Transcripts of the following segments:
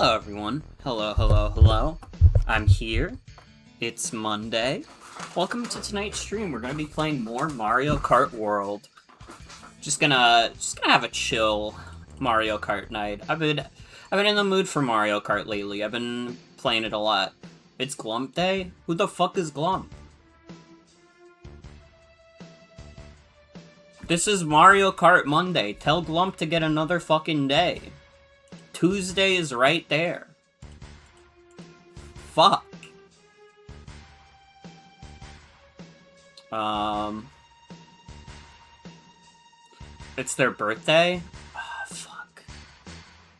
Hello everyone. Hello. I'm here. It's Monday. Welcome to tonight's stream. We're gonna be playing more Mario Kart World. Just gonna have a chill Mario Kart night. I've been in the mood for Mario Kart lately. I've been playing it a lot. It's Glump Day? Who the fuck is Glump? This is Mario Kart Monday. Tell Glump to get another fucking day. Tuesday is right there. Fuck. It's their birthday? Oh, fuck.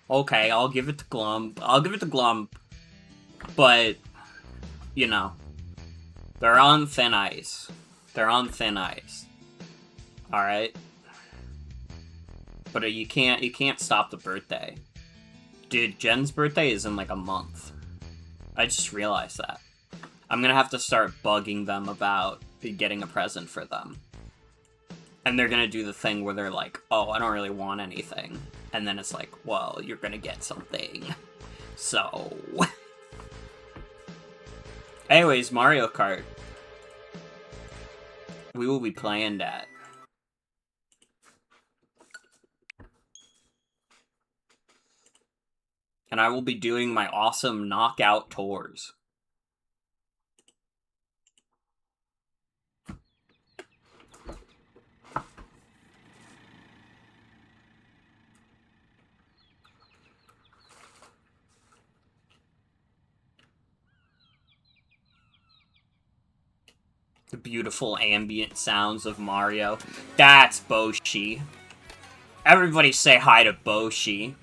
Okay, I'll give it to Glump. But, you know, they're on thin ice. Alright? But you can't stop the birthday. Dude, Jen's birthday is in like a month. I just realized that. I'm gonna have to start bugging them about getting a present for them. And they're gonna do the thing where they're like, oh, I don't really want anything. And then it's like, well, you're gonna get something. So... Anyways, Mario Kart. We will be playing that. And I will be doing my awesome knockout tours. The beautiful ambient sounds of Mario. That's Boshi. Everybody say hi to Boshi.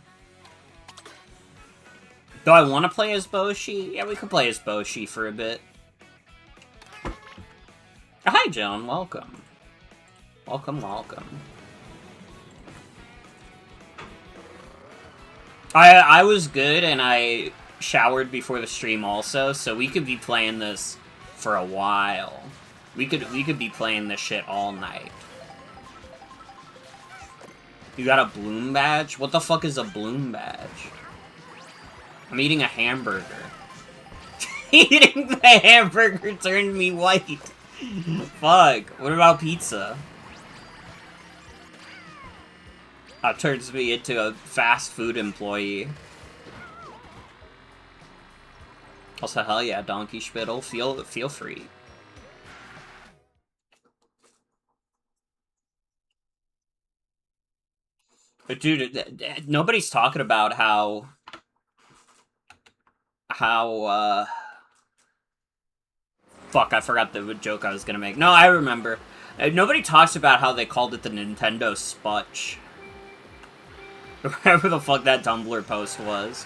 Do I want to play as Boshi? Yeah, we could play as Boshi for a bit. Hi, Joan. Welcome. Welcome. I was good, and I showered before the stream also, so we could be playing this for a while. We could be playing this shit all night. You got a Bloom badge? What the fuck is a Bloom badge? I'm eating a hamburger. Eating the hamburger turned me white. Fuck. What about pizza? That turns me into a fast food employee. Also, hell yeah, Donkey Spittle. Feel free. But dude, nobody's talking about how fuck, I forgot the joke I was gonna make. No, I remember. Nobody talks about how they called it the Nintendo Sputch. Whatever the fuck that Tumblr post was.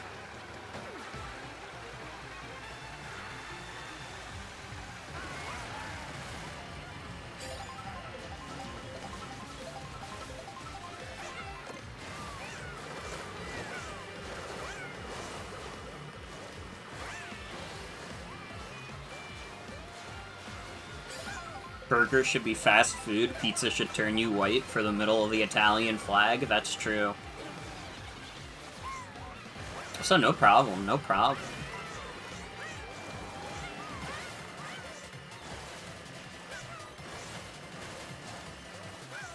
Burger should be fast food, pizza should turn you white for the middle of the Italian flag. That's true. So no problem. I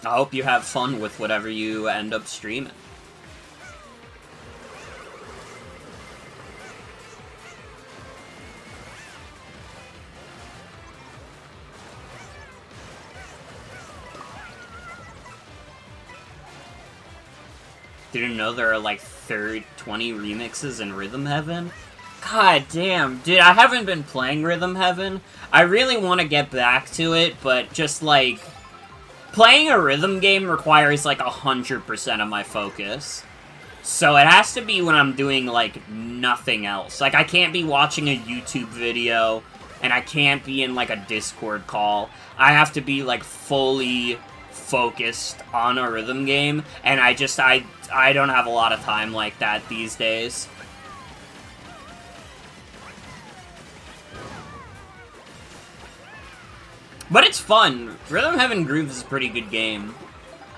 hope you have fun with whatever you end up streaming. Didn't know there are like 20 remixes in Rhythm Heaven? God damn, dude, I haven't been playing Rhythm Heaven. I really want to get back to it, but just like... Playing a rhythm game requires like 100% of my focus. So it has to be when I'm doing like nothing else. Like I can't be watching a YouTube video, and I can't be in like a Discord call. I have to be like fully focused on a rhythm game, and I don't have a lot of time like that these days. But it's fun. Rhythm Heaven Grooves is a pretty good game.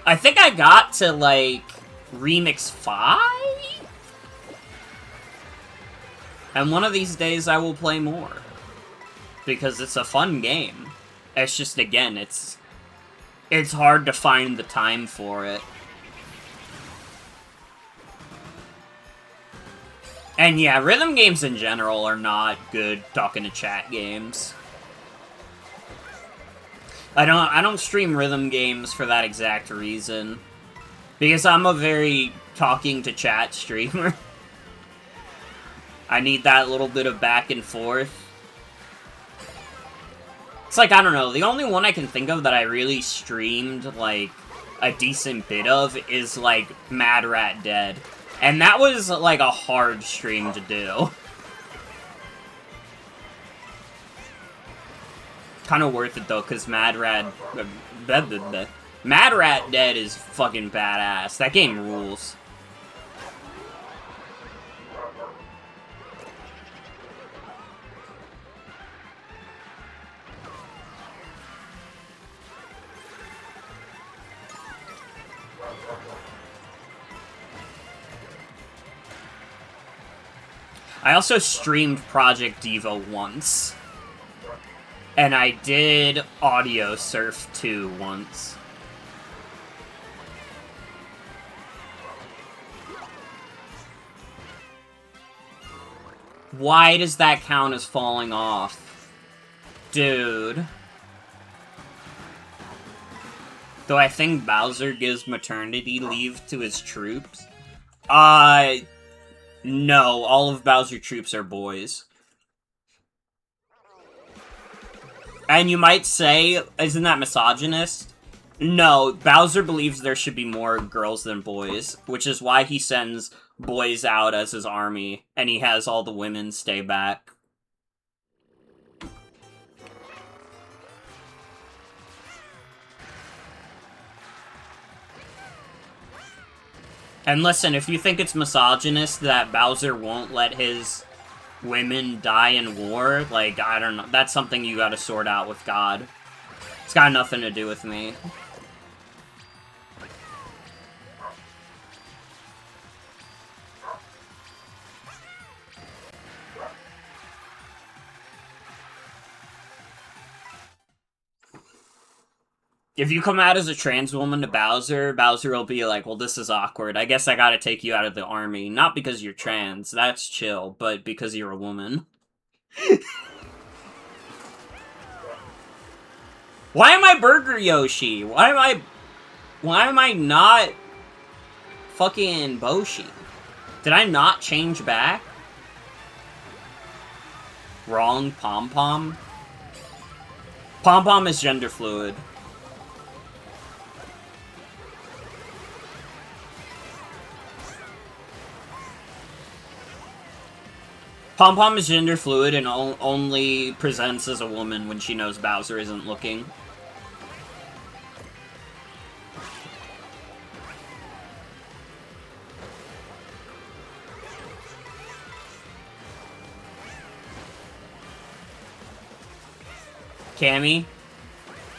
I think I got to, like, Remix 5? And one of these days I will play more. Because it's a fun game. It's just, again, it's hard to find the time for it. And yeah, rhythm games in general are not good talking to chat games. I don't stream rhythm games for that exact reason. Because I'm a very talking to chat streamer. I need that little bit of back and forth. It's like, I don't know, the only one I can think of that I really streamed, like, a decent bit of is, like, Mad Rat Dead. And that was, like, a hard stream to do. Kind of worth it, though, because Mad Rat Dead is fucking badass. That game rules. I also streamed Project Diva once. And I did Audio Surf 2 once. Why does that count as falling off? Dude. Though I think Bowser gives maternity leave to his troops. No, all of Bowser's troops are boys. And you might say, isn't that misogynist? No, Bowser believes there should be more girls than boys, which is why he sends boys out as his army, and he has all the women stay back. And listen, if you think it's misogynist that Bowser won't let his women die in war, like, I don't know, that's something you gotta sort out with God. It's got nothing to do with me. If you come out as a trans woman to Bowser, Bowser will be like, well, this is awkward. I guess I gotta take you out of the army. Not because you're trans, that's chill, but because you're a woman. Why am I Burger Yoshi? Why am I not fucking Boshi? Did I not change back? Wrong Pom-Pom? Pom-Pom is gender fluid. Pom-Pom is gender fluid and only presents as a woman when she knows Bowser isn't looking. Cammy?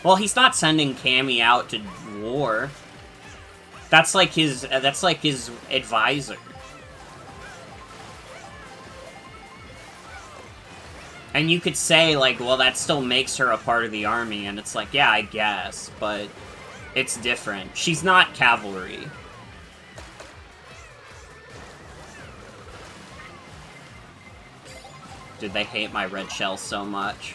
Well, he's not sending Cammy out to war. That's like his advisor. And you could say, like, well, that still makes her a part of the army, and it's like, yeah, I guess, but it's different. She's not cavalry. Dude, they hate my red shell so much.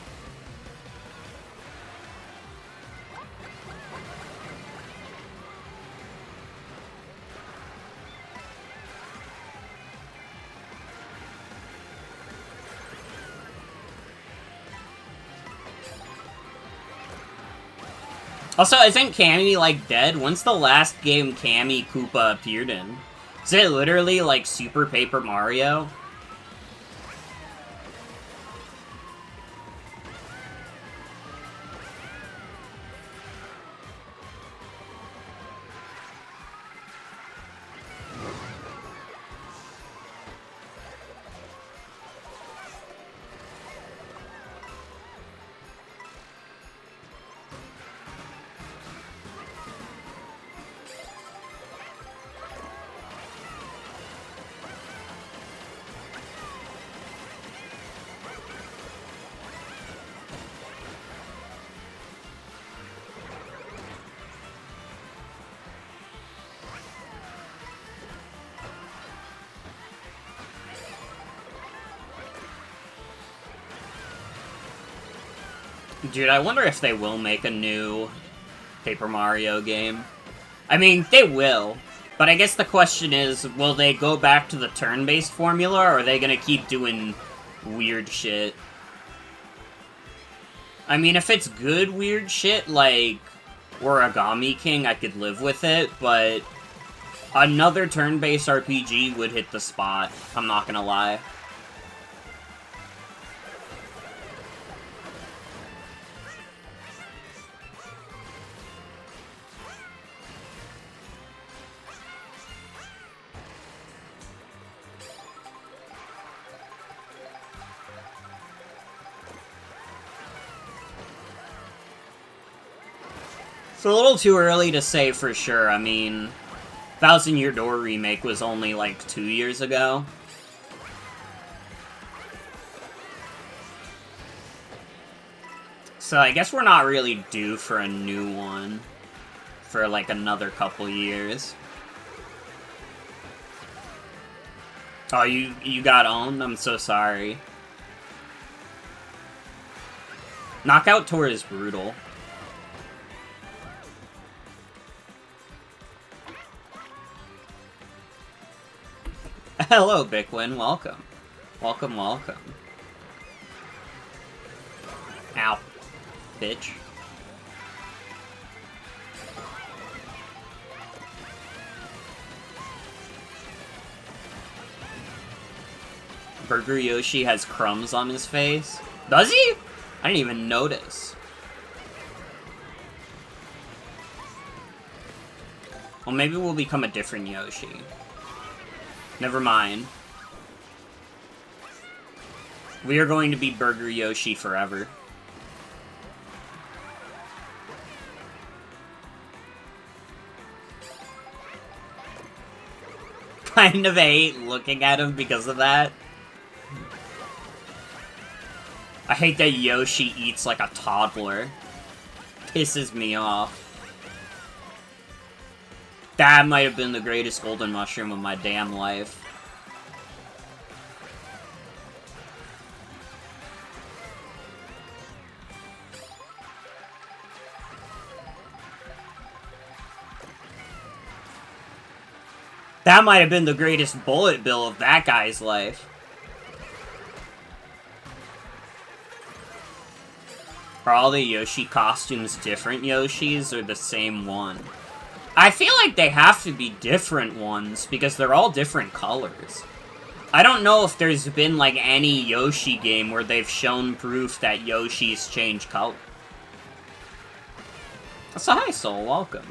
Also, isn't Cammy, like, dead? When's the last game Cammy Koopa appeared in? Is it literally, like, Super Paper Mario? Dude, I wonder if they will make a new Paper Mario game. I mean, they will. But I guess the question is, will they go back to the turn-based formula, or are they gonna keep doing weird shit? I mean, if it's good weird shit, like Origami King, I could live with it, but another turn-based RPG would hit the spot, I'm not gonna lie. It's a little too early to say for sure. I mean, Thousand Year Door remake was only like 2 years ago. So I guess we're not really due for a new one for like another couple years. Oh, you got owned? I'm so sorry. Knockout Tour is brutal. Hello, Bickwin. Welcome. Welcome, welcome. Ow. Bitch. Burger Yoshi has crumbs on his face. Does he? I didn't even notice. Well, maybe we'll become a different Yoshi. Never mind. We are going to be Burger Yoshi forever. Kind of hate looking at him because of that. I hate that Yoshi eats like a toddler. Pisses me off. That might have been the greatest golden mushroom of my damn life. That might have been the greatest bullet bill of that guy's life. Are all the Yoshi costumes different Yoshis or the same one? I feel like they have to be different ones, because they're all different colors. I don't know if there's been, like, any Yoshi game where they've shown proof that Yoshis change color. So hi, Soul, welcome.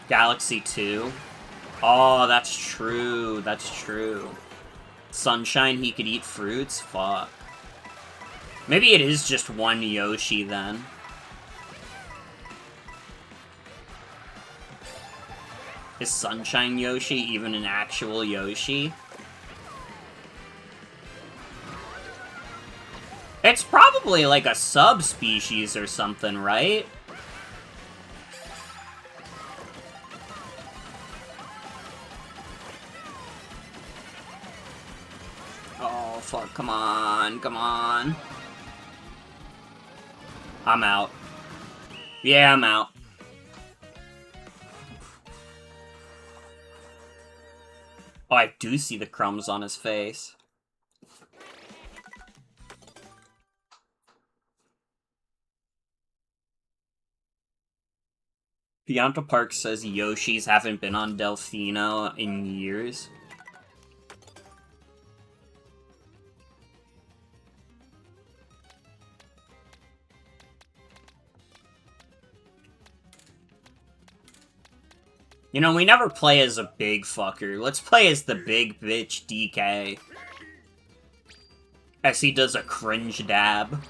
Galaxy 2? Oh, that's true. That's true. Sunshine, he could eat fruits? Fuck. Maybe it is just one Yoshi, then. Is Sunshine Yoshi even an actual Yoshi? It's probably like a subspecies or something, right? Oh, fuck, come on, come on. I'm out. Yeah, I'm out. Oh, I do see the crumbs on his face. Pianta Park says Yoshis haven't been on Delfino in years. You know, we never play as a big fucker. Let's play as the big bitch DK. As he does a cringe dab.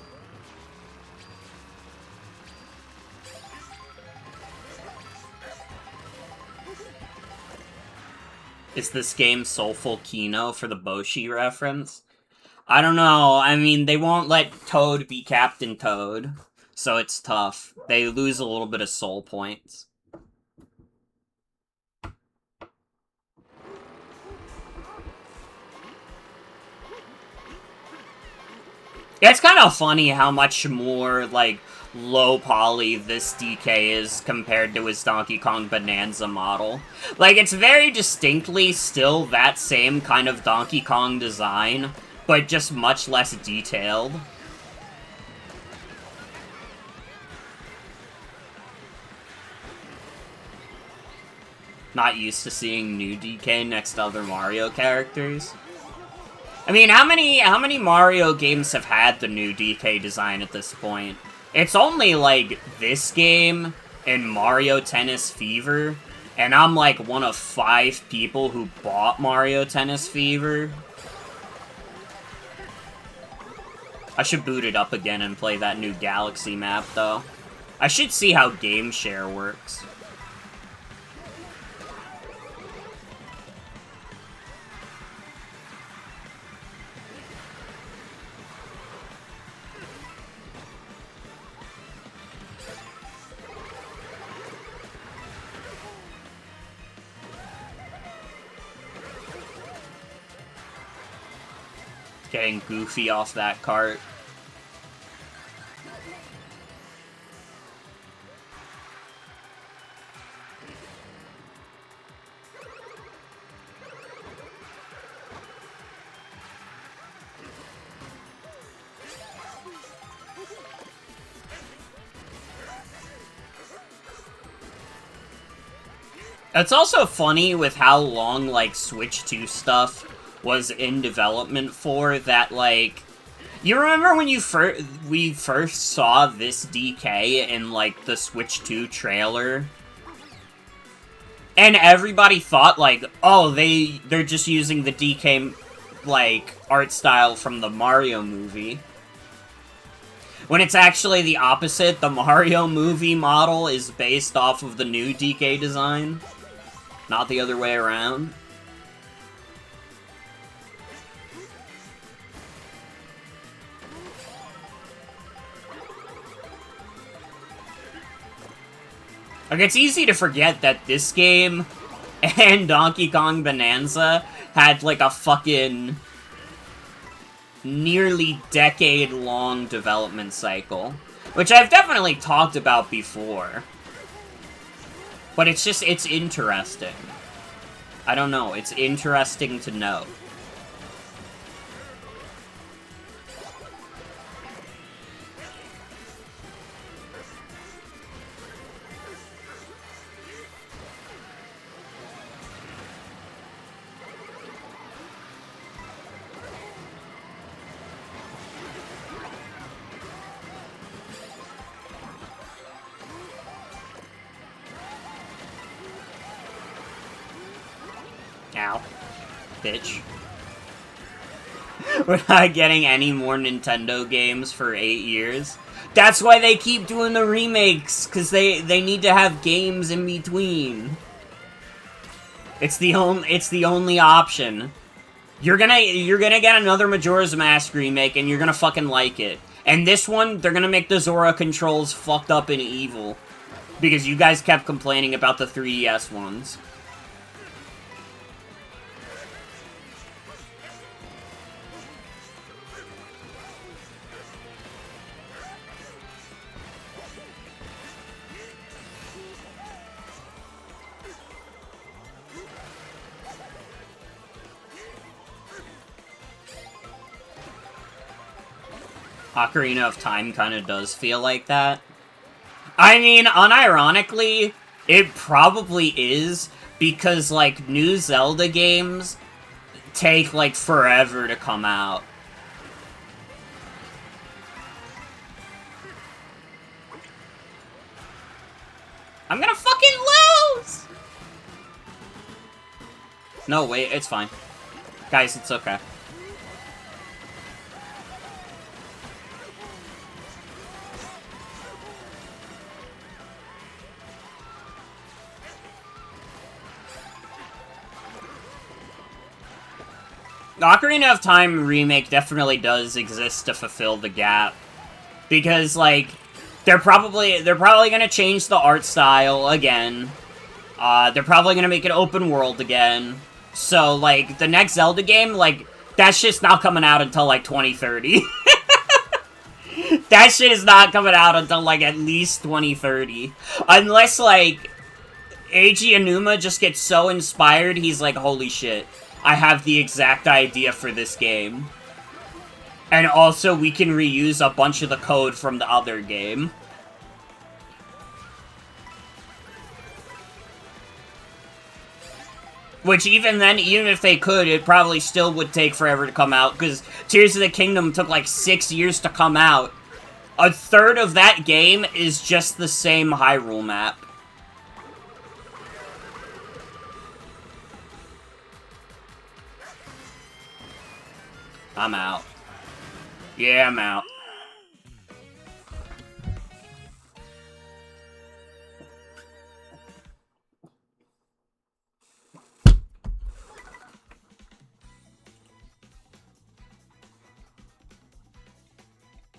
Is this game Soulful Kino for the Boshi reference? I don't know. I mean, they won't let Toad be Captain Toad, so it's tough. They lose a little bit of soul points. It's kind of funny how much more, like, low poly this DK is compared to his Donkey Kong Bonanza model. Like, it's very distinctly still that same kind of Donkey Kong design, but just much less detailed. Not used to seeing new DK next to other Mario characters. I mean, how many Mario games have had the new DK design at this point? It's only, like, this game and Mario Tennis Fever, and I'm, like, one of 5 people who bought Mario Tennis Fever. I should boot it up again and play that new Galaxy map, though. I should see how game share works. Getting Goofy off that cart. It's also funny with how long, like, Switch 2 stuff was in development for, that, like... You remember when we first saw this DK in, like, the Switch 2 trailer? And everybody thought, like, oh, they're just using the DK, like, art style from the Mario movie. When it's actually the opposite, the Mario movie model is based off of the new DK design. Not the other way around. Like, it's easy to forget that this game and Donkey Kong Bonanza had, like, a fucking nearly decade-long development cycle. Which I've definitely talked about before. But it's just, it's interesting. I don't know, it's interesting to know. Ow. Bitch. We're not getting any more Nintendo games for 8 years. That's why they keep doing the remakes, because they need to have games in between. It's the only option. You're gonna get another Majora's Mask remake, and you're gonna fucking like it. And this one, they're gonna make the Zora controls fucked up and evil. Because you guys kept complaining about the 3DS ones. Ocarina of Time kind of does feel like that. I mean, unironically, it probably is, because, like, new Zelda games take, like, forever to come out. I'm gonna fucking lose! No, wait, it's fine. Guys, it's okay. Ocarina of Time Remake definitely does exist to fulfill the gap. Because, like, they're probably gonna change the art style again. They're probably gonna make it open world again. So, like, the next Zelda game, like, that shit's not coming out until, like, 2030. That shit is not coming out until, like, at least 2030. Unless, like, Eiji Aonuma just gets so inspired, he's like, holy shit, I have the exact idea for this game. And also, we can reuse a bunch of the code from the other game. Which, even then, even if they could, it probably still would take forever to come out, because Tears of the Kingdom took, like, 6 years to come out. A third of that game is just the same Hyrule map. I'm out. Yeah, I'm out.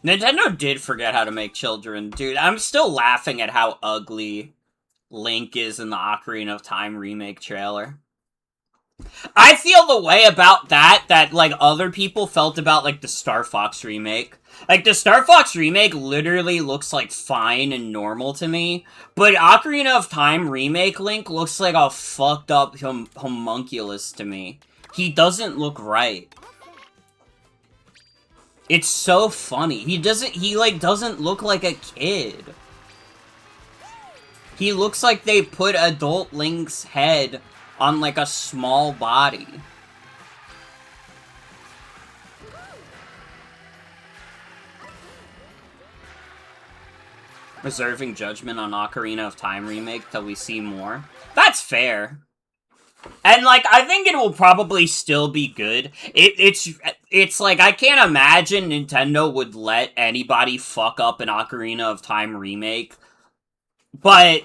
Nintendo did forget how to make children. Dude, I'm still laughing at how ugly Link is in the Ocarina of Time remake trailer. I feel the way about that, like, other people felt about, like, the Star Fox remake. Like, the Star Fox remake literally looks, like, fine and normal to me, but Ocarina of Time remake Link looks like a fucked up homunculus to me. He doesn't look right. It's so funny. He, like, doesn't look like a kid. He looks like they put adult Link's head on, like, a small body. Reserving judgment on Ocarina of Time remake till we see more. That's fair. And, like, I think it will probably still be good. It's like, I can't imagine Nintendo would let anybody fuck up an Ocarina of Time remake. But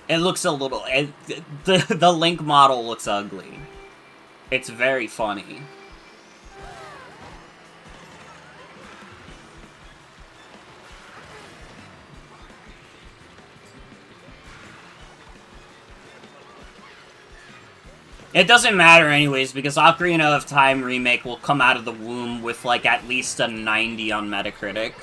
it looks a little... the Link model looks ugly. It's very funny. It doesn't matter anyways, because Ocarina of Time Remake will come out of the womb with, like, at least a 90 on Metacritic.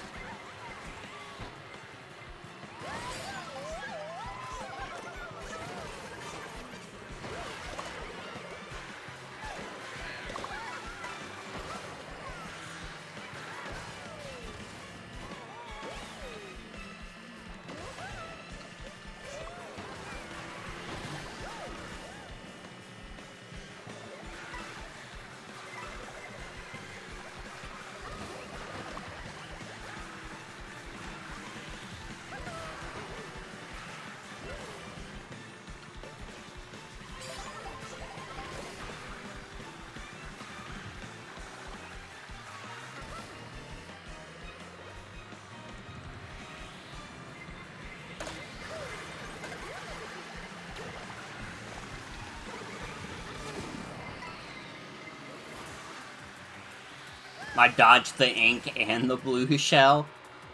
I dodged the ink and the blue shell.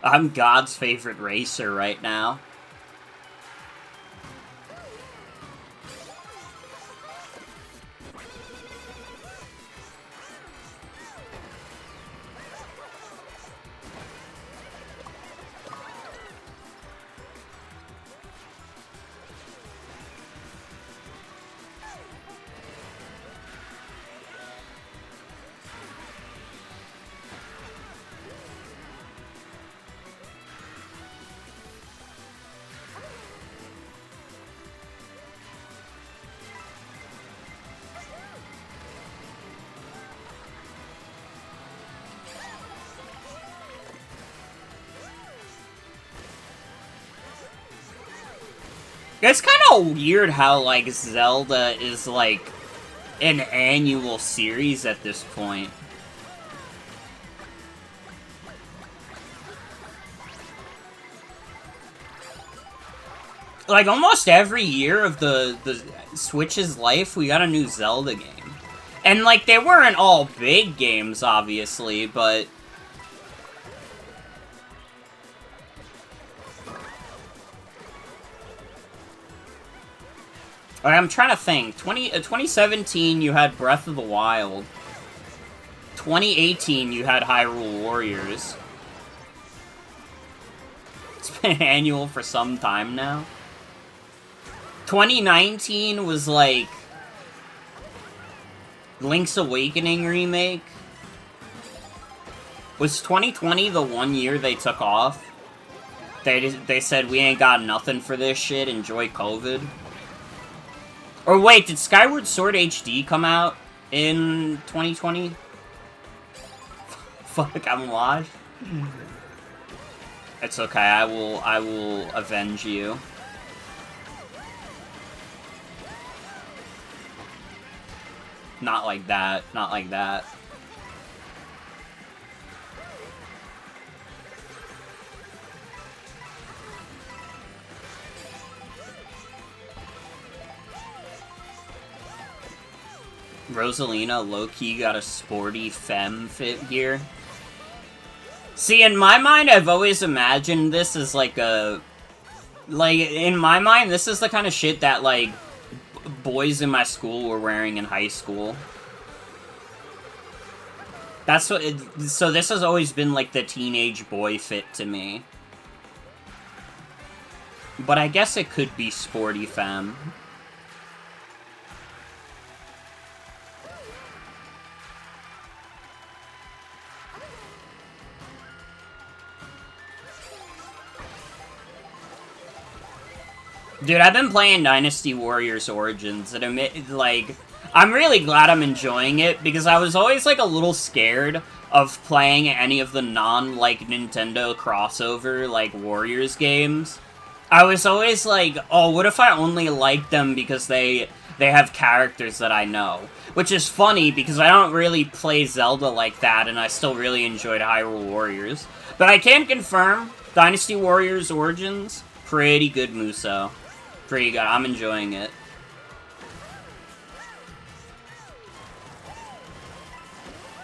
I'm God's favorite racer right now. It's kind of weird how, like, Zelda is, like, an annual series at this point. Like, almost every year of the Switch's life, we got a new Zelda game. And, like, they weren't all big games, obviously, but... I'm trying to think. 2017, you had Breath of the Wild. 2018, you had Hyrule Warriors. It's been annual for some time now. 2019 was, like... Link's Awakening remake. Was 2020 the one year they took off? They said, we ain't got nothing for this shit, enjoy COVID? Or wait, did Skyward Sword HD come out in 2020? Fuck, I'm lost. It's okay, I will avenge you. Not like that, not like that. Rosalina low-key got a sporty femme fit gear. See, in my mind, I've always imagined this as like a... Like, in my mind, this is the kind of shit that, like, boys in my school were wearing in high school. That's what so this has always been, like, the teenage boy fit to me. But I guess it could be sporty femme. Dude, I've been playing Dynasty Warriors Origins, and I'm really glad I'm enjoying it, because I was always, like, a little scared of playing any of the non-like, Nintendo crossover, like, Warriors games. I was always like, oh, what if I only like them because they have characters that I know? Which is funny, because I don't really play Zelda like that, and I still really enjoyed Hyrule Warriors. But I can confirm, Dynasty Warriors Origins, pretty good Muso. Pretty good. I'm enjoying it.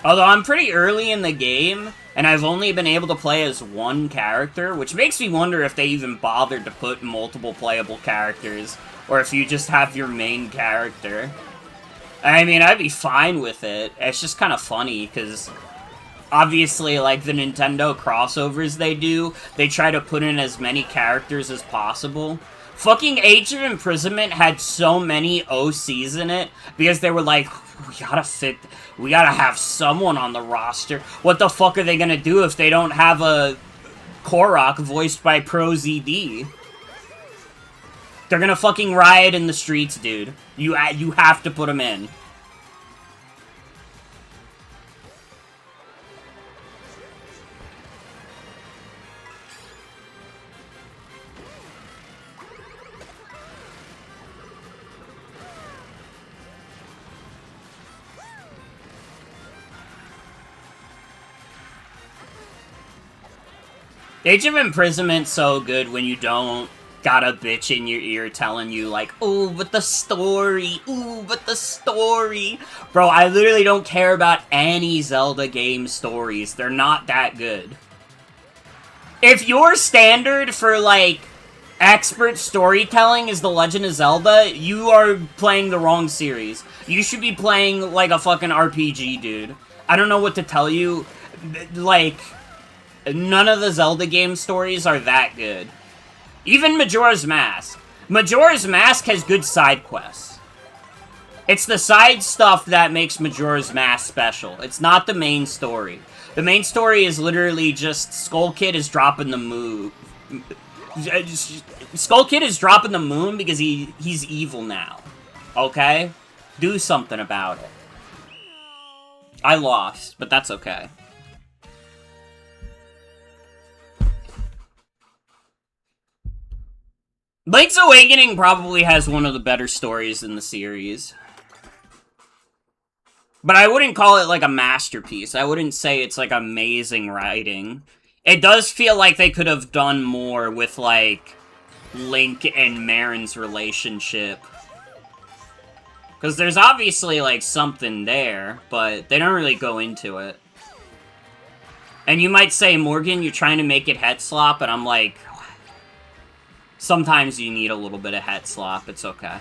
Although I'm pretty early in the game, and I've only been able to play as one character, which makes me wonder if they even bothered to put multiple playable characters, or if you just have your main character. I mean, I'd be fine with it. It's just kind of funny, because obviously, like, the Nintendo crossovers they try to put in as many characters as possible. Fucking Age of Imprisonment had so many OCs in it, because they were like, we gotta have someone on the roster. What the fuck are they gonna do if they don't have a Korok voiced by ProZD? They're gonna fucking riot in the streets, dude. You have to put them in. Age of Imprisonment's so good when you don't got a bitch in your ear telling you, like, ooh, but the story, ooh, but the story. Bro, I literally don't care about any Zelda game stories. They're not that good. If your standard for, like, expert storytelling is The Legend of Zelda, you are playing the wrong series. You should be playing, like, a fucking RPG, dude. I don't know what to tell you. Like, none of the Zelda game stories are that good. Even Majora's Mask. Majora's Mask has good side quests. It's the side stuff that makes Majora's Mask special. It's not the main story. The main story is literally just Skull Kid is dropping the moon. Skull Kid is dropping the moon because he's evil now. Okay? Do something about it. I lost, but that's okay. Link's Awakening probably has one of the better stories in the series. But I wouldn't call it, like, a masterpiece. I wouldn't say it's, like, amazing writing. It does feel like they could have done more with, like, Link and Marin's relationship. Because there's obviously, like, something there, but they don't really go into it. And you might say, Morgan, you're trying to make it het slop, and I'm like, sometimes you need a little bit of het slop, it's okay.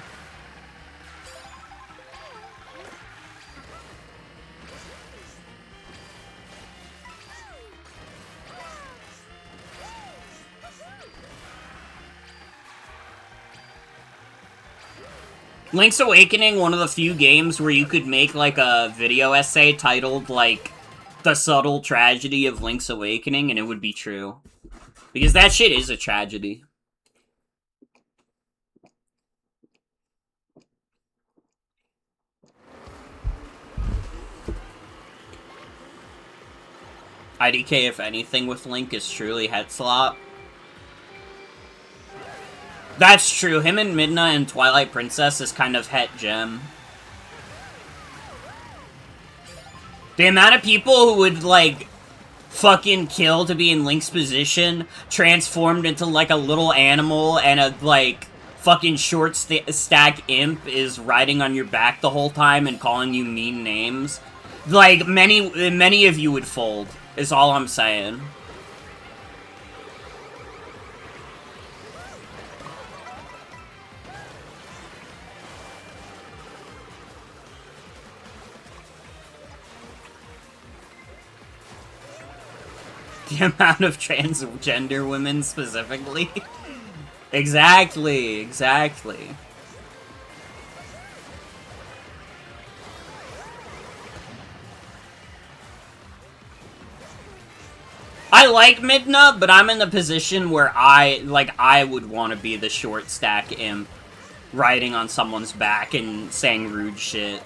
Link's Awakening, one of the few games where you could make, like, a video essay titled, like, The Subtle Tragedy of Link's Awakening, and it would be true. Because that shit is a tragedy. IDK, if anything, with Link is truly het slop. That's true. Him and Midna and Twilight Princess is kind of het gem. The amount of people who would, like, fucking kill to be in Link's position, transformed into, like, a little animal, and a, like, fucking short stack imp is riding on your back the whole time and calling you mean names. Like, many of you would fold, is all I'm saying. The amount of transgender women, specifically. Exactly, exactly. I like Midna, but I'm in the position where I would want to be the short stack imp, riding on someone's back and saying rude shit.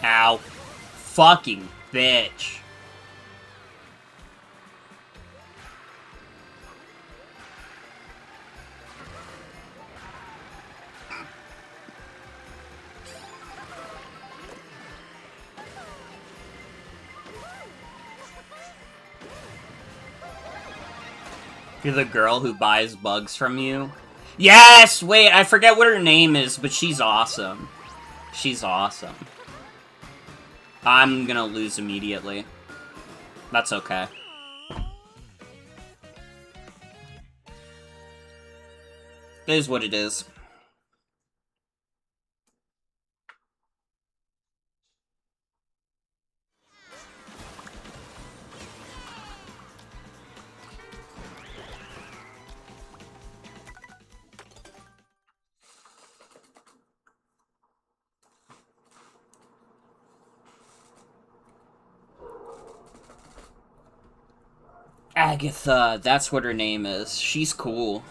Ow. Fucking bitch. You're the girl who buys bugs from you? Yes! Wait, I forget what her name is, but she's awesome. She's awesome. I'm gonna lose immediately. That's okay. It is what it is. Agatha, that's what her name is. She's cool.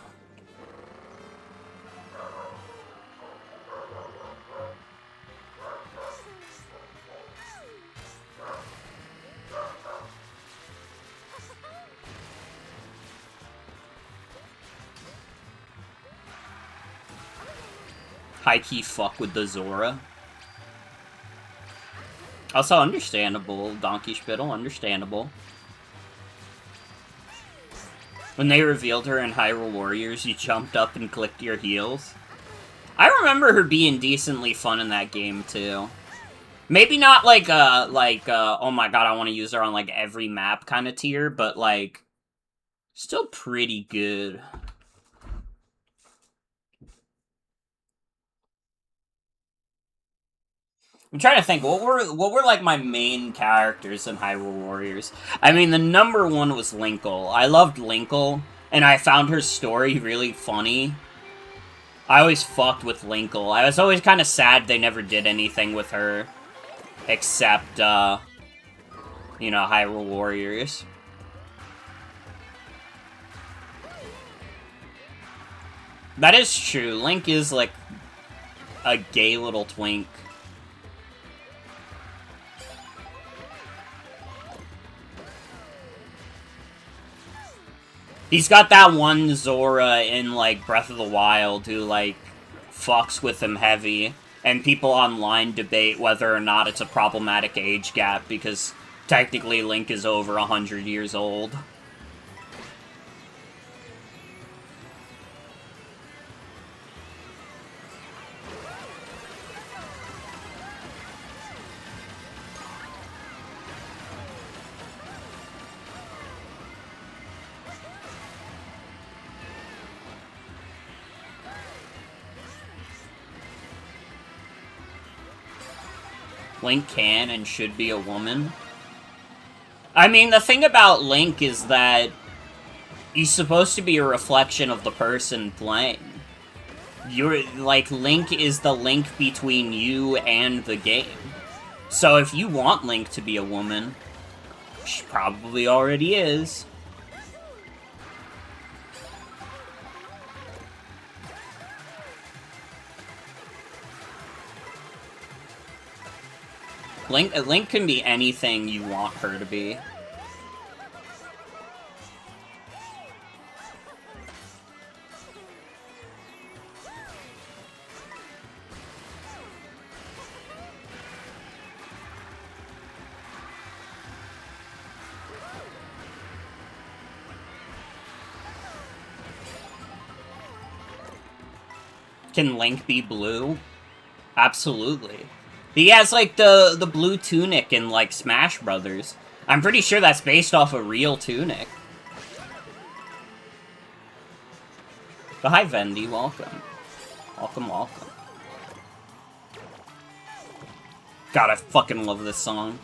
High-key fuck with the Zora. Also, understandable. Donkey Spittle, understandable. When they revealed her in Hyrule Warriors, you jumped up and clicked your heels. I remember her being decently fun in that game, too. Maybe not like, oh my god, I want to use her on, like, every map kind of tier, but, like, still pretty good. I'm trying to think, what were like my main characters in Hyrule Warriors? I mean, the number one was Linkle. I loved Linkle, and I found her story really funny. I always fucked with Linkle. I was always kind of sad they never did anything with her, except, you know, Hyrule Warriors. That is true. Link is, like, a gay little twink. He's got that one Zora in, like, Breath of the Wild who, like, fucks with him heavy, and people online debate whether or not it's a problematic age gap, because technically Link is over 100 years old. Link can and should be a woman. I mean, the thing about Link is that he's supposed to be a reflection of the person playing. Like, Link is the link between you and the game. So if you want Link to be a woman, she probably already is. Link can be anything you want her to be. Can Link be blue? Absolutely. He has, like, the blue tunic in, like, Smash Brothers. I'm pretty sure that's based off a real tunic. But hi, Vendy. Welcome. Welcome, welcome. God, I fucking love this song.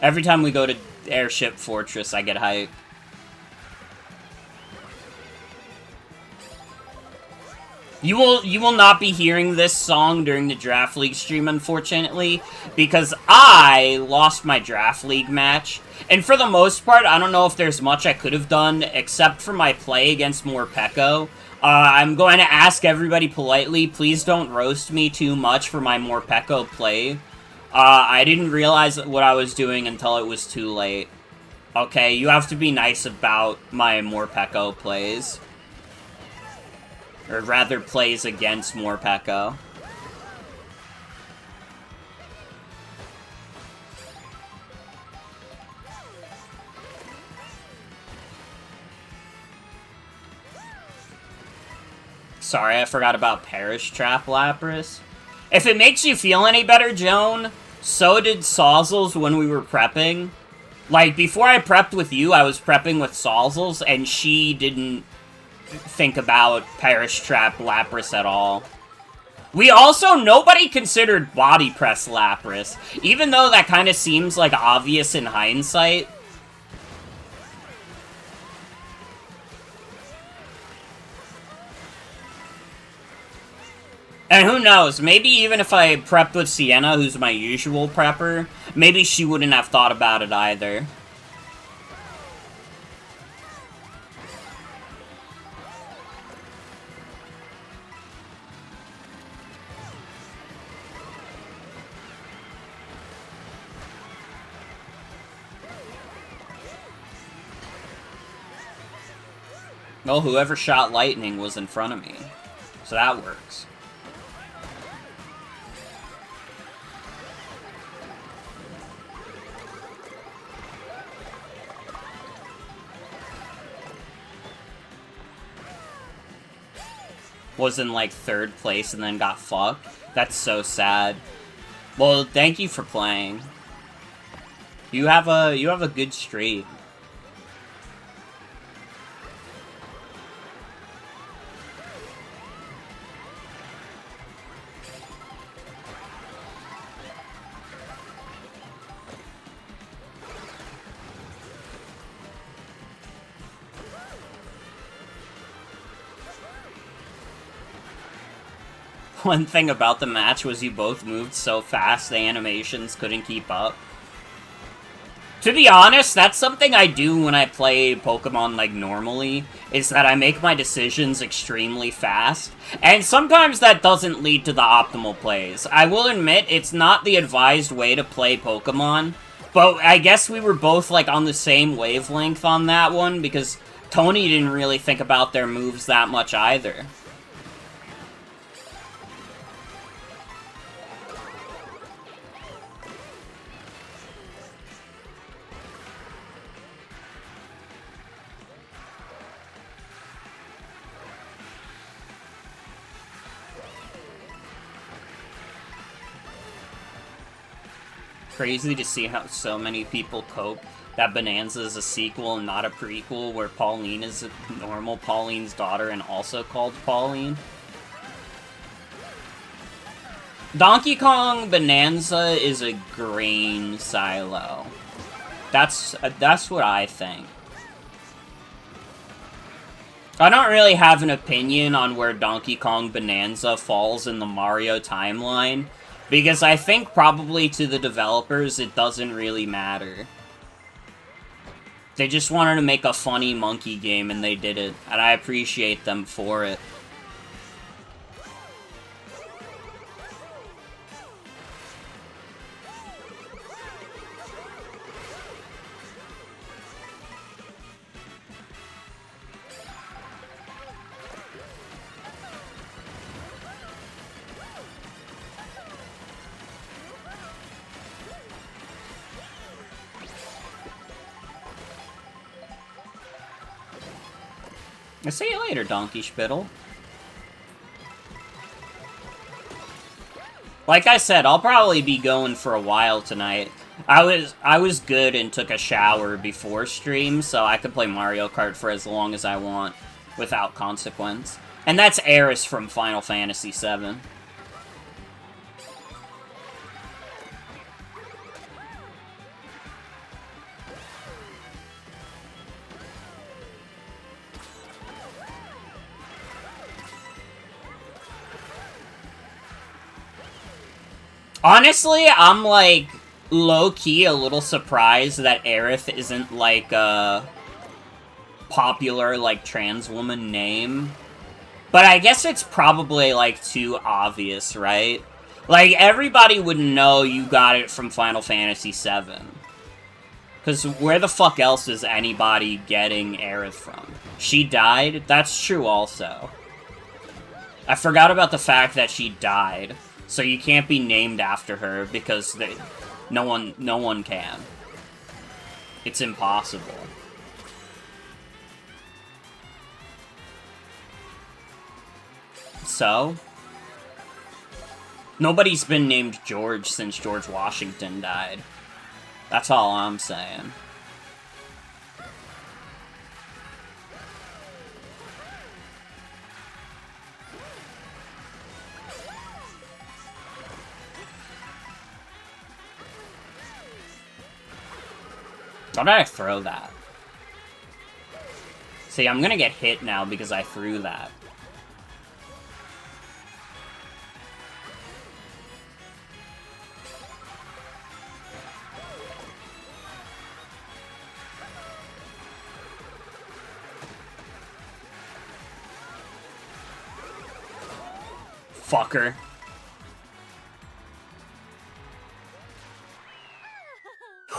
Every time we go to Airship Fortress, I get hyped. You will not be hearing this song during the Draft League stream, unfortunately, because I lost my Draft League match. And for the most part, I don't know if there's much I could have done, except for my play against Morpeko. I'm going to ask everybody politely, please don't roast me too much for my Morpeko play. I didn't realize what I was doing until it was too late. Okay, you have to be nice about my Morpeko plays. Or rather, plays against Morpeko. Sorry, I forgot about Perish Trap Lapras. If it makes you feel any better, Joan, so did Sawzels when we were prepping. Like, before I prepped with you, I was prepping with Sawzels, and she didn't think about Perish Trap Lapras at all. We also, nobody considered Body Press Lapras, even though that kind of seems, like, obvious in hindsight. And who knows, maybe even if I prepped with Sienna, who's my usual prepper, maybe she wouldn't have thought about it either. Well, whoever shot lightning was in front of me, so that works. Was in, like, 3rd place and then got fucked. That's so sad. Well, thank you for playing. You have a good streak. One thing about the match was you both moved so fast the animations couldn't keep up. To be honest, that's something I do when I play Pokemon, like, normally, is that I make my decisions extremely fast, and sometimes that doesn't lead to the optimal plays. I will admit, it's not the advised way to play Pokemon, but I guess we were both, like, on the same wavelength on that one, because Tony didn't really think about their moves that much either. Crazy to see how so many people cope that Bonanza is a sequel and not a prequel, where Pauline is a normal Pauline's daughter and also called Pauline. Donkey Kong Bonanza is a grain silo. That's what I think. I don't really have an opinion on where Donkey Kong Bonanza falls in the Mario timeline, because I think probably to the developers it doesn't really matter. They just wanted to make a funny monkey game and they did it, and I appreciate them for it. I'll see you later, Donkey Spittle. Like I said, I'll probably be going for a while tonight. I was good and took a shower before stream, so I could play Mario Kart for as long as I want without consequence. And that's Aeris from Final Fantasy VII. Honestly, I'm, like, low-key a little surprised that Aerith isn't, like, a popular, like, trans woman name. But I guess it's probably, like, too obvious, right? Like, everybody would know you got it from Final Fantasy VII. Because where the fuck else is anybody getting Aerith from? She died? That's true also. I forgot about the fact that she died. So you can't be named after her because no one can. It's impossible. So? Nobody's been named George since George Washington died. That's all I'm saying. How did I throw that? See, I'm gonna get hit now because I threw that. Fucker.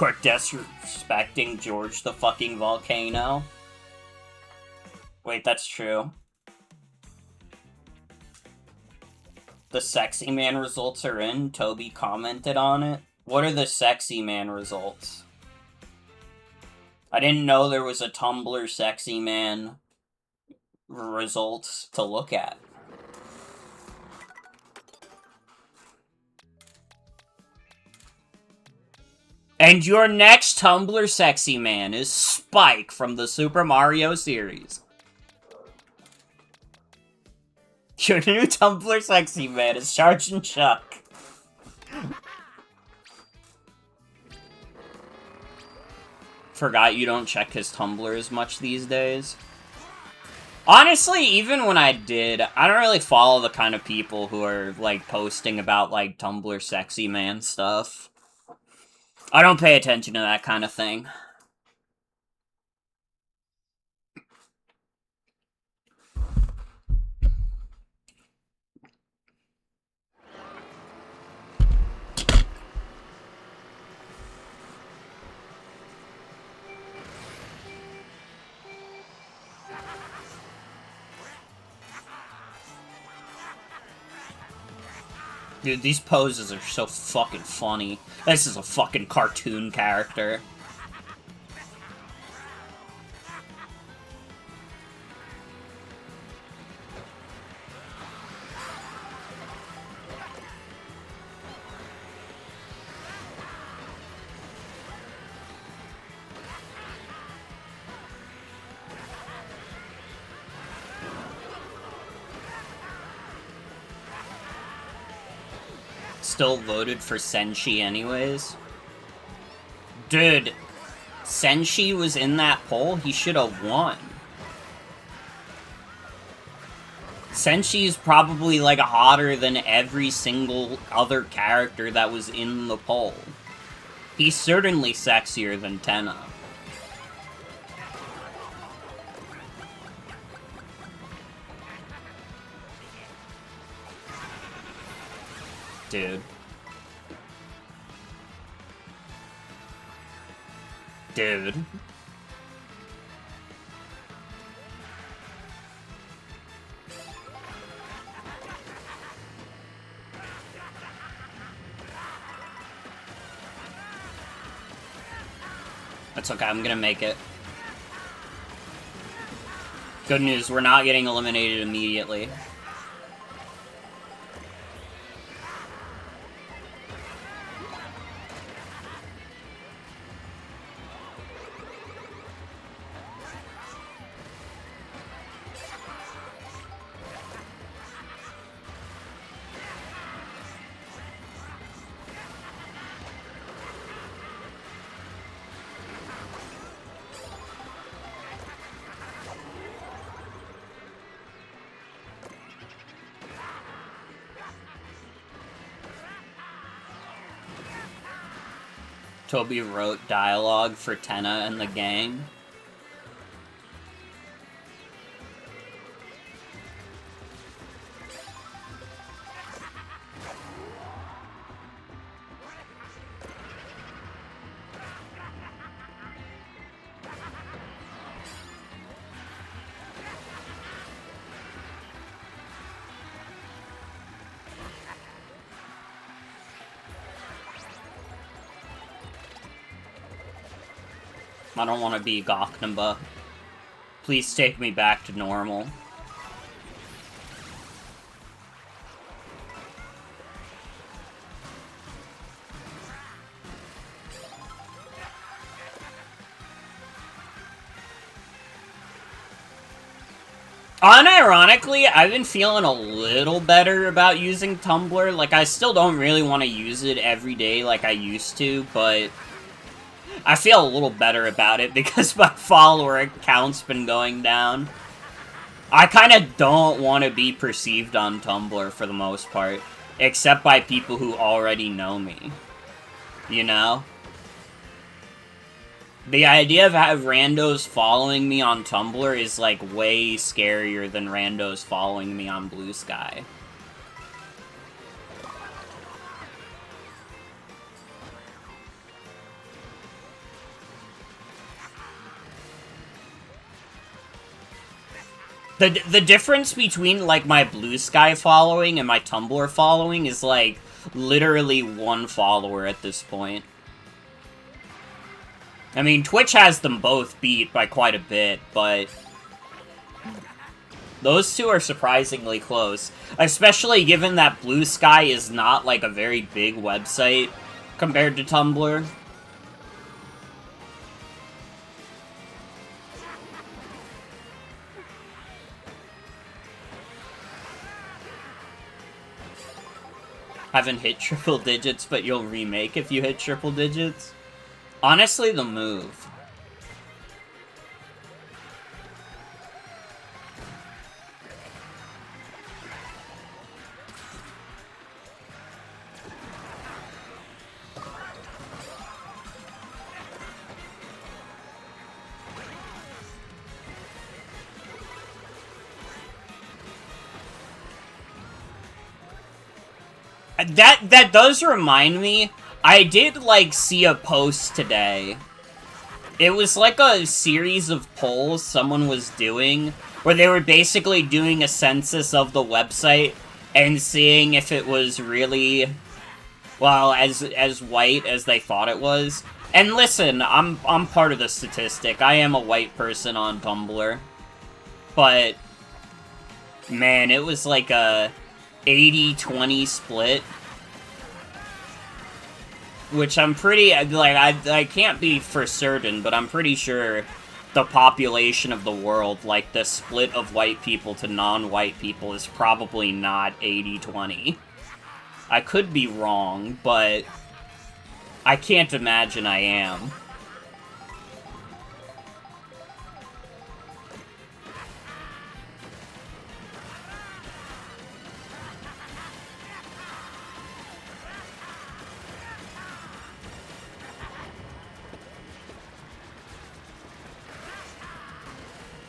We're disrespecting George the fucking Volcano. Wait, that's true. The Sexy Man results are in. Toby commented on it. What are the Sexy Man results? I didn't know there was a Tumblr Sexy Man results to look at. And your next Tumblr Sexy Man is Spike from the Super Mario series. Your new Tumblr Sexy Man is Sergeant Chuck. Forgot you don't check his Tumblr as much these days. Honestly, even when I did, I don't really follow the kind of people who are, like, posting about, like, Tumblr Sexy Man stuff. I don't pay attention to that kind of thing. Dude, these poses are so fucking funny. This is a fucking cartoon character. Still voted for Senshi anyways. Dude, Senshi was in that poll, he should have won. Senshi's probably, like, hotter than every single other character that was in the poll. He's certainly sexier than Tenna. Dude. Dude. That's okay, I'm gonna make it. Good news, we're not getting eliminated immediately. Toby wrote dialogue for Tenna and the gang. I don't want to be Goknamba. Please take me back to normal. Unironically, I've been feeling a little better about using Tumblr. Like, I still don't really want to use it every day like I used to, but I feel a little better about it because my follower count's been going down. I kind of don't want to be perceived on Tumblr for the most part, except by people who already know me. You know? The idea of having randos following me on Tumblr is, like, way scarier than randos following me on Blue Sky. The difference between, like, my Blue Sky following and my Tumblr following is, like, literally one follower at this point. I mean, Twitch has them both beat by quite a bit, but those two are surprisingly close. Especially given that Blue Sky is not, like, a very big website compared to Tumblr. Haven't hit triple digits, but you'll remake if you hit triple digits. Honestly, the move. That does remind me, I did, like, see a post today. It was like a series of polls someone was doing, where they were basically doing a census of the website and seeing if it was really, well, as white as they thought it was. And listen, I'm part of the statistic. I am a white person on Tumblr. But man, it was like a 80-20 split. Which I'm pretty, like, I can't be for certain, but I'm pretty sure the population of the world, like, the split of white people to non-white people is probably not 80-20. I could be wrong, but I can't imagine I am.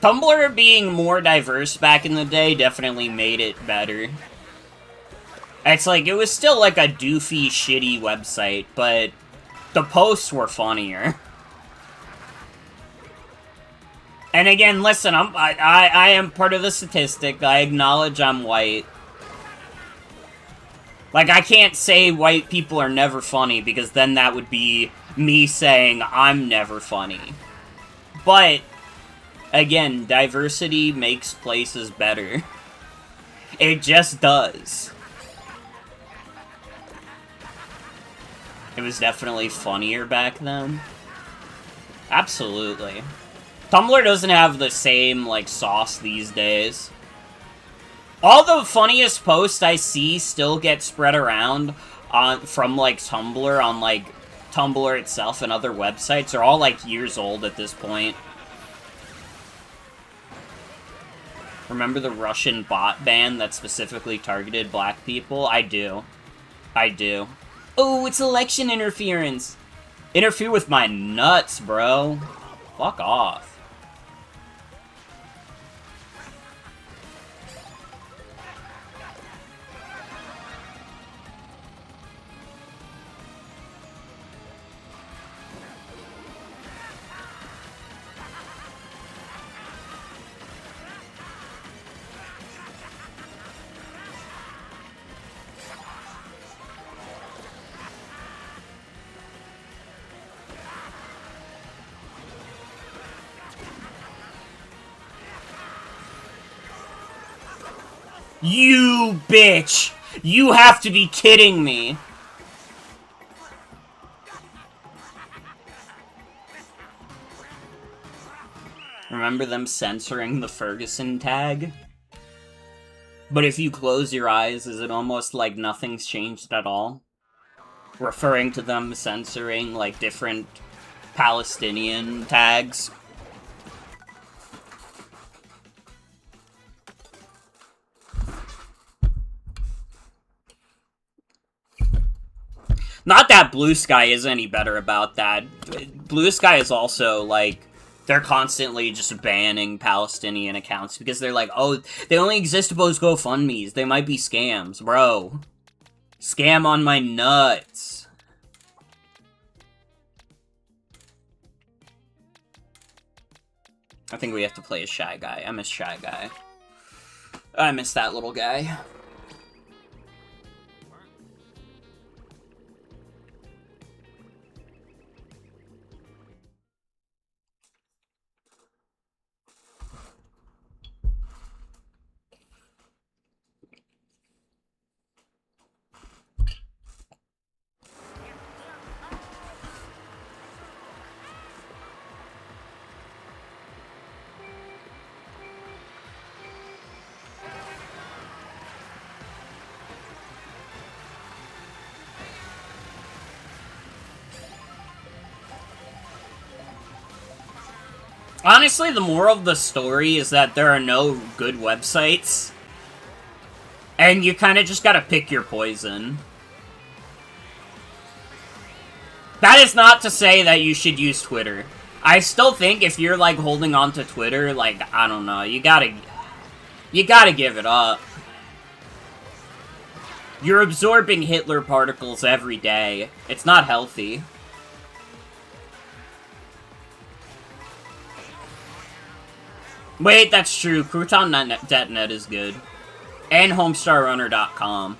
Tumblr being more diverse back in the day definitely made it better. It's like, it was still like a doofy, shitty website, but the posts were funnier. And again, listen, I am part of the statistic. I acknowledge I'm white. Like, I can't say white people are never funny, because then that would be me saying I'm never funny. But again, diversity makes places better. It just does. It was definitely funnier back then. Absolutely. Tumblr doesn't have the same, like, sauce these days. All the funniest posts I see still get spread around from, like, Tumblr on, like, Tumblr itself and other websites are all, like, years old at this point. Remember the Russian bot ban that specifically targeted black people? I do. I do. Oh, it's election interference! Interfere with my nuts, bro. Fuck off. You bitch! You have to be kidding me! Remember them censoring the Ferguson tag? But if you close your eyes, is it almost like nothing's changed at all? Referring to them censoring, like, different Palestinian tags. Not that Blue Sky is any better about that. Blue Sky is also, like, they're constantly just banning Palestinian accounts because they're like, oh, they only exist to post GoFundMes. They might be scams. Bro. Scam on my nuts. I think we have to play as Shy Guy. I miss Shy Guy. I miss that little guy. Honestly, the moral of the story is that there are no good websites. And you kind of just gotta pick your poison. That is not to say that you should use Twitter. I still think if you're, like, holding on to Twitter, like, I don't know, you gotta give it up. You're absorbing Hitler particles every day. It's not healthy. Wait, that's true. Crouton.net is good. And homestarrunner.com.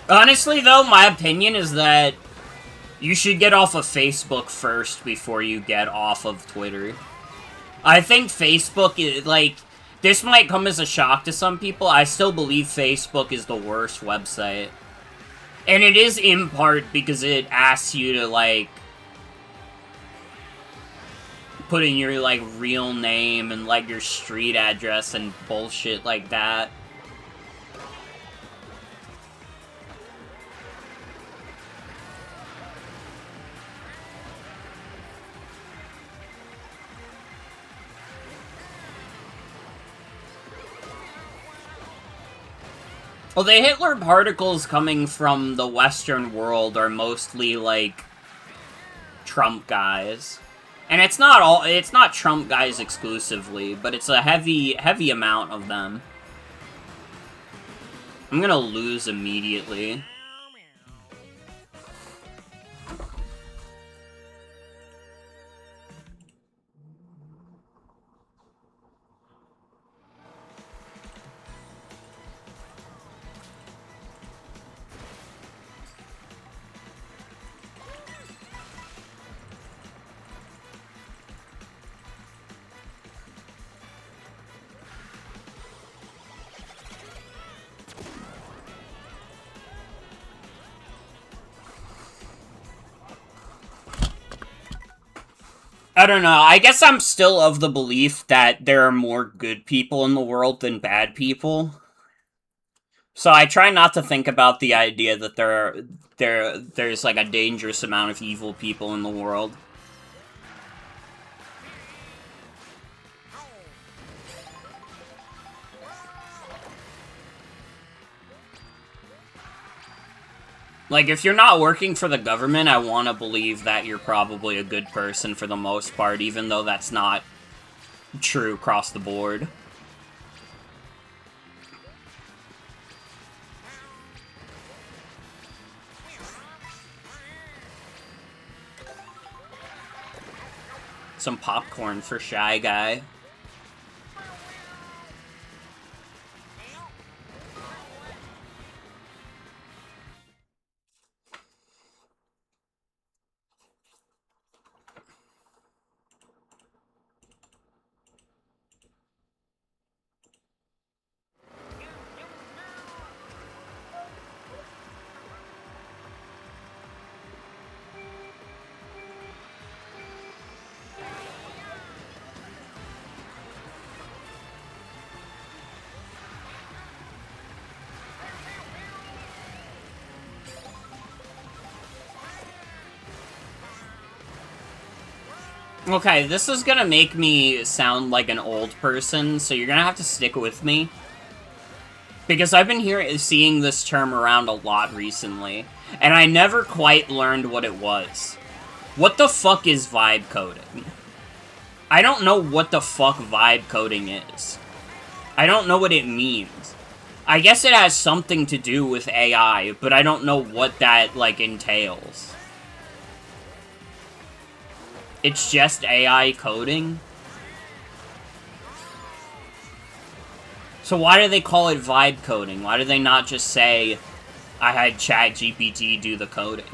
Honestly, though, my opinion is that you should get off of Facebook first before you get off of Twitter. I think Facebook is, like, this might come as a shock to some people. I still believe Facebook is the worst website. And it is in part because it asks you to, like, put in your, like, real name and, like, your street address and bullshit like that. Well, the Hitler particles coming from the Western world are mostly, like, Trump guys. And it's not Trump guys exclusively, but it's a heavy amount of them. I'm gonna lose immediately. I don't know, I guess I'm still of the belief that there are more good people in the world than bad people. So I try not to think about the idea that there's like a dangerous amount of evil people in the world. Like, if you're not working for the government, I want to believe that you're probably a good person for the most part, even though that's not true across the board. Some popcorn for Shy Guy. Okay, this is gonna make me sound like an old person, so you're gonna have to stick with me. Because I've been seeing this term around a lot recently, and I never quite learned what it was. What the fuck is vibe coding? I don't know what the fuck vibe coding is. I don't know what it means. I guess it has something to do with AI, but I don't know what that, like, entails. It's just AI coding? So why do they call it vibe coding? Why do they not just say, I had ChatGPT do the coding?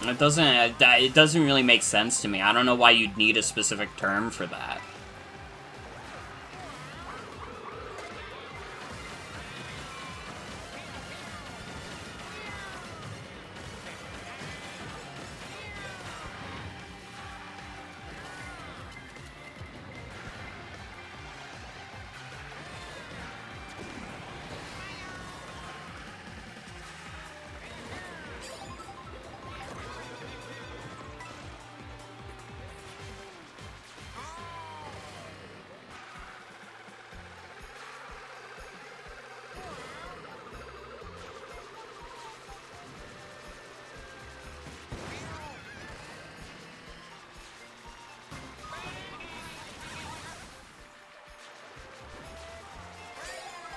It doesn't really make sense to me. I don't know why you'd need a specific term for that.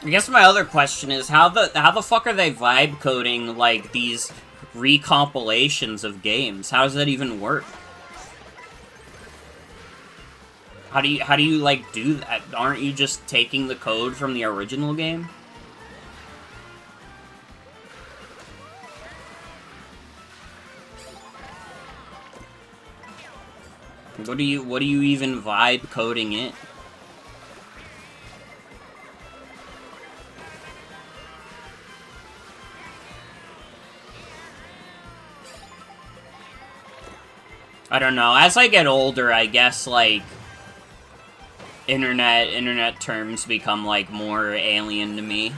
I guess my other question is, how the fuck are they vibe coding, like, these recompilations of games? How does that even work? How do you, like, do that? Aren't you just taking the code from the original game? What do you even vibe coding in? I don't know. As I get older, I guess, like, internet terms become, like, more alien to me.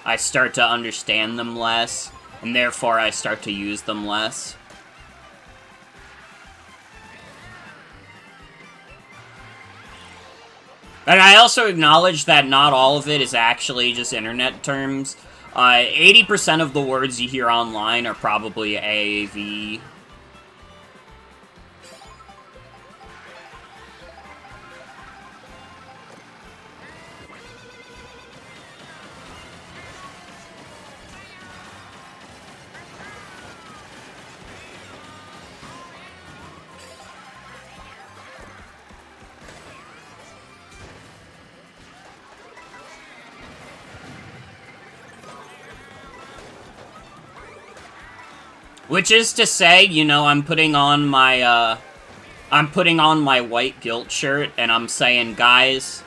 I start to understand them less, and therefore I start to use them less. And I also acknowledge that not all of it is actually just internet terms. 80% of the words you hear online are probably AAV. Which is to say, you know, I'm putting on my white guilt shirt, and I'm saying, guys,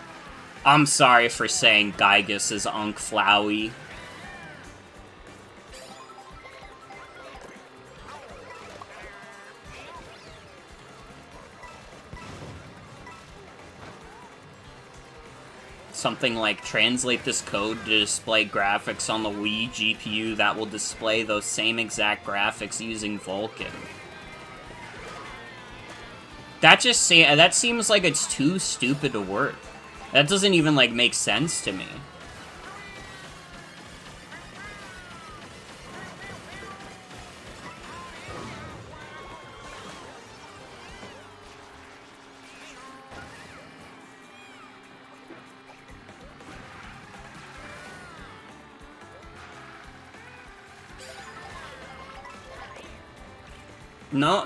I'm sorry for saying Gygus is Unk Flowey. Something like, translate this code to display graphics on the Wii GPU that will display those same exact graphics using Vulkan. That seems like it's too stupid to work. That doesn't even, like, make sense to me.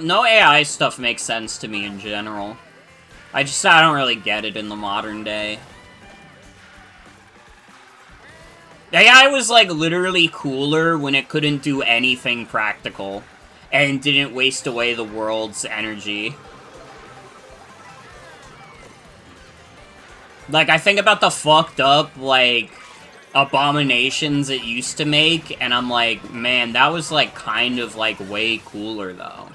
No AI stuff makes sense to me in general. I don't really get it in the modern day. AI was, like, literally cooler when it couldn't do anything practical and didn't waste away the world's energy. Like, I think about the fucked up, like, abominations it used to make, and I'm like, man, that was, like, kind of, like, way cooler, though.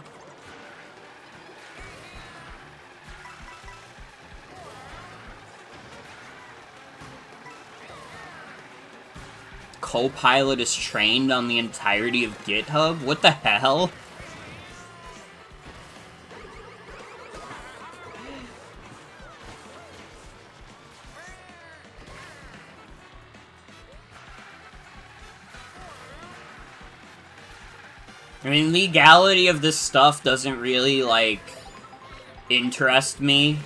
Copilot is trained on the entirety of GitHub? What the hell? I mean, legality of this stuff doesn't really, like, interest me.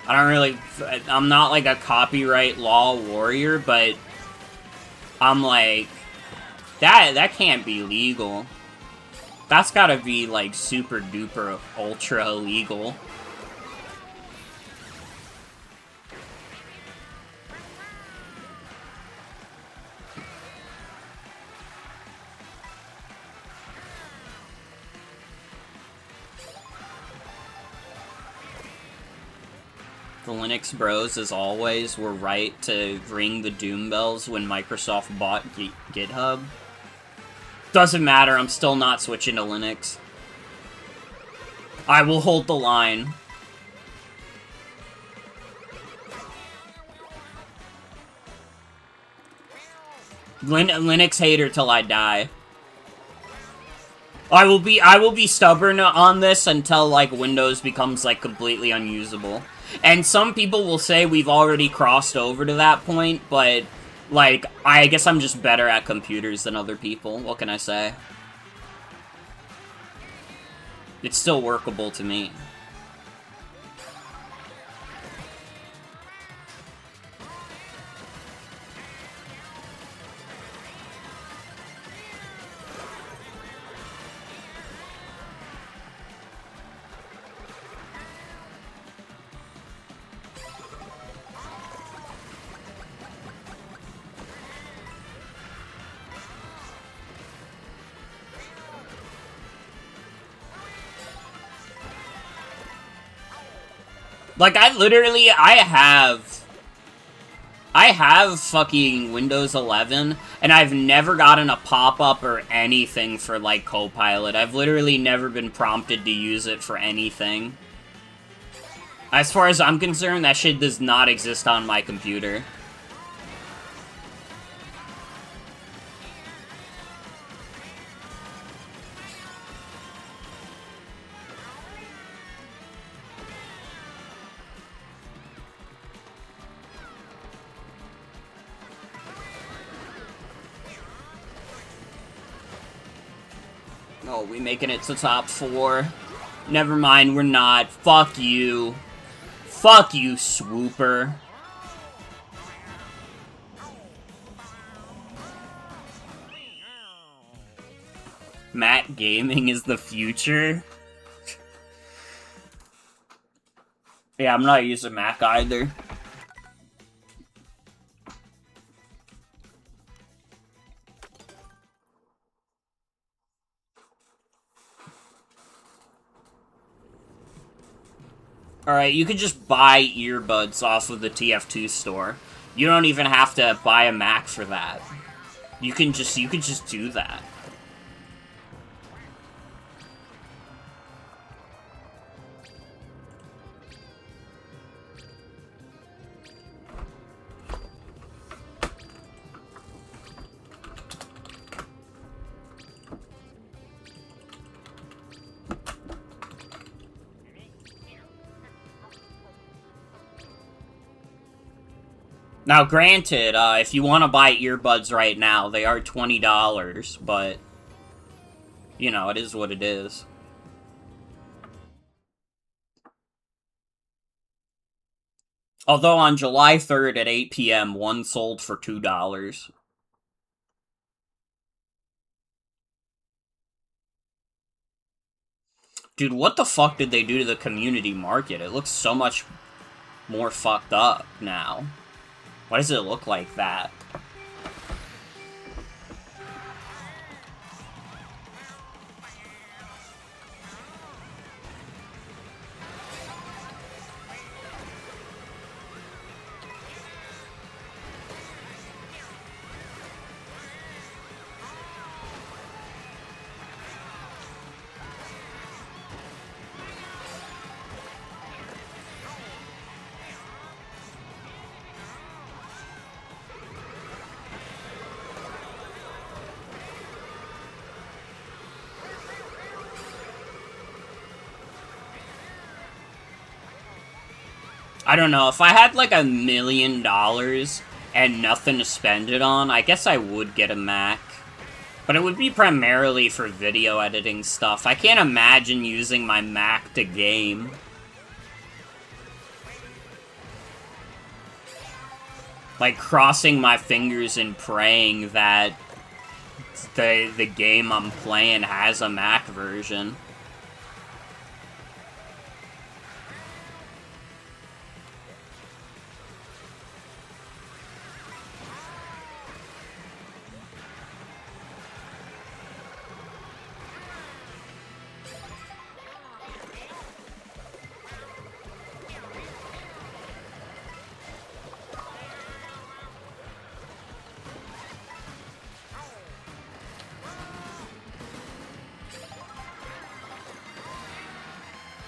I'm not, like, a copyright law warrior, but I'm like, that can't be legal. That's gotta be, like, super duper ultra illegal. The Linux bros, as always, were right to ring the doom bells when Microsoft bought GitHub. Doesn't matter, I'm still not switching to Linux. I will hold the line. Linux hater till I die. I will be stubborn on this until, like, Windows becomes, like, completely unusable. And some people will say we've already crossed over to that point, but, like, I guess I'm just better at computers than other people. What can I say? It's still workable to me. Like, I have fucking Windows 11, and I've never gotten a pop-up or anything for, like, Copilot. I've literally never been prompted to use it for anything. As far as I'm concerned, that shit does not exist on my computer. Oh, we making it to top 4. Never mind, we're not. Fuck you. Fuck you, Swooper. Mac gaming is the future? Yeah, I'm not using Mac either. Alright, you could just buy earbuds off of the TF2 store. You don't even have to buy a Mac for that. You could just do that. Now, granted, if you want to buy earbuds right now, they are $20, but, you know, it is what it is. Although on July 3rd at 8 p.m., one sold for $2. Dude, what the fuck did they do to the community market? It looks so much more fucked up now. Why does it look like that? I don't know, if I had like $1 million and nothing to spend it on, I guess I would get a Mac. But it would be primarily for video editing stuff. I can't imagine using my Mac to game. Like, crossing my fingers and praying that the game I'm playing has a Mac version.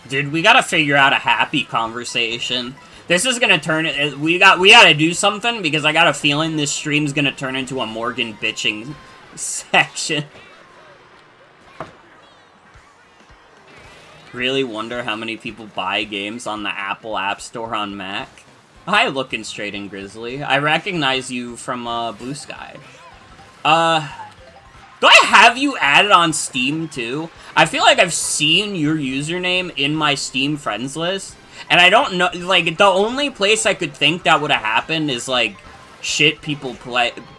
Dude, we gotta figure out a happy conversation. This is gonna turn it. We gotta do something because I got a feeling this stream's gonna turn into a Morgan bitching section. Really wonder how many people buy games on the Apple App Store on Mac. Hi, looking straight and grizzly. I recognize you from Blue Sky. Do I have you added on Steam, too? I feel like I've seen your username in my Steam friends list, and I don't know, like, the only place I could think that would have happened is, like, shit people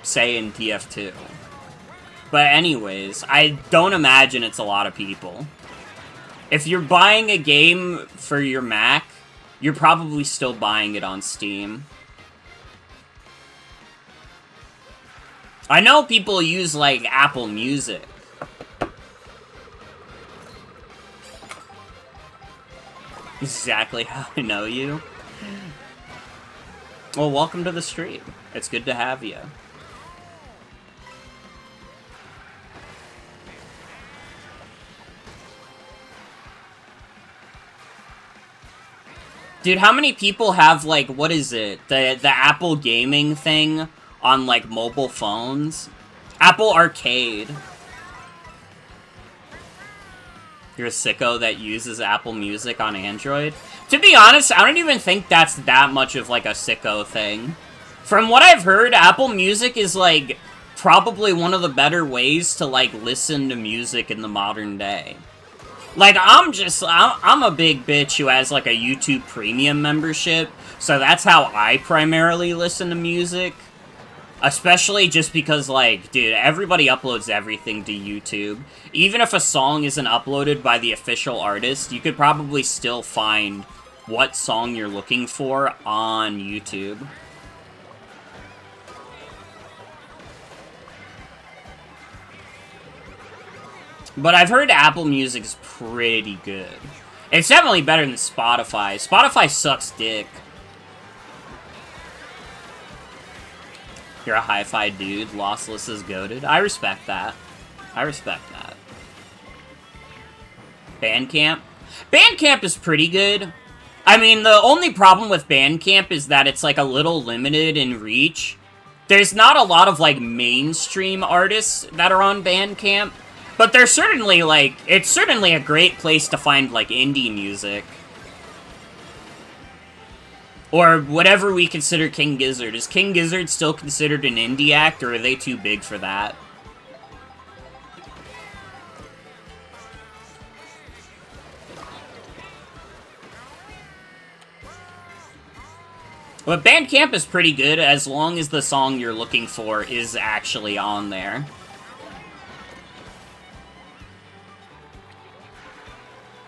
say in TF2. But anyways, I don't imagine it's a lot of people. If you're buying a game for your Mac, you're probably still buying it on Steam. I know people use, like, Apple Music. Exactly how I know you. Well, welcome to the stream. It's good to have you. Dude, how many people have, like, what is it? The Apple gaming thing on, like, mobile phones? Apple Arcade. You're a sicko that uses Apple Music on Android? To be honest, I don't even think that's that much of, like, a sicko thing. From what I've heard, Apple Music is, like, probably one of the better ways to, like, listen to music in the modern day. Like, I'm a big bitch who has, like, a YouTube Premium membership, so that's how I primarily listen to music. Especially just because, like, dude, everybody uploads everything to YouTube. Even if a song isn't uploaded by the official artist, you could probably still find what song you're looking for on YouTube. But I've heard Apple Music is pretty good. It's definitely better than Spotify. Spotify sucks dick. You're a hi-fi dude. Lossless is goated. I respect that. I respect that. Bandcamp? Bandcamp is pretty good. I mean, the only problem with Bandcamp is that it's, like, a little limited in reach. There's not a lot of, like, mainstream artists that are on Bandcamp. But there's certainly, like, it's certainly a great place to find, like, indie music. Or whatever we consider King Gizzard. Is King Gizzard still considered an indie act, or are they too big for that? But Bandcamp is pretty good as long as the song you're looking for is actually on there.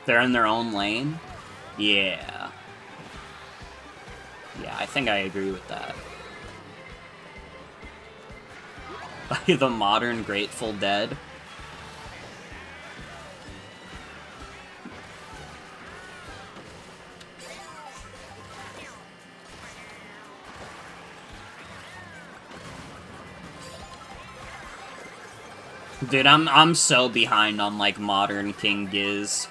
They're in their own lane? Yeah. Yeah, I think I agree with that. The modern Grateful Dead. Dude, I'm so behind on, like, modern King Giz.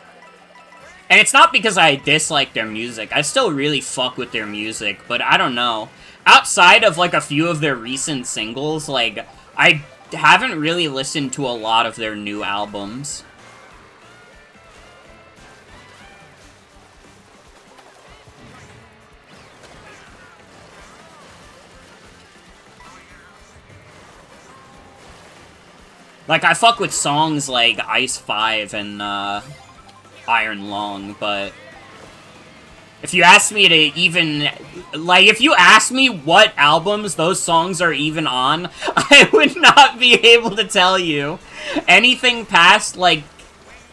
And it's not because I dislike their music. I still really fuck with their music, but I don't know. Outside of, like, a few of their recent singles, like, I haven't really listened to a lot of their new albums. Like, I fuck with songs like Ice 5 and, Iron Lung, but if you ask me to even, like, if you ask me what albums those songs are even on, I would not be able to tell you. Anything past, like,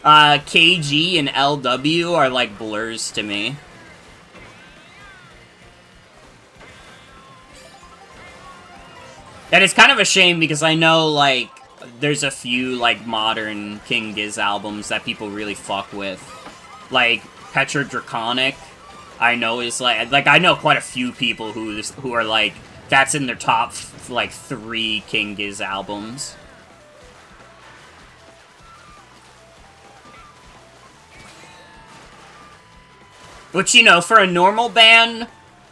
KG and LW are, like, blurs to me. And it's kind of a shame because I know, like, there's a few, like, modern King Giz albums that people really fuck with. Like, Petra Draconic, I know is, like, I know quite a few people who are, like, that's in their top, like, 3 King Giz albums. Which, you know, for a normal band,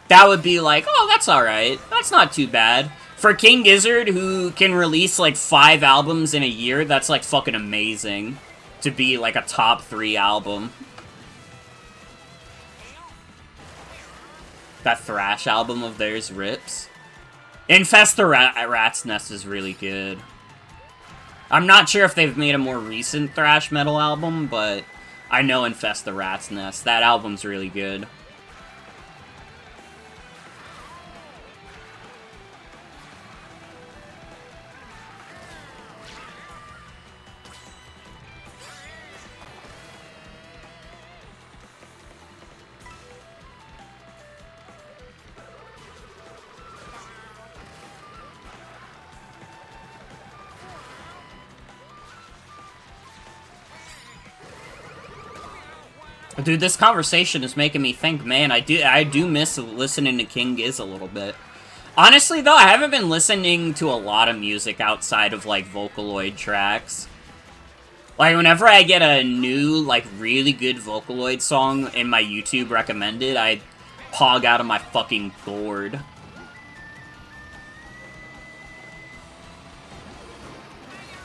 that would be like, oh, that's alright. That's not too bad. For King Gizzard, who can release, like, 5 albums in a year, that's, like, fucking amazing. To be, like, a top 3 album. That thrash album of theirs rips. Infest the Rat's Nest is really good. I'm not sure if they've made a more recent thrash metal album, but I know Infest the Rat's Nest. That album's really good. Dude, this conversation is making me think, man, I do miss listening to King Giz a little bit. Honestly, though, I haven't been listening to a lot of music outside of, like, Vocaloid tracks. Like, whenever I get a new, like, really good Vocaloid song in my YouTube recommended, I pog out of my fucking gourd.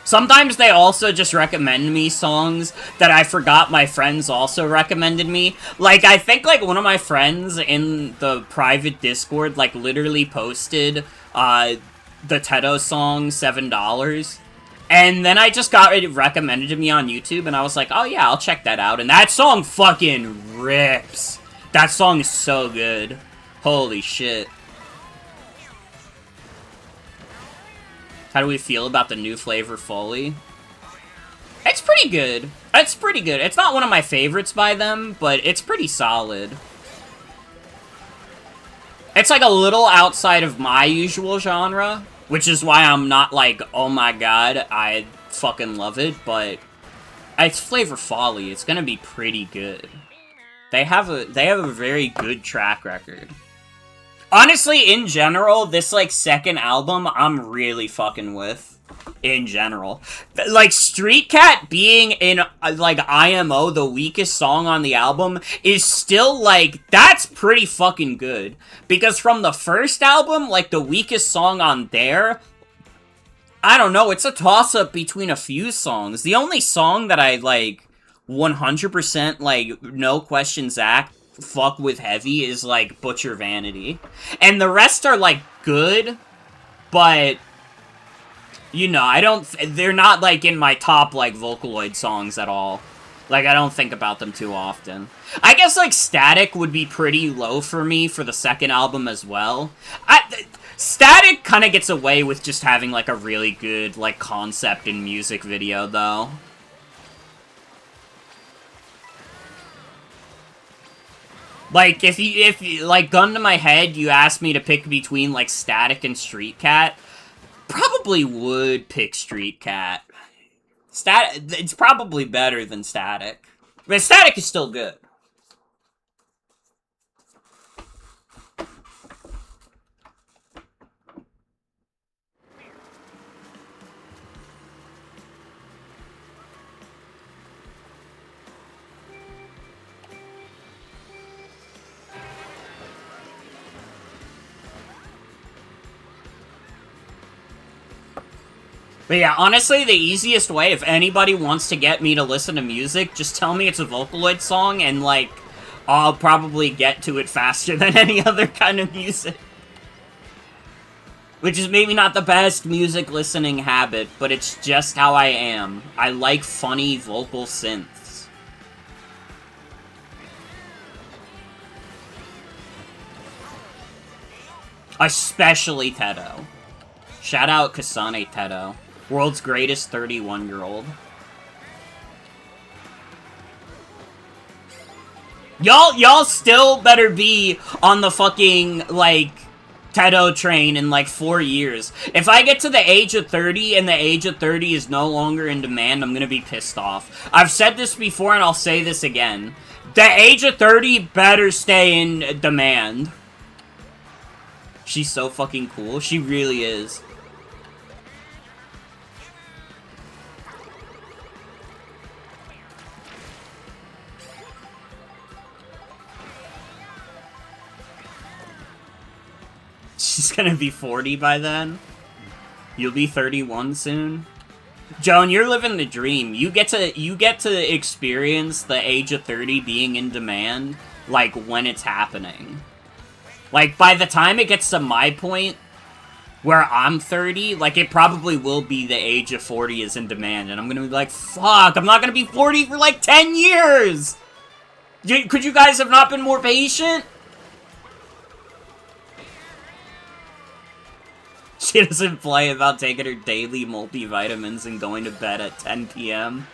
Sometimes they also just recommend me songs that I forgot my friends also recommended me. Like, I think, like, one of my friends in the private Discord, like, literally posted, the Teto song, $7. And then I just got it recommended to me on YouTube, and I was like, oh yeah, I'll check that out. And that song fucking rips. That song is so good. Holy shit. How do we feel about the new Flavor Foley? It's pretty good. It's pretty good. It's not one of my favorites by them, but it's pretty solid. It's like a little outside of my usual genre, which is why I'm not like, oh my god, I fucking love it, but it's Flavor Foley. It's gonna be pretty good. They have a very good track record. Honestly, in general, this, like, second album, I'm really fucking with. In general. Like, Street Cat being in, like, IMO, the weakest song on the album, is still, like, that's pretty fucking good. Because from the first album, like, the weakest song on there, I don't know, it's a toss-up between a few songs. The only song that I, like, 100%, like, no questions asked, fuck with heavy is, like, Butcher Vanity. And the rest are, like, good, but, you know, they're not, like, in my top, like, Vocaloid songs at all. Like, I don't think about them too often. I guess, like, Static would be pretty low for me for the second album as well. Static kind of gets away with just having, like, a really good, like, concept and music video, though. Like, if you, like, gun to my head, you asked me to pick between, like, Static and Street Cat, probably would pick Street Cat. It's probably better than Static. But Static is still good. But yeah, honestly, the easiest way, if anybody wants to get me to listen to music, just tell me it's a Vocaloid song, and, like, I'll probably get to it faster than any other kind of music. Which is maybe not the best music listening habit, but it's just how I am. I like funny vocal synths. Especially Teto. Shout out Kasane Teto. World's greatest 31-year-old. Y'all still better be on the fucking, like, Teto train in, like, 4 years. If I get to the age of 30 and the age of 30 is no longer in demand, I'm gonna be pissed off. I've said this before and I'll say this again. The age of 30 better stay in demand. She's so fucking cool. She really is. She's gonna be 40 by then. You'll be 31 soon. Joan, you're living the dream. You get to experience the age of 30 being in demand, like, when it's happening. Like, by the time it gets to my point, where I'm 30, like, it probably will be the age of 40 is in demand, and I'm gonna be like, fuck, I'm not gonna be 40 for, like, 10 years! Could you guys have not been more patient? She doesn't play about taking her daily multivitamins and going to bed at 10 p.m.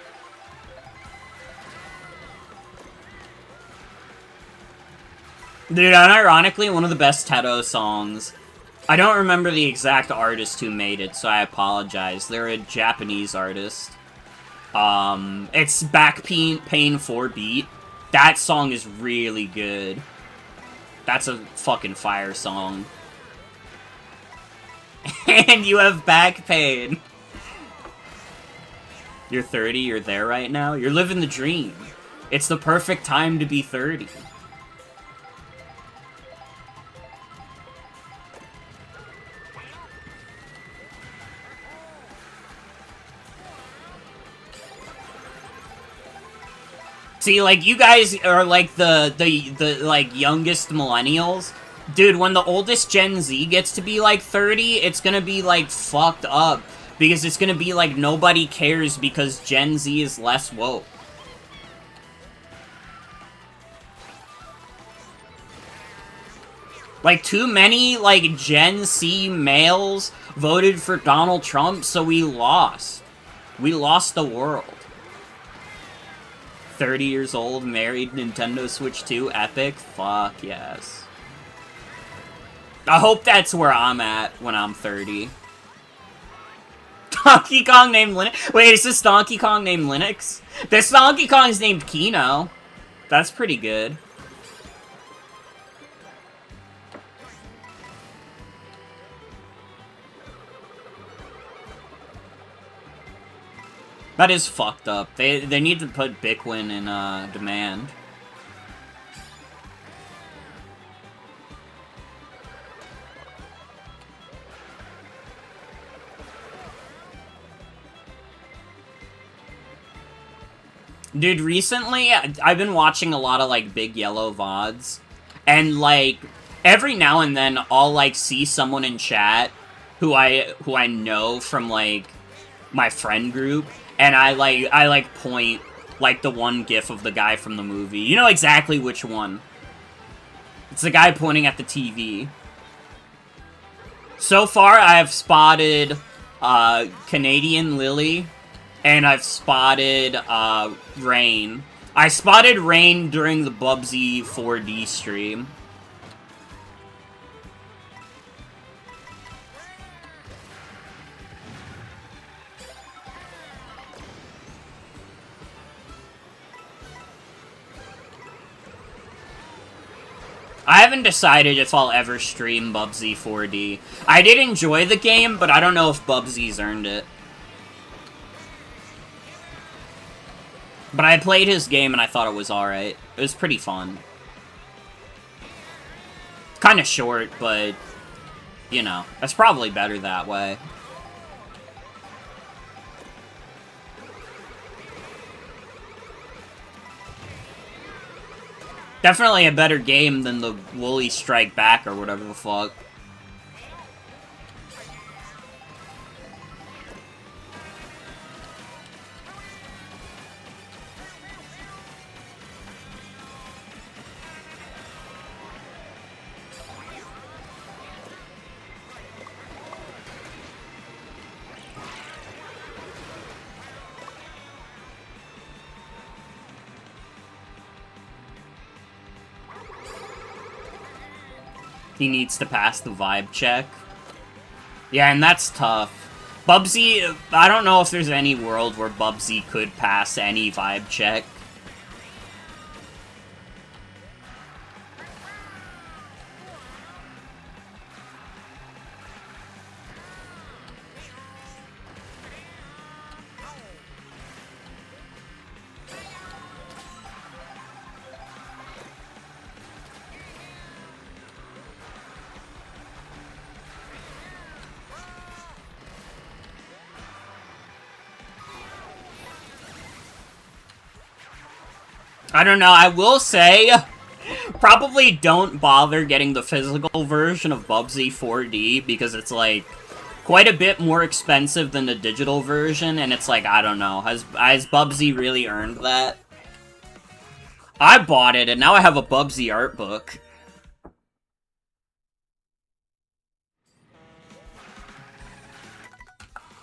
Dude, unironically, one of the best Teto songs. I don't remember the exact artist who made it, so I apologize. They're a Japanese artist. It's Back Pain 4 Beat. That song is really good. That's a fucking fire song. And you have back pain. You're 30, you're there right now? You're living the dream. It's the perfect time to be 30. See, like, you guys are, like, the like, youngest millennials. Dude, when the oldest Gen Z gets to be, like, 30, it's gonna be, like, fucked up. Because it's gonna be, like, nobody cares because Gen Z is less woke. Like, too many, like, Gen Z males voted for Donald Trump, so we lost. We lost the world. 30 years old, married, Nintendo Switch 2, epic? Fuck yes. I hope that's where I'm at when I'm 30. Donkey Kong named Linux? Wait, is this Donkey Kong named Linux? This Donkey Kong's named Kino. That's pretty good. That is fucked up. They need to put Bickwin in demand. Dude, recently I've been watching a lot of like Big Yellow VODs, and like every now and then I'll like see someone in chat who I know from like my friend group. And I like point, like, the one gif of the guy from the movie. You know exactly which one. It's the guy pointing at the TV. So far, I have spotted, Canadian Lily, and I've spotted, Rain. I spotted Rain during the Bubsy 4D stream. I haven't decided if I'll ever stream Bubsy 4D. I did enjoy the game, but I don't know if Bubsy's earned it. But I played his game and I thought it was alright. It was pretty fun. Kinda short, but, you know, that's probably better that way. Definitely a better game than the Woolly Strike Back or whatever the fuck. He needs to pass the vibe check. Yeah, and that's tough. Bubsy, I don't know if there's any world where Bubsy could pass any vibe check. I don't know, I will say, probably don't bother getting the physical version of Bubsy 4D, because it's, like, quite a bit more expensive than the digital version, and it's like, I don't know, has Bubsy really earned that? I bought it, and now I have a Bubsy art book.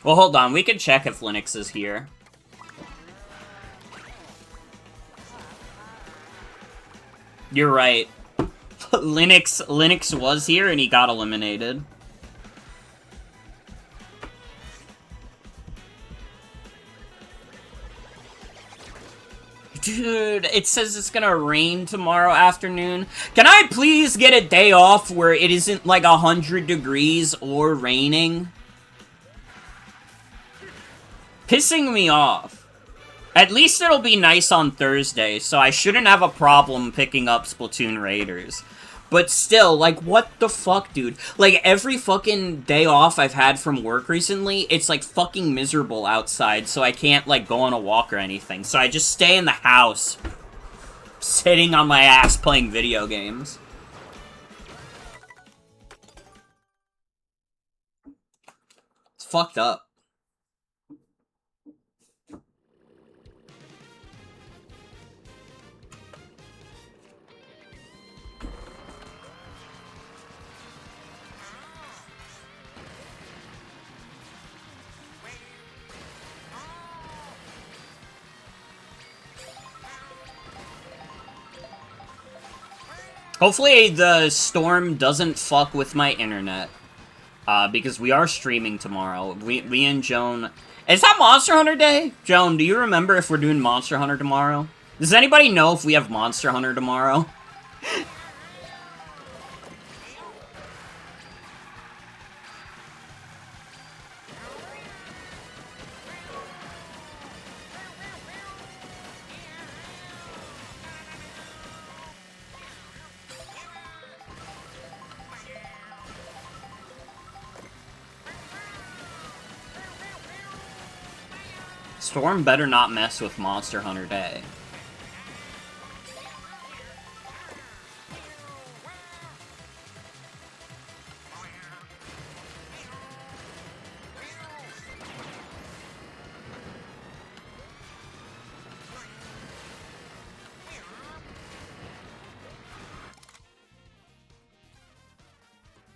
Well, hold on, we can check if Linux is here. You're right. Linux was here and he got eliminated. Dude, it says it's gonna rain tomorrow afternoon. Can I please get a day off where it isn't like 100 degrees or raining? Pissing me off. At least it'll be nice on Thursday, so I shouldn't have a problem picking up Splatoon Raiders. But still, like, what the fuck, dude? Like, every fucking day off I've had from work recently, it's, like, fucking miserable outside, so I can't, like, go on a walk or anything. So I just stay in the house, sitting on my ass playing video games. It's fucked up. Hopefully the storm doesn't fuck with my internet. Because we are streaming tomorrow. We and Joan... Is that Monster Hunter Day? Joan, do you remember if we're doing Monster Hunter tomorrow? Does anybody know if we have Monster Hunter tomorrow? Storm better not mess with Monster Hunter Day.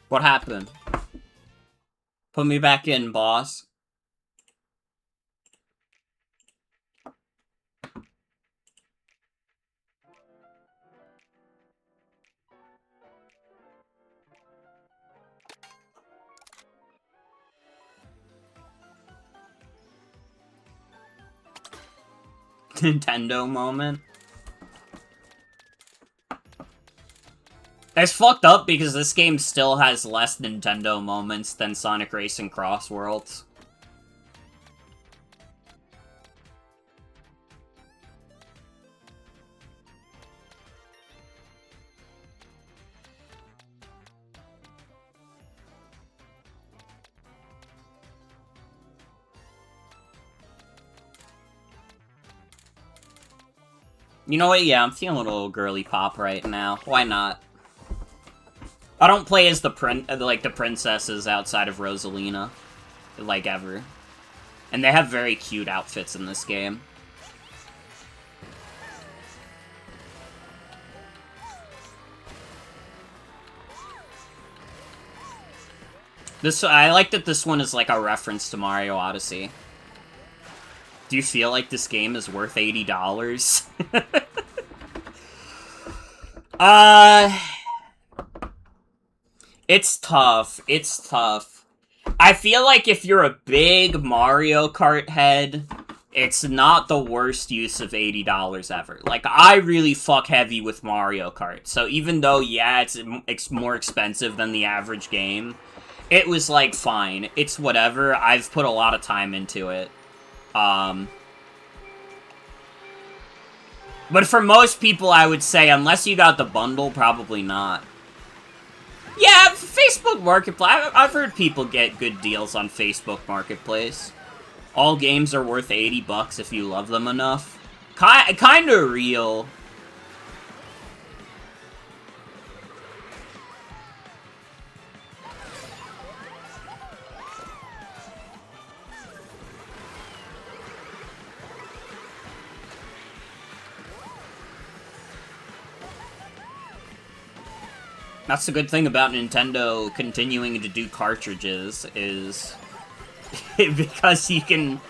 What happened? Put me back in, boss. Nintendo moment. It's fucked up because this game still has less Nintendo moments than Sonic Racing Cross Worlds. You know what? Yeah, I'm feeling a little girly pop right now. Why not? I don't play as the princesses outside of Rosalina, like, ever. And they have very cute outfits in this game. I like that this one is like a reference to Mario Odyssey. Do you feel like this game is worth $80? It's tough. It's tough. I feel like if you're a big Mario Kart head, it's not the worst use of $80 ever. Like, I really fuck heavy with Mario Kart. So even though, yeah, it's more expensive than the average game, it was, like, fine. It's whatever. I've put a lot of time into it. But for most people, I would say, unless you got the bundle, probably not. Yeah, Facebook Marketplace. I've heard people get good deals on Facebook Marketplace. All games are worth $80 if you love them enough. Kinda real. That's the good thing about Nintendo continuing to do cartridges, is because you can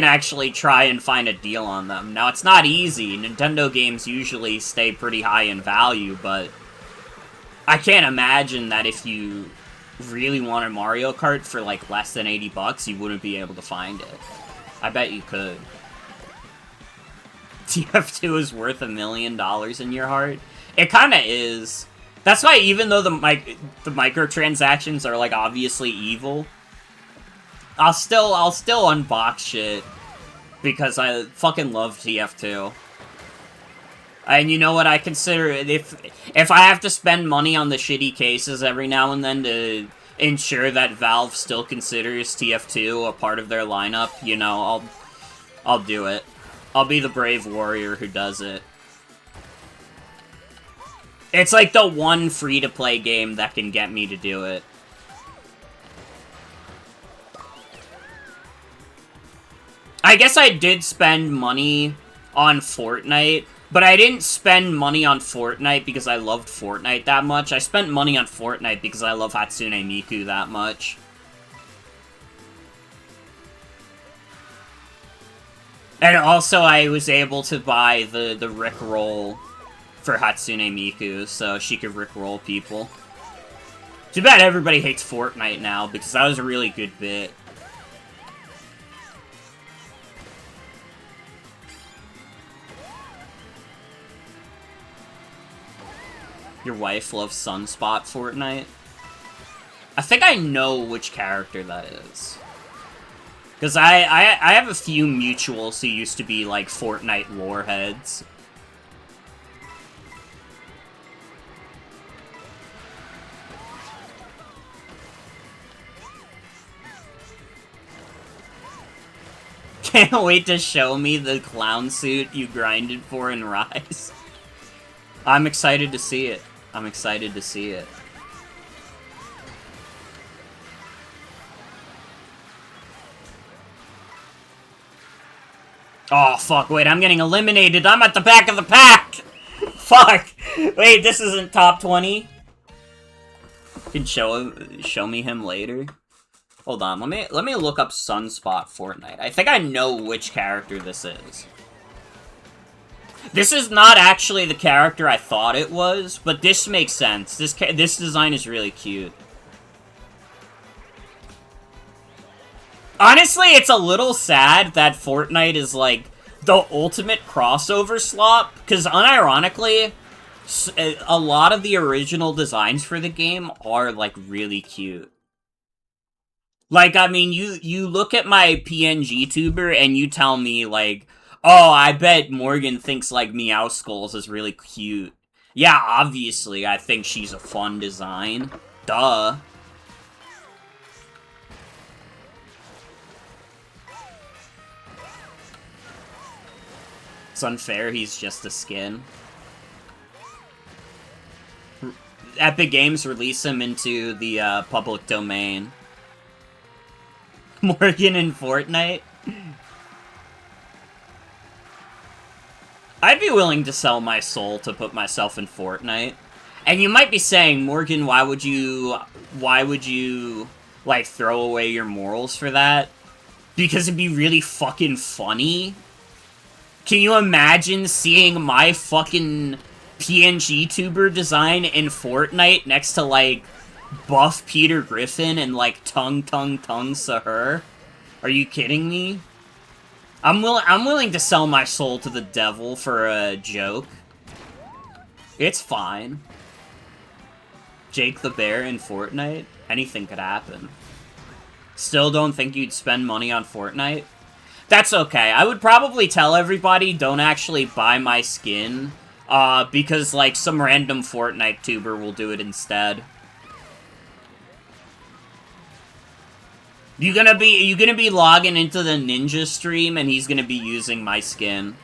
actually try and find a deal on them. Now, it's not easy. Nintendo games usually stay pretty high in value, but I can't imagine that if you really wanted Mario Kart for, like, less than $80, you wouldn't be able to find it. I bet you could. TF2 is worth $1 million in your heart. It kind of is. That's why even though the microtransactions are, like, obviously evil, I'll still unbox shit because I fucking love TF2. And you know what? I consider it, if I have to spend money on the shitty cases every now and then to ensure that Valve still considers TF2 a part of their lineup, you know, I'll do it. I'll be the brave warrior who does it. It's like the one free-to-play game that can get me to do it. I guess I did spend money on Fortnite, but I didn't spend money on Fortnite because I loved Fortnite that much. I spent money on Fortnite because I love Hatsune Miku that much. And also, I was able to buy the Rickroll for Hatsune Miku, so she could Rickroll people. Too bad everybody hates Fortnite now, because that was a really good bit. Your wife loves Sunspot Fortnite? I think I know which character that is. Because I have a few mutuals who used to be, like, Fortnite lore heads. Can't wait to show me the clown suit you grinded for in Rise. I'm excited to see it. I'm excited to see it. Oh, fuck, wait, I'm getting eliminated. I'm at the back of the pack! Fuck! Wait, this isn't top 20? You can show me him later. Hold on, let me look up Sunspot Fortnite. I think I know which character this is. This is not actually the character I thought it was, but this makes sense. This design is really cute. Honestly, it's a little sad that Fortnite is, like, the ultimate crossover slop, because unironically, a lot of the original designs for the game are, like, really cute. Like, I mean, you look at my PNG tuber and you tell me, like, oh, I bet Morgan thinks, like, Meowskulls is really cute. Yeah, obviously, I think she's a fun design. Duh. It's unfair, he's just a skin. Epic Games release him into the public domain. Morgan in Fortnite? I'd be willing to sell my soul to put myself in Fortnite. And you might be saying, Morgan, why would you, like, throw away your morals for that? Because it'd be really fucking funny? Can you imagine seeing my fucking PNG tuber design in Fortnite next to, like, buff Peter Griffin and, like, tongue Sahur? Are you kidding me? I'm willing to sell my soul to the devil for a joke. It's fine. Jake the Bear in Fortnite? Anything could happen. Still don't think you'd spend money on Fortnite? That's okay. I would probably tell everybody don't actually buy my skin, because, like, some random Fortnite tuber will do it instead. You gonna be logging into the Ninja stream and he's gonna be using my skin.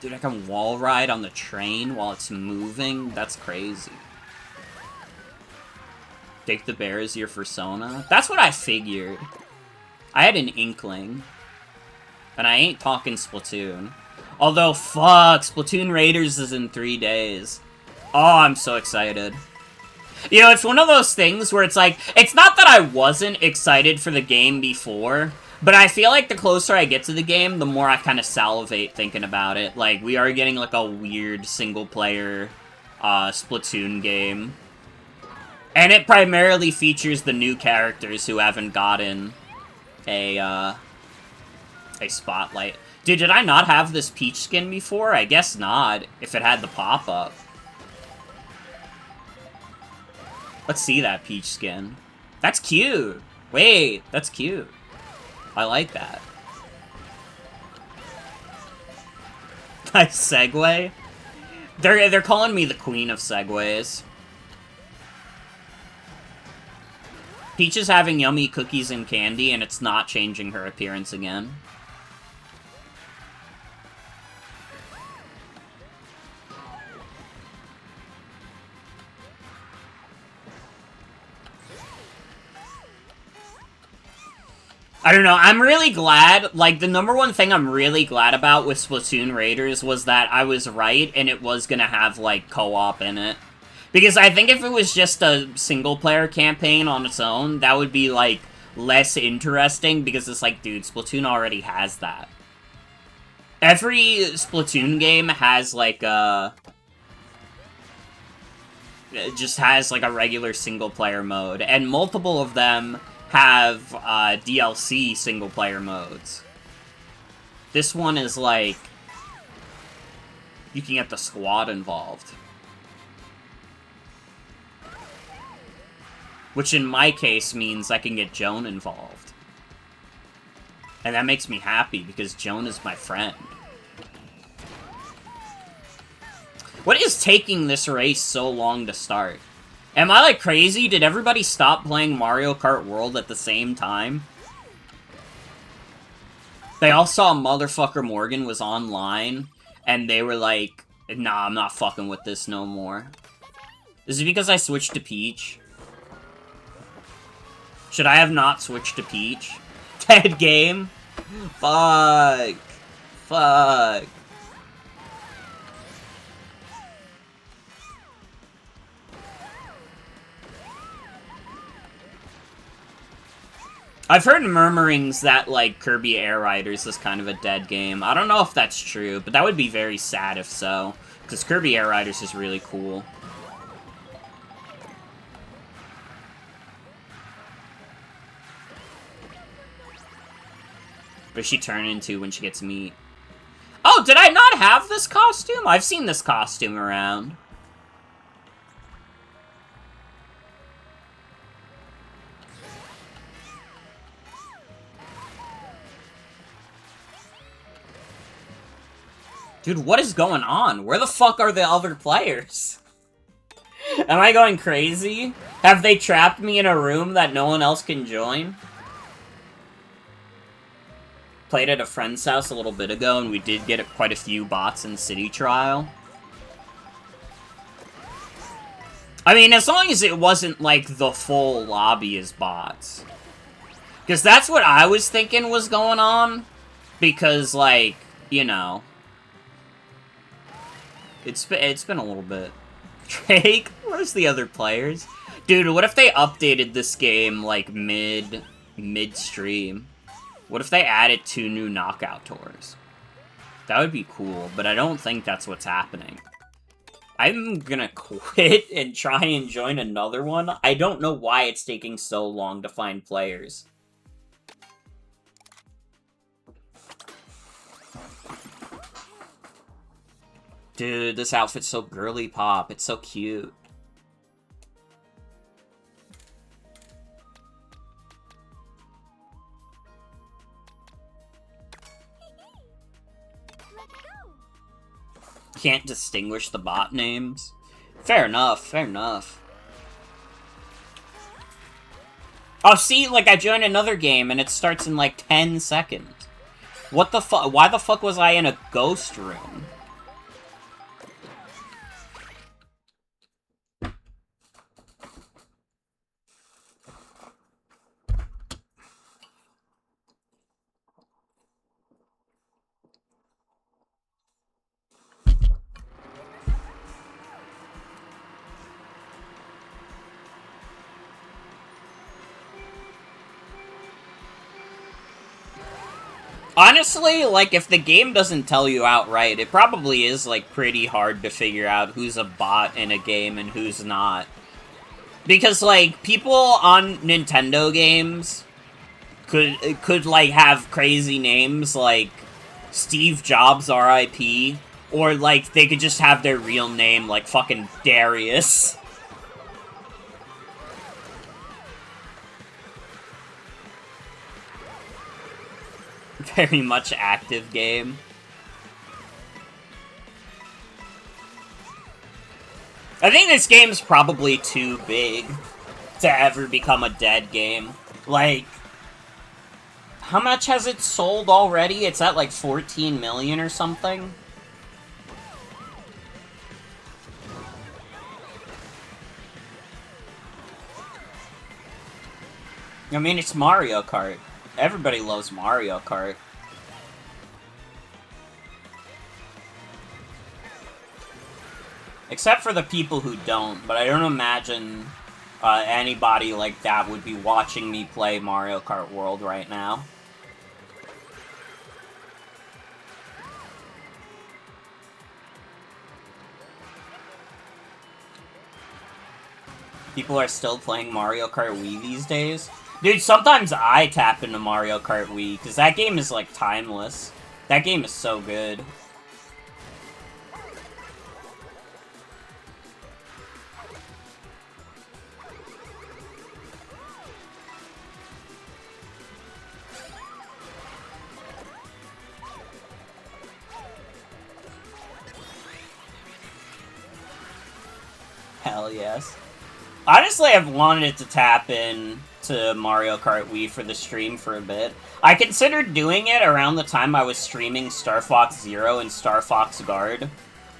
Dude, I can wall ride on the train while it's moving? That's crazy. Jake the Bear is your persona? That's what I figured. I had an inkling. And I ain't talking Splatoon. Although, fuck, Splatoon Raiders is in 3 days. Oh, I'm so excited. You know, it's one of those things where it's like, it's not that I wasn't excited for the game before, but I feel like the closer I get to the game, the more I kind of salivate thinking about it. Like, we are getting, like, a weird single-player Splatoon game. And it primarily features the new characters who haven't gotten a spotlight. Dude, did I not have this Peach skin before? I guess not, if it had the pop-up. Let's see that Peach skin. That's cute! Wait, that's cute. I like that. Nice segue. They're calling me the queen of segues. Peach is having yummy cookies and candy, and it's not changing her appearance again. I don't know, I'm really glad, like, the number one thing I'm really glad about with Splatoon Raiders was that I was right, and it was gonna have, like, co-op in it. Because I think if it was just a single-player campaign on its own, that would be, like, less interesting, because it's like, dude, Splatoon already has that. Every Splatoon game has, like, it just has, like, a regular single-player mode, and multiple of them have DLC single-player modes. This one is like, you can get the squad involved. Which in my case means I can get Joan involved. And that makes me happy, because Joan is my friend. What is taking this race so long to start? Am I, like, crazy? Did everybody stop playing Mario Kart World at the same time? They all saw Motherfucker Morgan was online, and they were like, nah, I'm not fucking with this no more. Is it because I switched to Peach? Should I have not switched to Peach? Dead game? Fuck. Fuck. I've heard murmurings that, like, Kirby Air Riders is kind of a dead game. I don't know if that's true, but that would be very sad if so. Because Kirby Air Riders is really cool. What does she turn into when she gets meat? Oh, did I not have this costume? I've seen this costume around. Dude, what is going on? Where the fuck are the other players? Am I going crazy? Have they trapped me in a room that no one else can join? Played at a friend's house a little bit ago, and we did get quite a few bots in City Trial. I mean, as long as it wasn't, like, the full lobby is bots. Because that's what I was thinking was going on. Because, like, you know... It's been a little bit. Drake? Where's the other players? Dude, what if they updated this game, like, mid-stream? What if they added 2 new knockout tours? That would be cool, but I don't think that's what's happening. I'm gonna quit and try and join another one. I don't know why it's taking so long to find players. Dude, this outfit's so girly pop. It's so cute. Can't distinguish the bot names. Fair enough, fair enough. Oh, see, like, I joined another game and it starts in, like, 10 seconds. What the fuck? Why the fuck was I in a ghost room? Honestly, like, if the game doesn't tell you outright, it probably is, like, pretty hard to figure out who's a bot in a game and who's not. Because, like, people on Nintendo games could like, have crazy names, like Steve Jobs R.I.P., or, like, they could just have their real name, like, fucking Darius. Very much active game. I think this game's probably too big to ever become a dead game. Like, how much has it sold already? It's at, like, 14 million or something? I mean, it's Mario Kart. Everybody loves Mario Kart. Except for the people who don't, but I don't imagine anybody like that would be watching me play Mario Kart World right now. People are still playing Mario Kart Wii these days. Dude, sometimes I tap into Mario Kart Wii, because that game is, like, timeless. That game is so good. Hell yes. Honestly, I've wanted to tap in to Mario Kart Wii for the stream for a bit. I considered doing it around the time I was streaming Star Fox Zero and Star Fox Guard.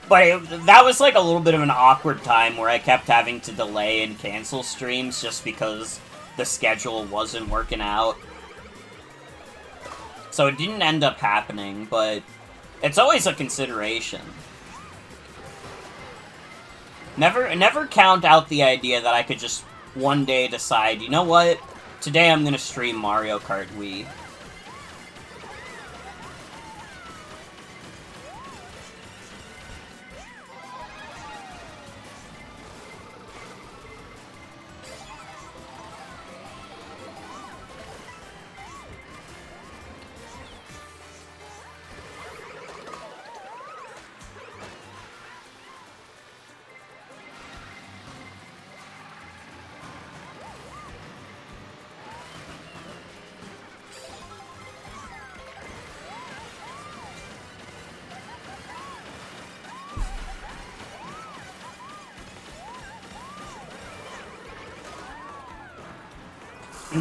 But that was like a little bit of an awkward time where I kept having to delay and cancel streams just because the schedule wasn't working out. So it didn't end up happening, but it's always a consideration. Never count out the idea that I could just one day decide, you know what? Today I'm gonna stream Mario Kart Wii.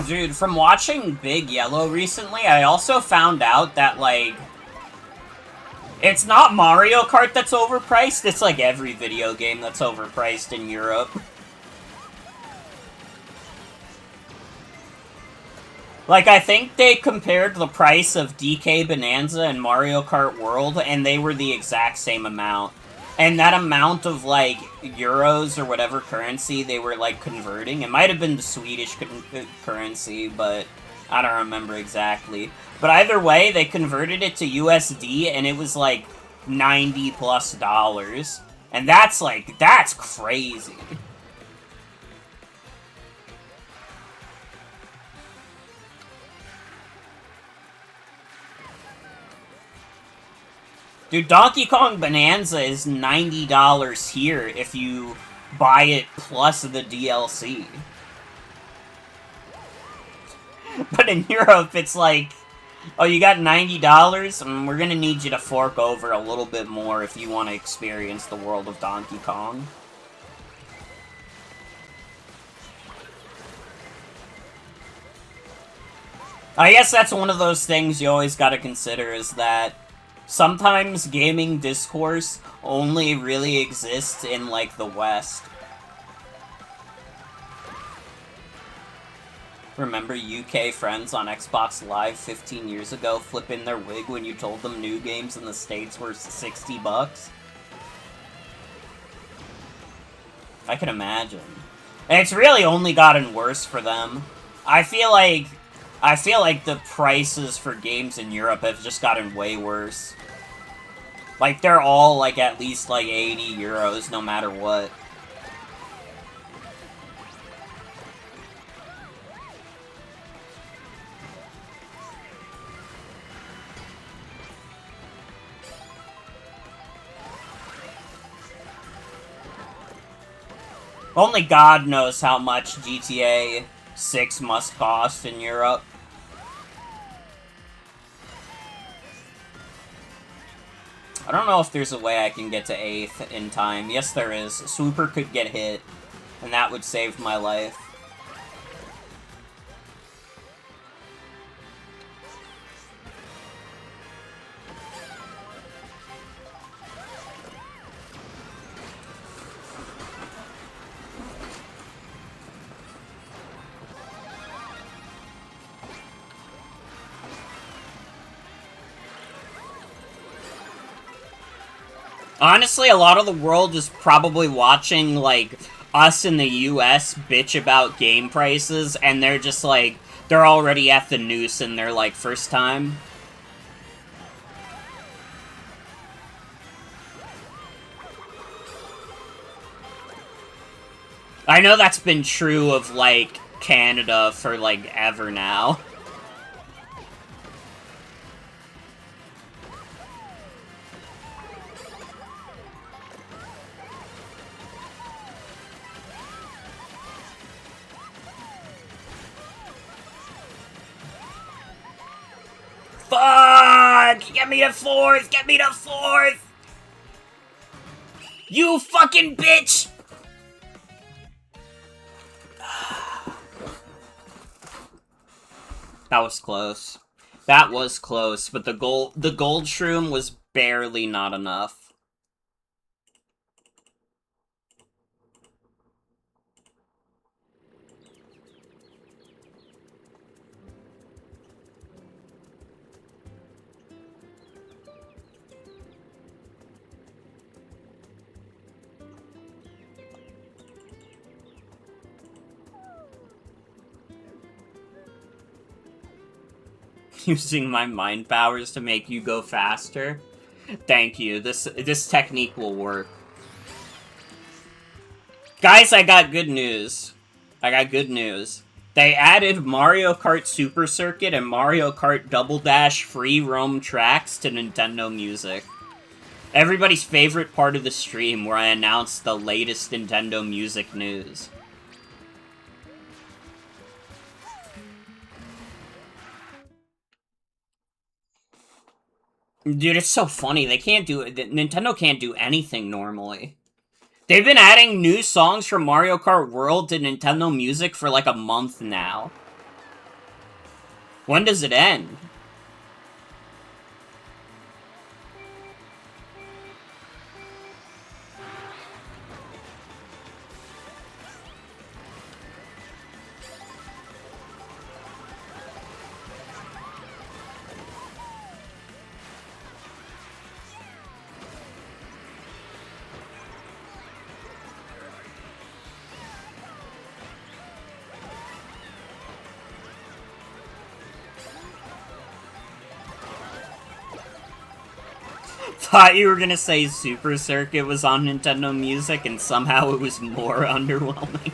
Dude, from watching Big Yellow recently, I also found out that, like, it's not Mario Kart that's overpriced, it's like every video game that's overpriced in Europe. Like, I think they compared the price of DK Bonanza and Mario Kart World, and they were the exact same amount. And that amount of, like, euros or whatever currency they were, like, converting, it might have been the Swedish currency, but I don't remember exactly. But either way, they converted it to USD, and it was, like, $90+. And that's, like, that's crazy. Dude, Donkey Kong Bonanza is $90 here if you buy it plus the DLC. But in Europe, it's like, oh, you got $90, and we're gonna need you to fork over a little bit more if you want to experience the world of Donkey Kong. I guess that's one of those things you always gotta consider, is that sometimes gaming discourse only really exists in, like, the West. Remember UK friends on Xbox Live 15 years ago flipping their wig when you told them new games in the States were $60? I can imagine. And it's really only gotten worse for them. I feel like the prices for games in Europe have just gotten way worse. Like, they're all, like, at least, like, 80 euros no matter what. Only God knows how much GTA 6 must cost in Europe. I don't know if there's a way I can get to 8th in time. Yes, there is. Swooper could get hit, and that would save my life. Honestly, a lot of the world is probably watching, like, us in the US bitch about game prices, and they're just, like, they're already at the noose in their, like, first time. I know that's been true of, like, Canada for, like, ever now. Fuck! Get me to 4th! Get me to 4th! You fucking bitch! That was close. That was close, but the gold shroom was barely not enough. Using my mind powers to make you go faster. Thank you. This technique will work. Guys, I got good news. I got good news. They added Mario Kart Super Circuit and Mario Kart Double Dash free roam tracks to Nintendo Music. Everybody's favorite part of the stream where I announced the latest Nintendo Music news. Dude, it's so funny. They can't do it. Nintendo can't do anything normally. They've been adding new songs from Mario Kart World to Nintendo Music for like a month now. When does it end? Thought you were gonna say Super Circuit was on Nintendo Music and somehow it was more underwhelming.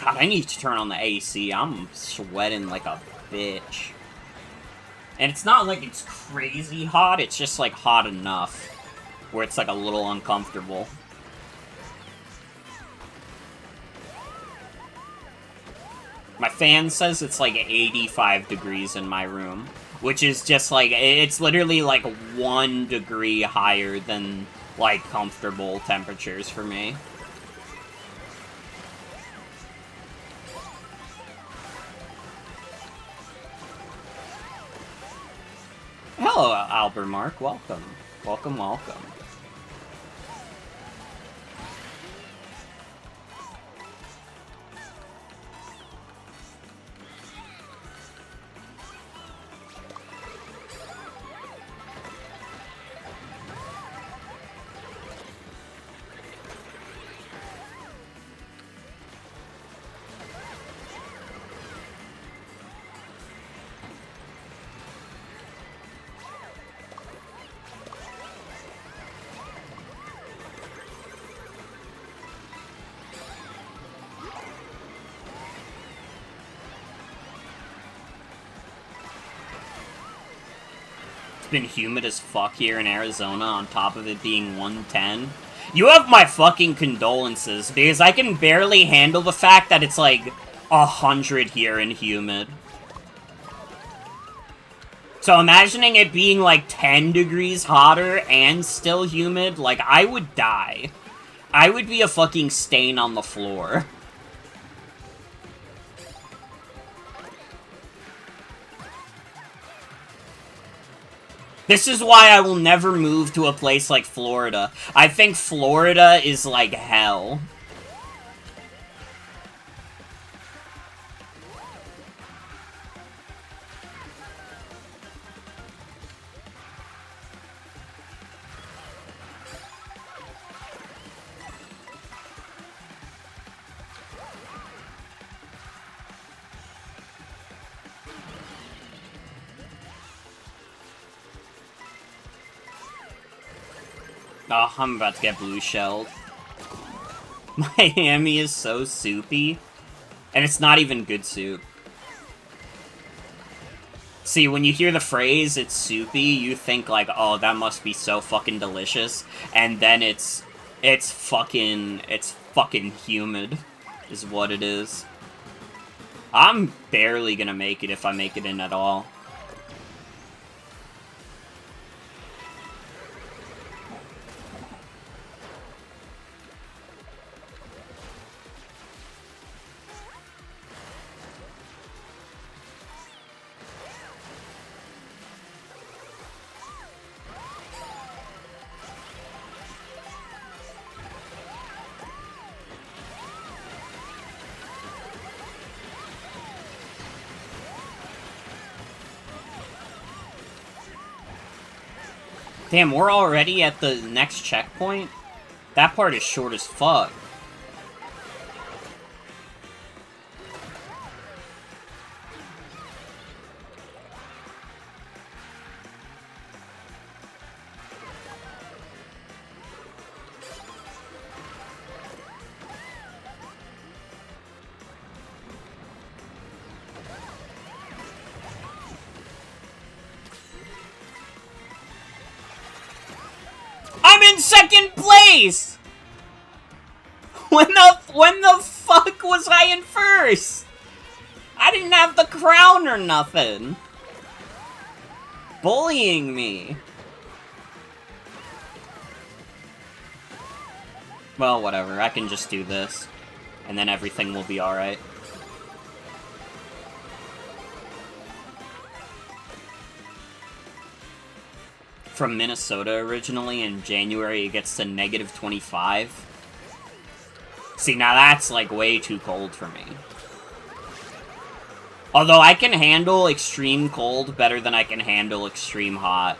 God, I need to turn on the AC. I'm sweating like a bitch. And it's not like it's crazy hot, it's just like hot enough where it's like a little uncomfortable. My fan says it's like 85 degrees in my room, which is just like, it's literally like 1 degree higher than like comfortable temperatures for me. Hello, Albert Mark. Welcome. Welcome, welcome. been humid as fuck here in Arizona on top of it being 110. You have my fucking condolences, because I can barely handle the fact that it's like 100 here and humid. So imagining it being like 10 degrees hotter and still humid, like, I would die. I would be a fucking stain on the floor. This is why I will never move to a place like Florida. I think Florida is like hell. Oh, I'm about to get blue shelled. Miami is so soupy. And it's not even good soup. See, when you hear the phrase, it's soupy, you think like, oh, that must be so fucking delicious. And then it's fucking humid, is what it is. I'm barely gonna make it if I make it in at all. Damn, we're already at the next checkpoint? That part is short as fuck. I'm in second place! When the fuck was I in first? I didn't have the crown or nothing. Bullying me. Well, whatever. I can just do this. And then everything will be alright. From Minnesota originally, in January it gets to negative 25. See, now that's, like, way too cold for me. Although I can handle extreme cold better than I can handle extreme hot.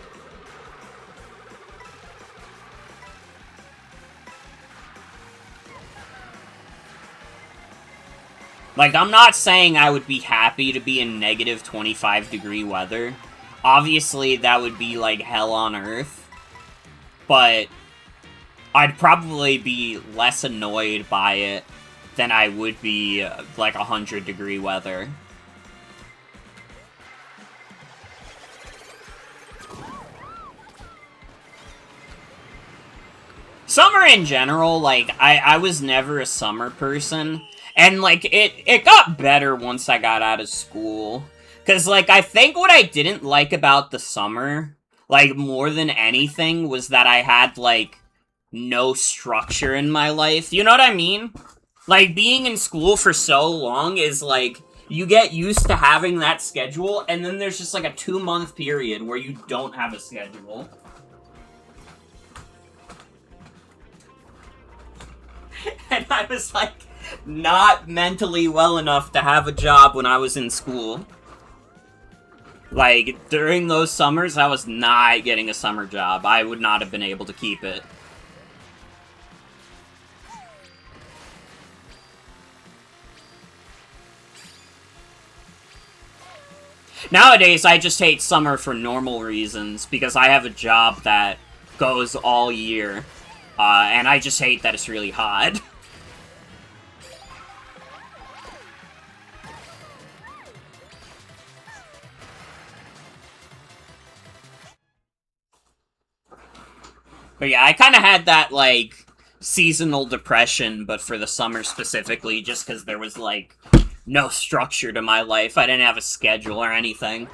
Like, I'm not saying I would be happy to be in negative 25-degree weather. Obviously, that would be, like, hell on earth. But I'd probably be less annoyed by it than I would be, like, 100-degree weather. Summer in general, like, I was never a summer person. And, like, it got better once I got out of school. Because, like, I think what I didn't like about the summer, like, more than anything, was that I had, like, no structure in my life. You know what I mean? Like, being in school for so long is, like, you get used to having that schedule, and then there's just, like, a 2-month period where you don't have a schedule. And I was, like, not mentally well enough to have a job when I was in school. Like, during those summers, I was not getting a summer job. I would not have been able to keep it. Nowadays, I just hate summer for normal reasons, because I have a job that goes all year. And I just hate that it's really hot. But yeah, I kind of had that, like, seasonal depression, but for the summer specifically, just because there was, like, no structure to my life. I didn't have a schedule or anything.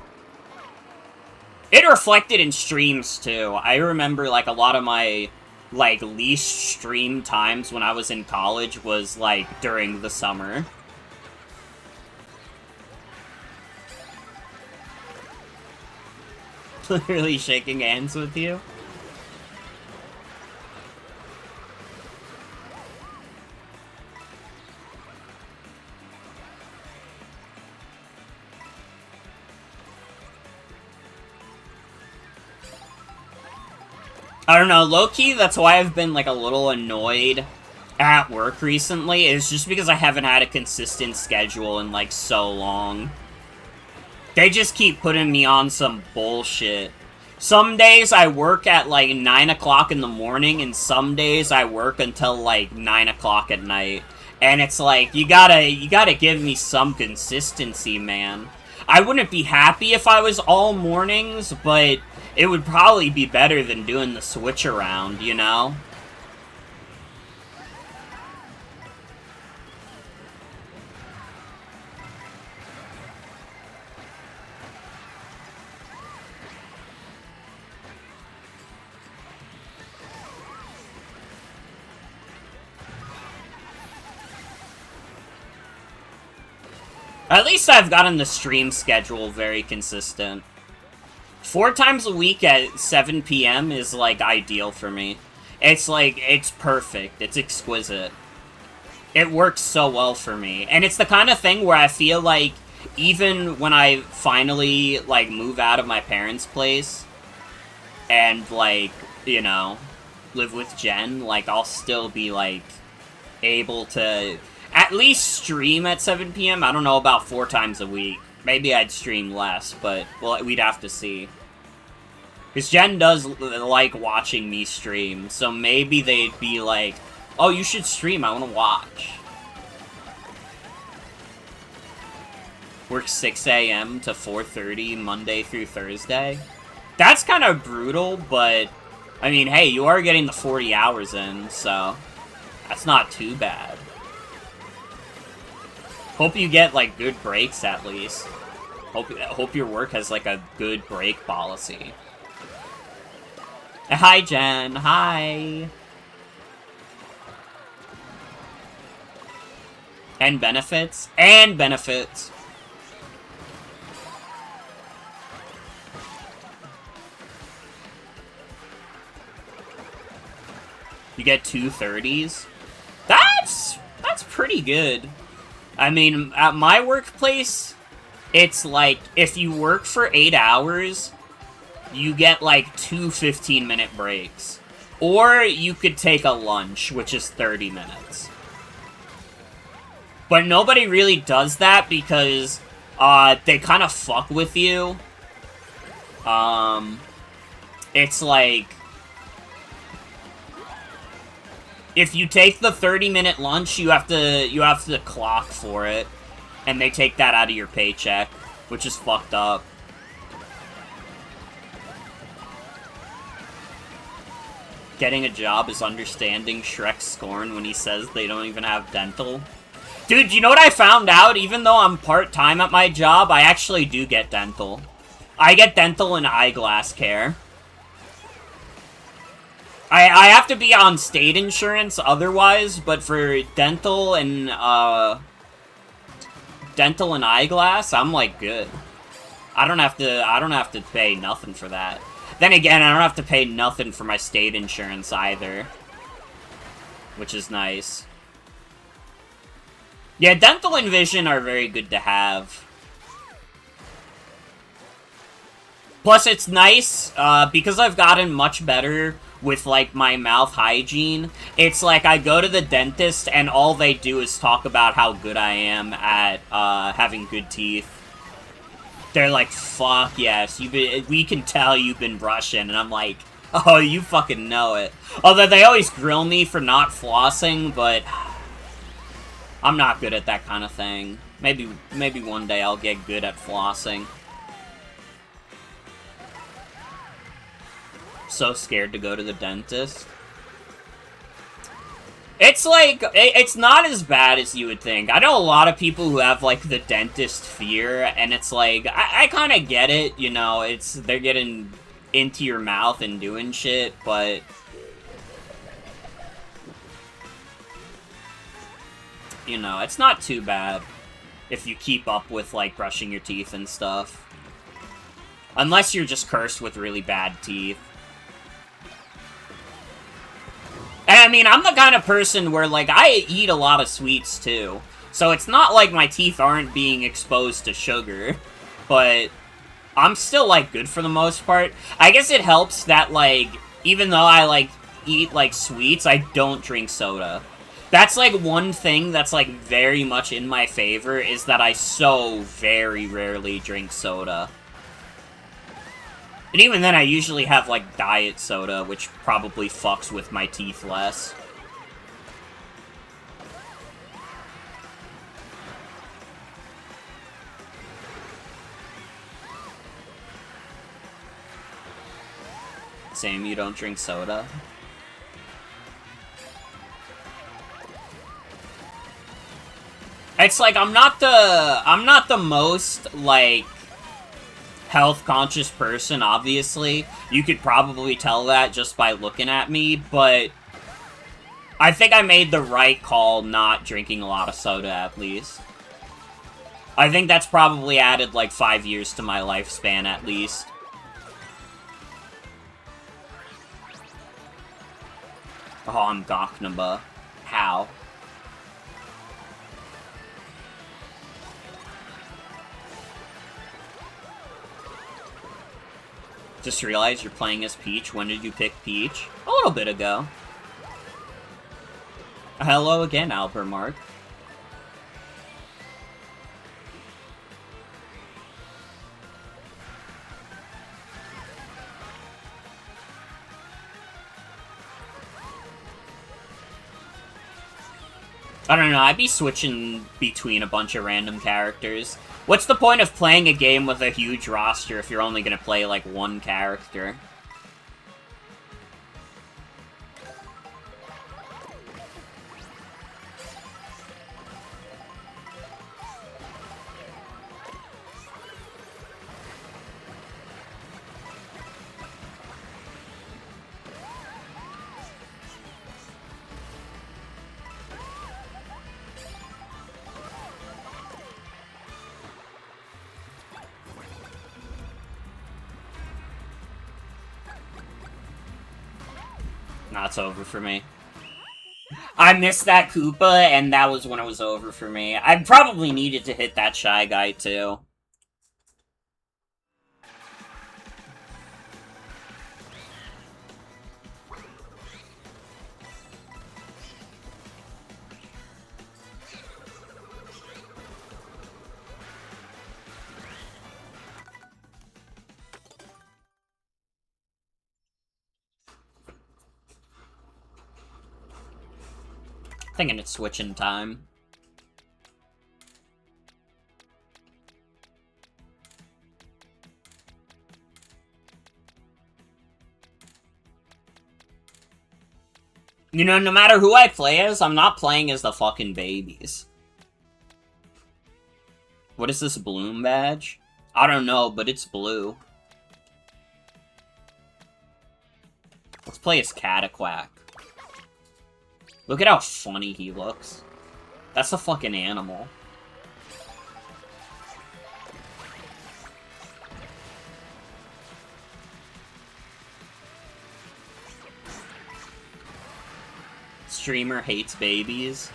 It reflected in streams, too. I remember, like, a lot of my, like, least stream times when I was in college was, like, during the summer. Literally shaking hands with you. I don't know, low-key, that's why I've been, like, a little annoyed at work recently, is just because I haven't had a consistent schedule in, like, so long. They just keep putting me on some bullshit. Some days I work at, like, 9 o'clock in the morning, and some days I work until, like, 9 o'clock at night. And it's like, you gotta give me some consistency, man. I wouldn't be happy if I was all mornings, but it would probably be better than doing the switch around, you know? At least I've gotten the stream schedule very consistent. 4 times a week at 7 p.m. is, like, ideal for me. It's, like, it's perfect. It's exquisite. It works so well for me. And it's the kind of thing where I feel like even when I finally, like, move out of my parents' place and, like, you know, live with Jen, like, I'll still be, like, able to at least stream at 7 p.m. I don't know about 4 times a week. Maybe I'd stream less, but, well, we'd have to see. Because Jen does like watching me stream, so maybe they'd be like, oh, you should stream, I want to watch. Work 6 a.m. to 4:30 Monday through Thursday. That's kind of brutal, but, I mean, hey, you are getting the 40 hours in, so that's not too bad. Hope you get, like, good breaks, at least. Hope your work has, like, a good break policy. Hi, Jen. Hi. And benefits. And benefits. You get 2 30s? That's pretty good. I mean, at my workplace, it's like, if you work for 8 hours, you get, like, 2 15-minute breaks. Or you could take a lunch, which is 30 minutes. But nobody really does that because, they kind of fuck with you. It's like, if you take the 30-minute lunch, you have to clock for it, and they take that out of your paycheck, which is fucked up. Getting a job is understanding Shrek's scorn when he says they don't even have dental. Dude, you know what I found out? Even though I'm part-time at my job, I actually do get dental. I get dental and eyeglass care. I have to be on state insurance otherwise, but for dental and eyeglass, I'm, like, good. I don't have to pay nothing for that. Then again, I don't have to pay nothing for my state insurance either, which is nice. Yeah, dental and vision are very good to have. Plus, it's nice, because I've gotten much better with, like, my mouth hygiene. It's like I go to the dentist and all they do is talk about how good I am at, having good teeth. They're like, fuck yes, we can tell you've been brushing, and I'm like, oh, you fucking know it. Although they always grill me for not flossing, but I'm not good at that kind of thing. Maybe one day I'll get good at flossing. so scared to go to the dentist. It's like, it's not as bad as you would think. I know a lot of people who have, like, the dentist fear, and it's like, I kind of get it, you know, they're getting into your mouth and doing shit, but... You know, it's not too bad if you keep up with, like, brushing your teeth and stuff. Unless you're just cursed with really bad teeth. And I mean, I'm the kind of person where, like, I eat a lot of sweets, too. So it's not like my teeth aren't being exposed to sugar. But I'm still, like, good for the most part. I guess it helps that, like, even though I, like, eat, like, sweets, I don't drink soda. That's, like, one thing that's, like, very much in my favor, is that I so very rarely drink soda. And even then, I usually have, like, diet soda, which probably fucks with my teeth less. Same, you don't drink soda? It's like, I'm not the most, like, health-conscious person, obviously. You could probably tell that just by looking at me, but I think I made the right call not drinking a lot of soda, at least. I think that's probably added, like, 5 years to my lifespan, at least. Oh, I'm Goknaba. How? Just realized you're playing as Peach. When did you pick Peach? A little bit ago. Hello again, Albert Mark. I don't know, I'd be switching between a bunch of random characters. What's the point of playing a game with a huge roster if you're only gonna play, like, one character? Nah, it's over for me. I missed that Koopa, and that was when it was over for me. I probably needed to hit that Shy Guy, too. Thinking it's switching time. You know, no matter who I play as, I'm not playing as the fucking babies. What is this bloom badge? I don't know, but it's blue. Let's play as Cataquack. Look at how funny he looks. That's a fucking animal. Streamer hates babies.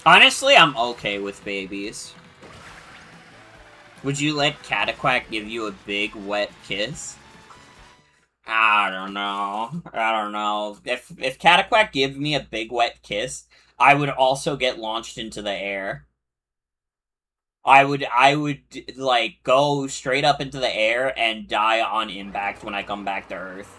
Honestly, I'm okay with babies. Would you let Cataquack give you a big, wet kiss? I don't know. I don't know. If Cataquack gave me a big, wet kiss, I would also get launched into the air. I would, like, go straight up into the air and die on impact when I come back to Earth.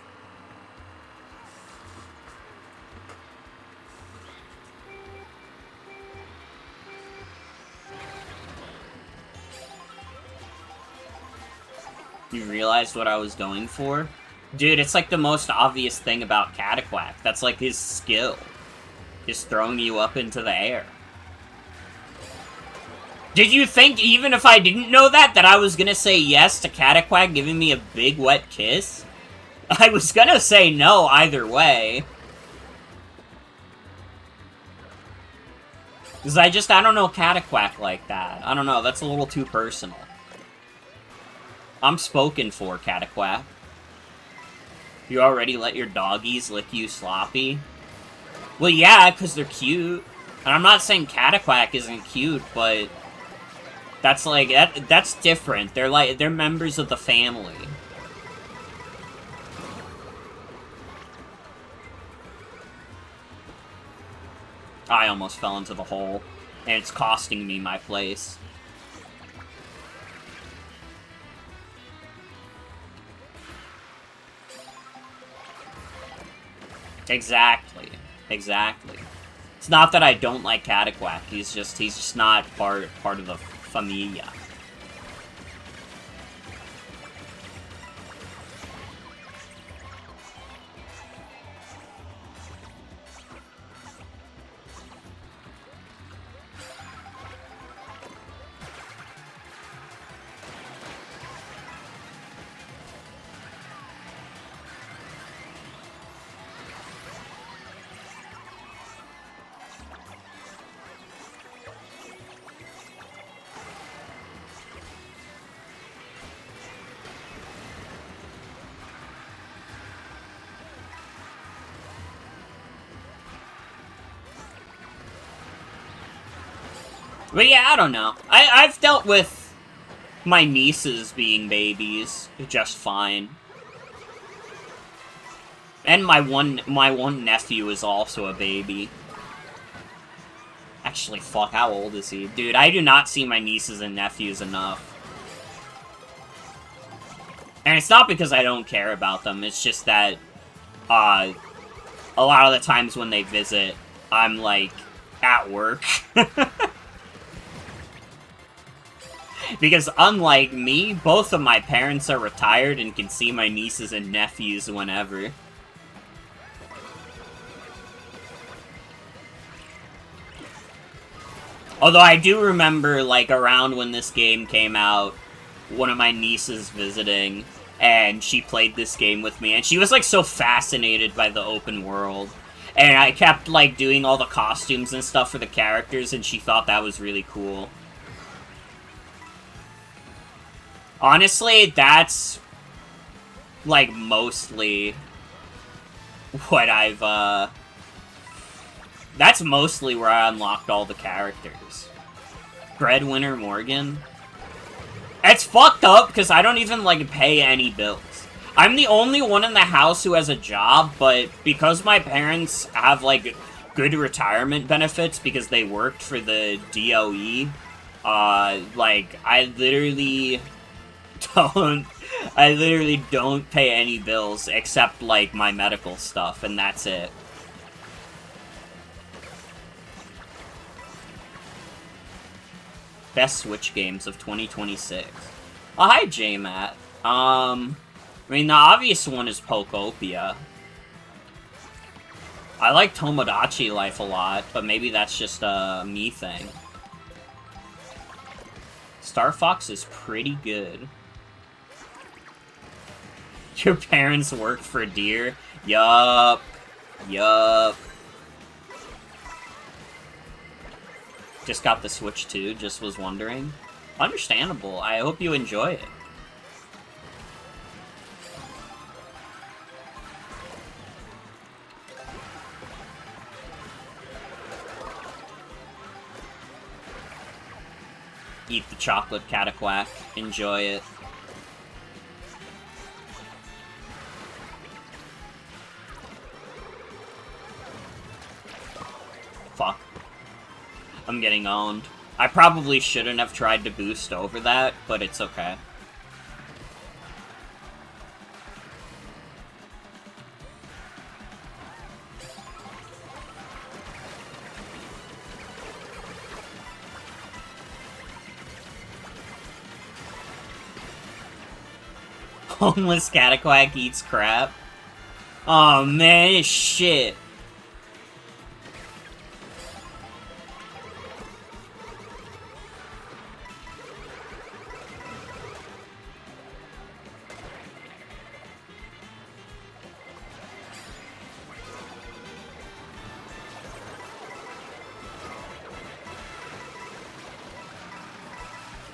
You realized what I was going for? Dude, it's like the most obvious thing about Cataquack. That's like his skill. Just throwing you up into the air. Did you think, even if I didn't know that I was gonna say yes to Cataquack giving me a big wet kiss? I was gonna say no either way. Because I don't know Cataquack like that. I don't know, that's a little too personal. I'm spoken for, Cataquack. You already let your doggies lick you sloppy? Well, yeah, because they're cute. And I'm not saying Cataquack isn't cute, but... That's like, that's different. They're members of the family. I almost fell into the hole. And it's costing me my place. Exactly. Exactly. It's not that I don't like Cataquack. He's just not part of the familia. But yeah, I don't know. I've dealt with my nieces being babies just fine. And my one nephew is also a baby. Actually, fuck, how old is he? Dude, I do not see my nieces and nephews enough. And it's not because I don't care about them, it's just that, a lot of the times when they visit, I'm, like, at work. Because unlike me, both of my parents are retired and can see my nieces and nephews whenever. Although I do remember, like, around when this game came out, one of my nieces visiting, and she played this game with me, and she was, like, so fascinated by the open world. And I kept, like, doing all the costumes and stuff for the characters, and she thought that was really cool. Honestly, that's, like, mostly what I've, that's mostly where I unlocked all the characters. Breadwinner Morgan? It's fucked up, because I don't even, like, pay any bills. I'm the only one in the house who has a job, but because my parents have, like, good retirement benefits because they worked for the DOE, like, I literally don't pay any bills except, like, my medical stuff, and that's it. Best Switch games of 2026. Oh, hi, J-Matt. I mean, the obvious one is Pokopia. I like Tomodachi Life a lot, but maybe that's just a me thing. Star Fox is pretty good. Your parents work for Deer? Yup. Yup. Just got the Switch too, just was wondering. Understandable. I hope you enjoy it. Eat the chocolate Cataquack. Enjoy it. Fuck. I'm getting owned. I probably shouldn't have tried to boost over that, but it's okay. Homeless Cataquack eats crap. Oh man, it's shit.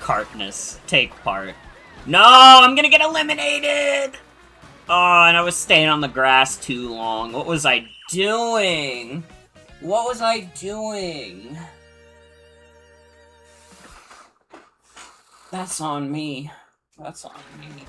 Kartness, take part. No, I'm gonna get eliminated! Oh, and I was staying on the grass too long. What was I doing? What was I doing? That's on me. That's on me.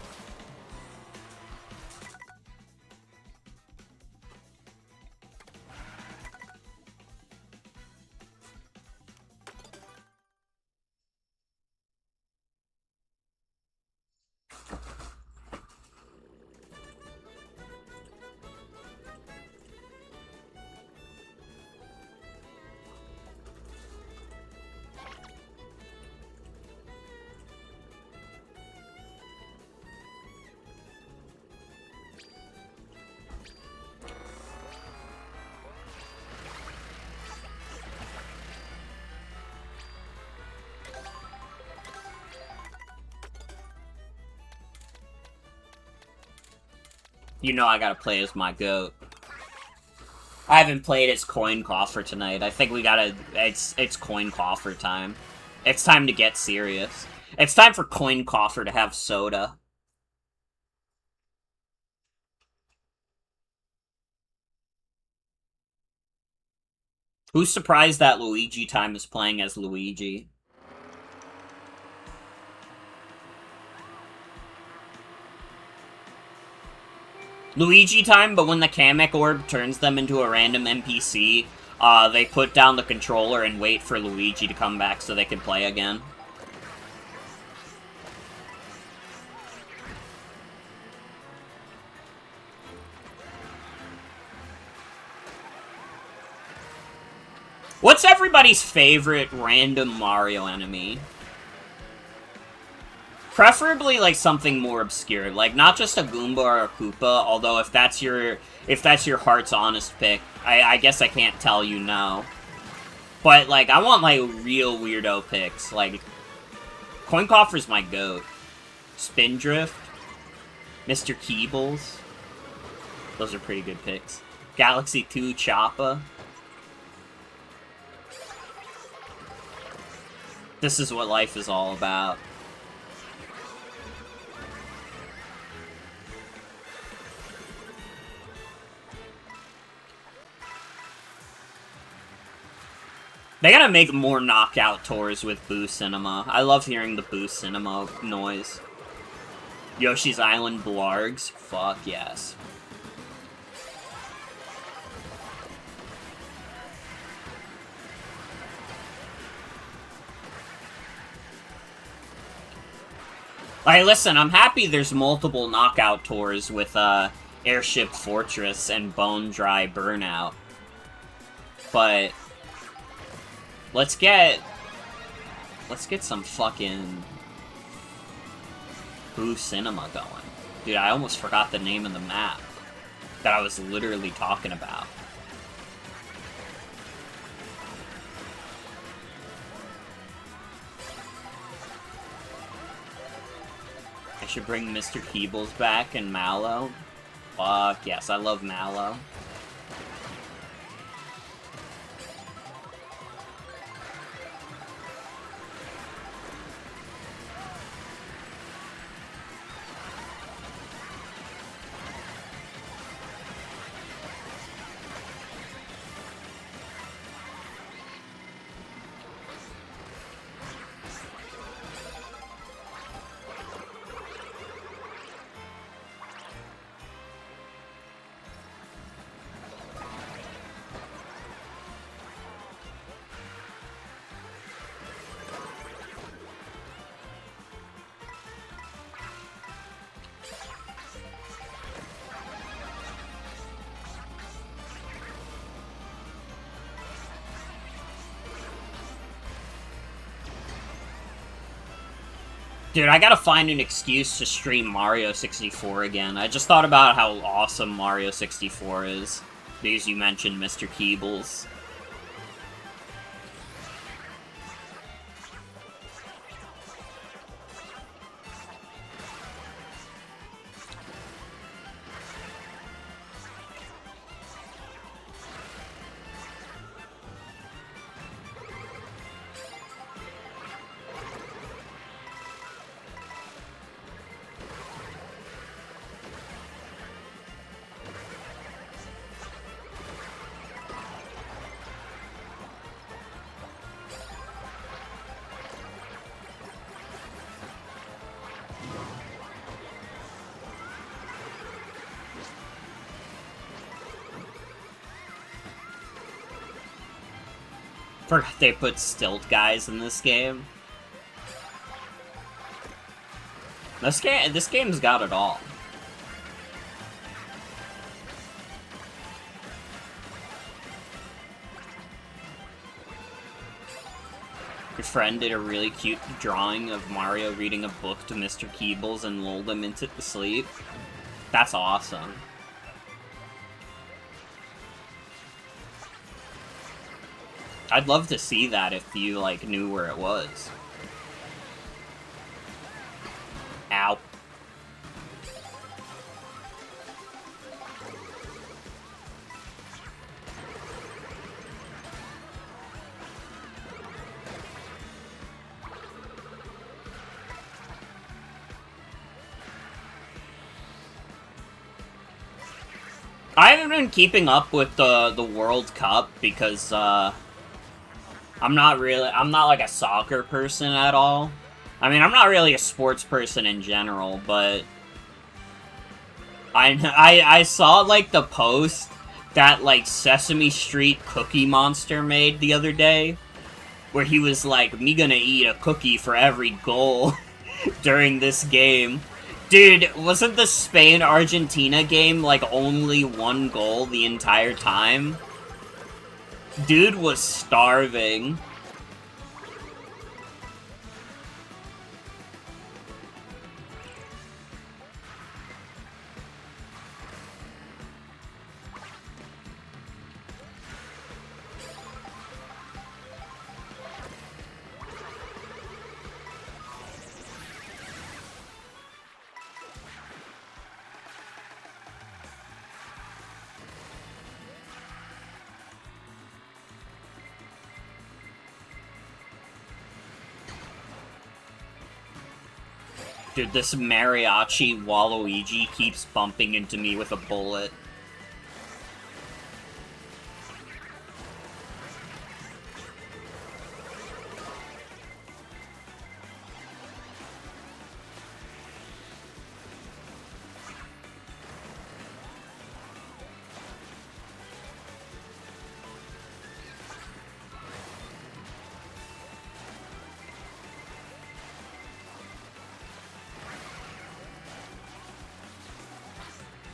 You know I gotta play as my goat. I haven't played as coin coffer tonight. I think we gotta... It's coin coffer time. It's time to get serious. It's time for coin coffer to have soda. Who's surprised that Luigi time is playing as Luigi? Luigi time, but when the Kamek Orb turns them into a random NPC, they put down the controller and wait for Luigi to come back so they can play again. What's everybody's favorite random Mario enemy? Preferably, like, something more obscure. Like, not just a Goomba or a Koopa, although if that's your heart's honest pick, I guess I can't tell you no. But, like, I want, like, real weirdo picks. Like, Coin Coffer's my goat. Spindrift. Mr. Keebles. Those are pretty good picks. Galaxy 2 Choppa. This is what life is all about. They gotta make more knockout tours with Boo Cinema. I love hearing the Boo Cinema noise. Yoshi's Island Blargs? Fuck yes. Hey, listen, I'm happy there's multiple knockout tours with, Airship Fortress and Bone Dry Burnout. But... Let's get some fucking Boo Cinema going. Dude, I almost forgot the name of the map that I was literally talking about. I should bring Mr. Keebles back and Mallow. Fuck yes, I love Mallow. Dude, I gotta find an excuse to stream Mario 64 again. I just thought about how awesome Mario 64 is. Because you mentioned Mr. Keebles. Forgot they put stilt guys in this game. This game's got it all. Your friend did a really cute drawing of Mario reading a book to Mr. Keebles and lulled him into sleep. That's awesome. I'd love to see that if you, like, knew where it was. Ow. I haven't been keeping up with the World Cup because, I'm not like a soccer person at all. I mean, I'm not really a sports person in general, but I saw, like, the post that, like, Sesame Street Cookie Monster made the other day, where he was like, me gonna eat a cookie for every goal during this game. Dude, wasn't the Spain-Argentina game, like, only one goal the entire time? Dude was starving. Dude, this mariachi Waluigi keeps bumping into me with a bullet.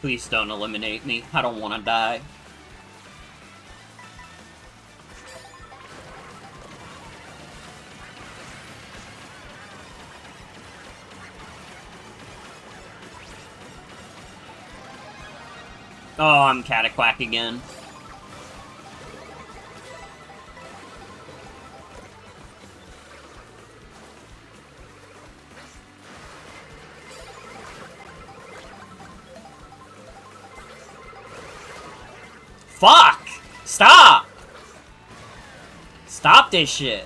Please don't eliminate me. I don't want to die. Oh, I'm Cataquack again. Fuck! Stop! Stop this shit.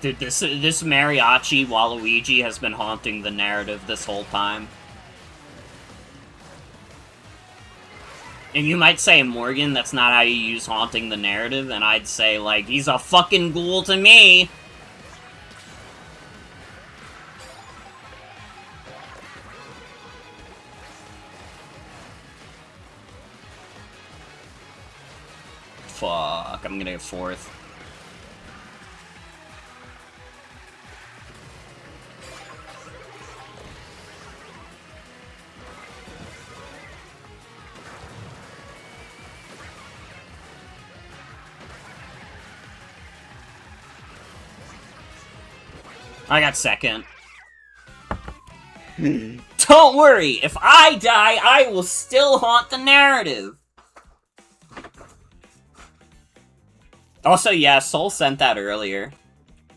Dude, this mariachi Waluigi has been haunting the narrative this whole time. And you might say, Morgan, that's not how you use haunting the narrative, and I'd say, like, he's a fucking ghoul to me! Fuck, I'm gonna get fourth. I got second. Don't worry, if I die, I will still haunt the narrative. Also, yeah, Soul sent that earlier.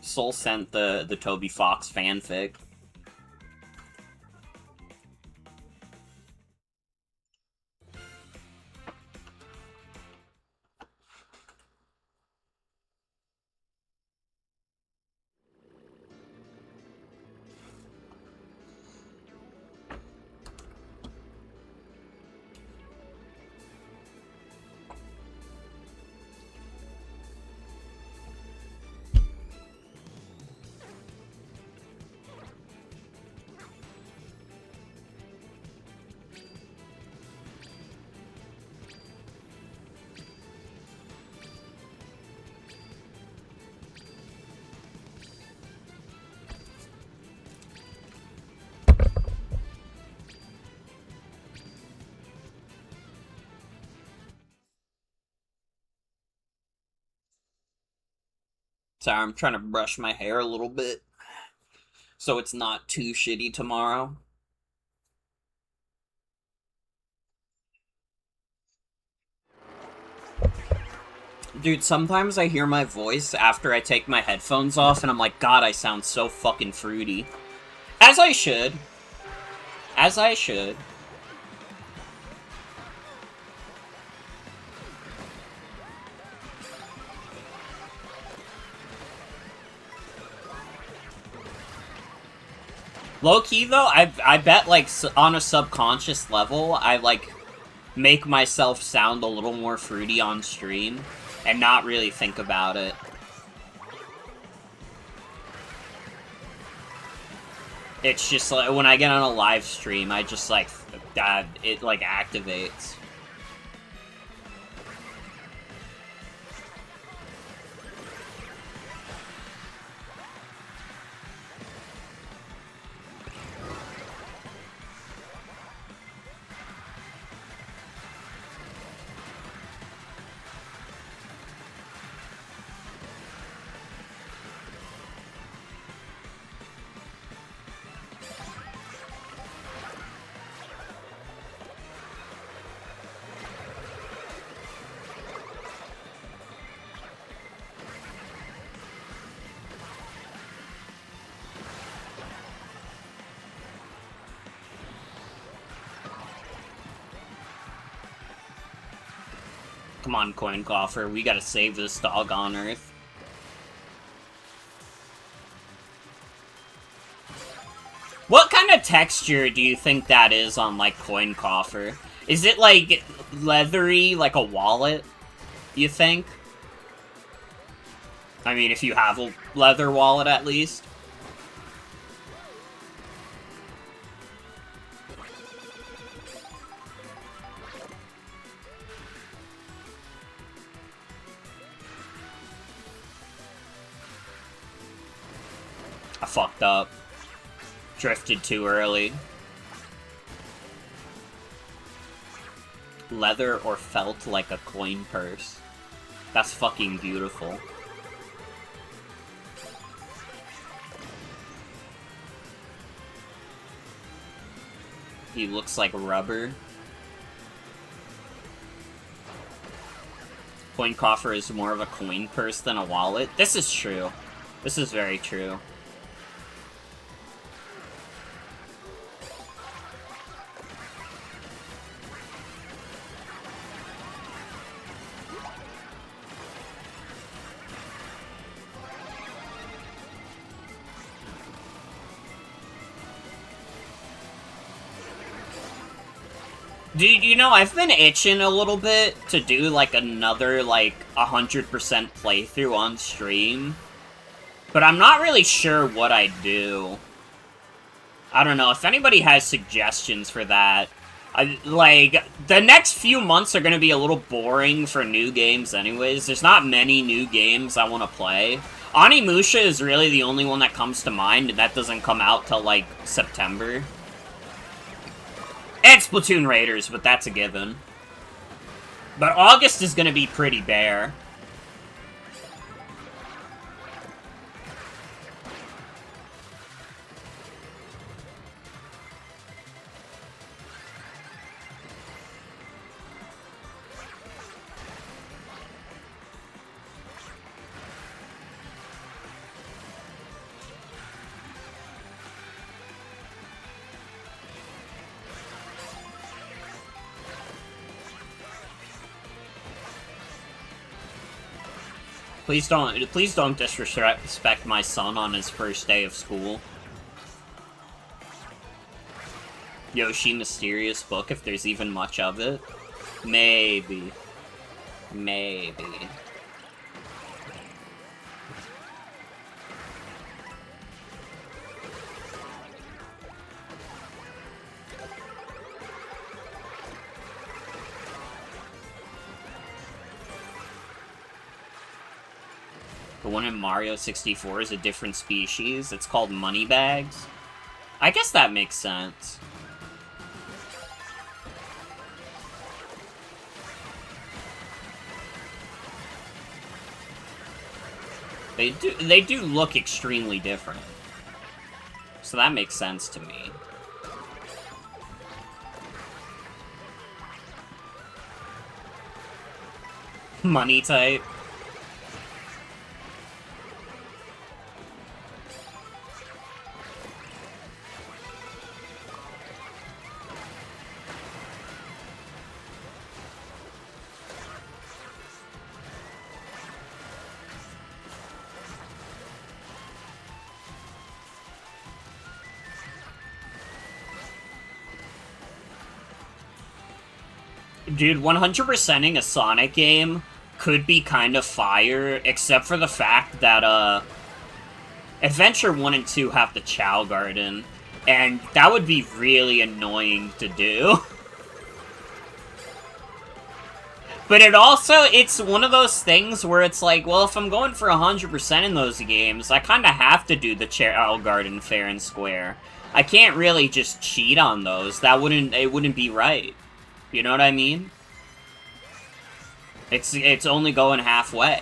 Soul sent the Toby Fox fanfic. Sorry, I'm trying to brush my hair a little bit, so it's not too shitty tomorrow. Dude, sometimes I hear my voice after I take my headphones off, and I'm like, God, I sound so fucking fruity. As I should. As I should. Low-key, though, I bet, like, on a subconscious level, I, like, make myself sound a little more fruity on stream, and not really think about it. It's just, like, when I get on a live stream, I just, like, it, like, activates. Come on, Coin Coffer, we gotta save this dog on Earth. What kind of texture do you think that is on, like, Coin Coffer? Is it, like, leathery, like a wallet, you think? I mean, if you have a leather wallet, at least. I fucked up. Drifted too early. Leather or felt like a coin purse. That's fucking beautiful. He looks like rubber. Coin coffer is more of a coin purse than a wallet. This is true. This is very true. Dude, you know, I've been itching a little bit to do, like, another, like, 100% playthrough on stream. But I'm not really sure what I'd do. I don't know, if anybody has suggestions for that. Like, the next few months are gonna be a little boring for new games anyways. There's not many new games I want to play. Onimusha is really the only one that comes to mind, and that doesn't come out till, like, September. And Splatoon Raiders, but that's a given. But August is gonna be pretty bare. please don't disrespect my son on his first day of school. Yoshi Mysterious Book, if there's even much of it. Maybe. Maybe. The one in Mario 64 is a different species. It's called Moneybags. I guess that makes sense. They do look extremely different. So that makes sense to me. Money type. Dude, 100%ing a Sonic game could be kind of fire, except for the fact that, Adventure 1 and 2 have the Chow Garden, and that would be really annoying to do. But it's one of those things where it's like, well, if I'm going for 100% in those games, I kind of have to do the Chow Garden fair and square. I can't really just cheat on those. It wouldn't be right. You know what I mean? It's only going halfway.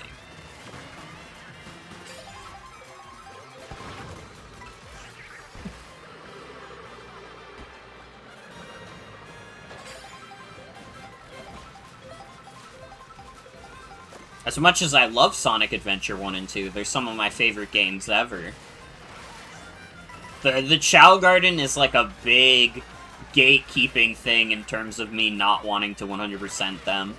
As much as I love Sonic Adventure 1 and 2, they're some of my favorite games ever. The Chow Garden is like a big gatekeeping thing in terms of me not wanting to 100% them.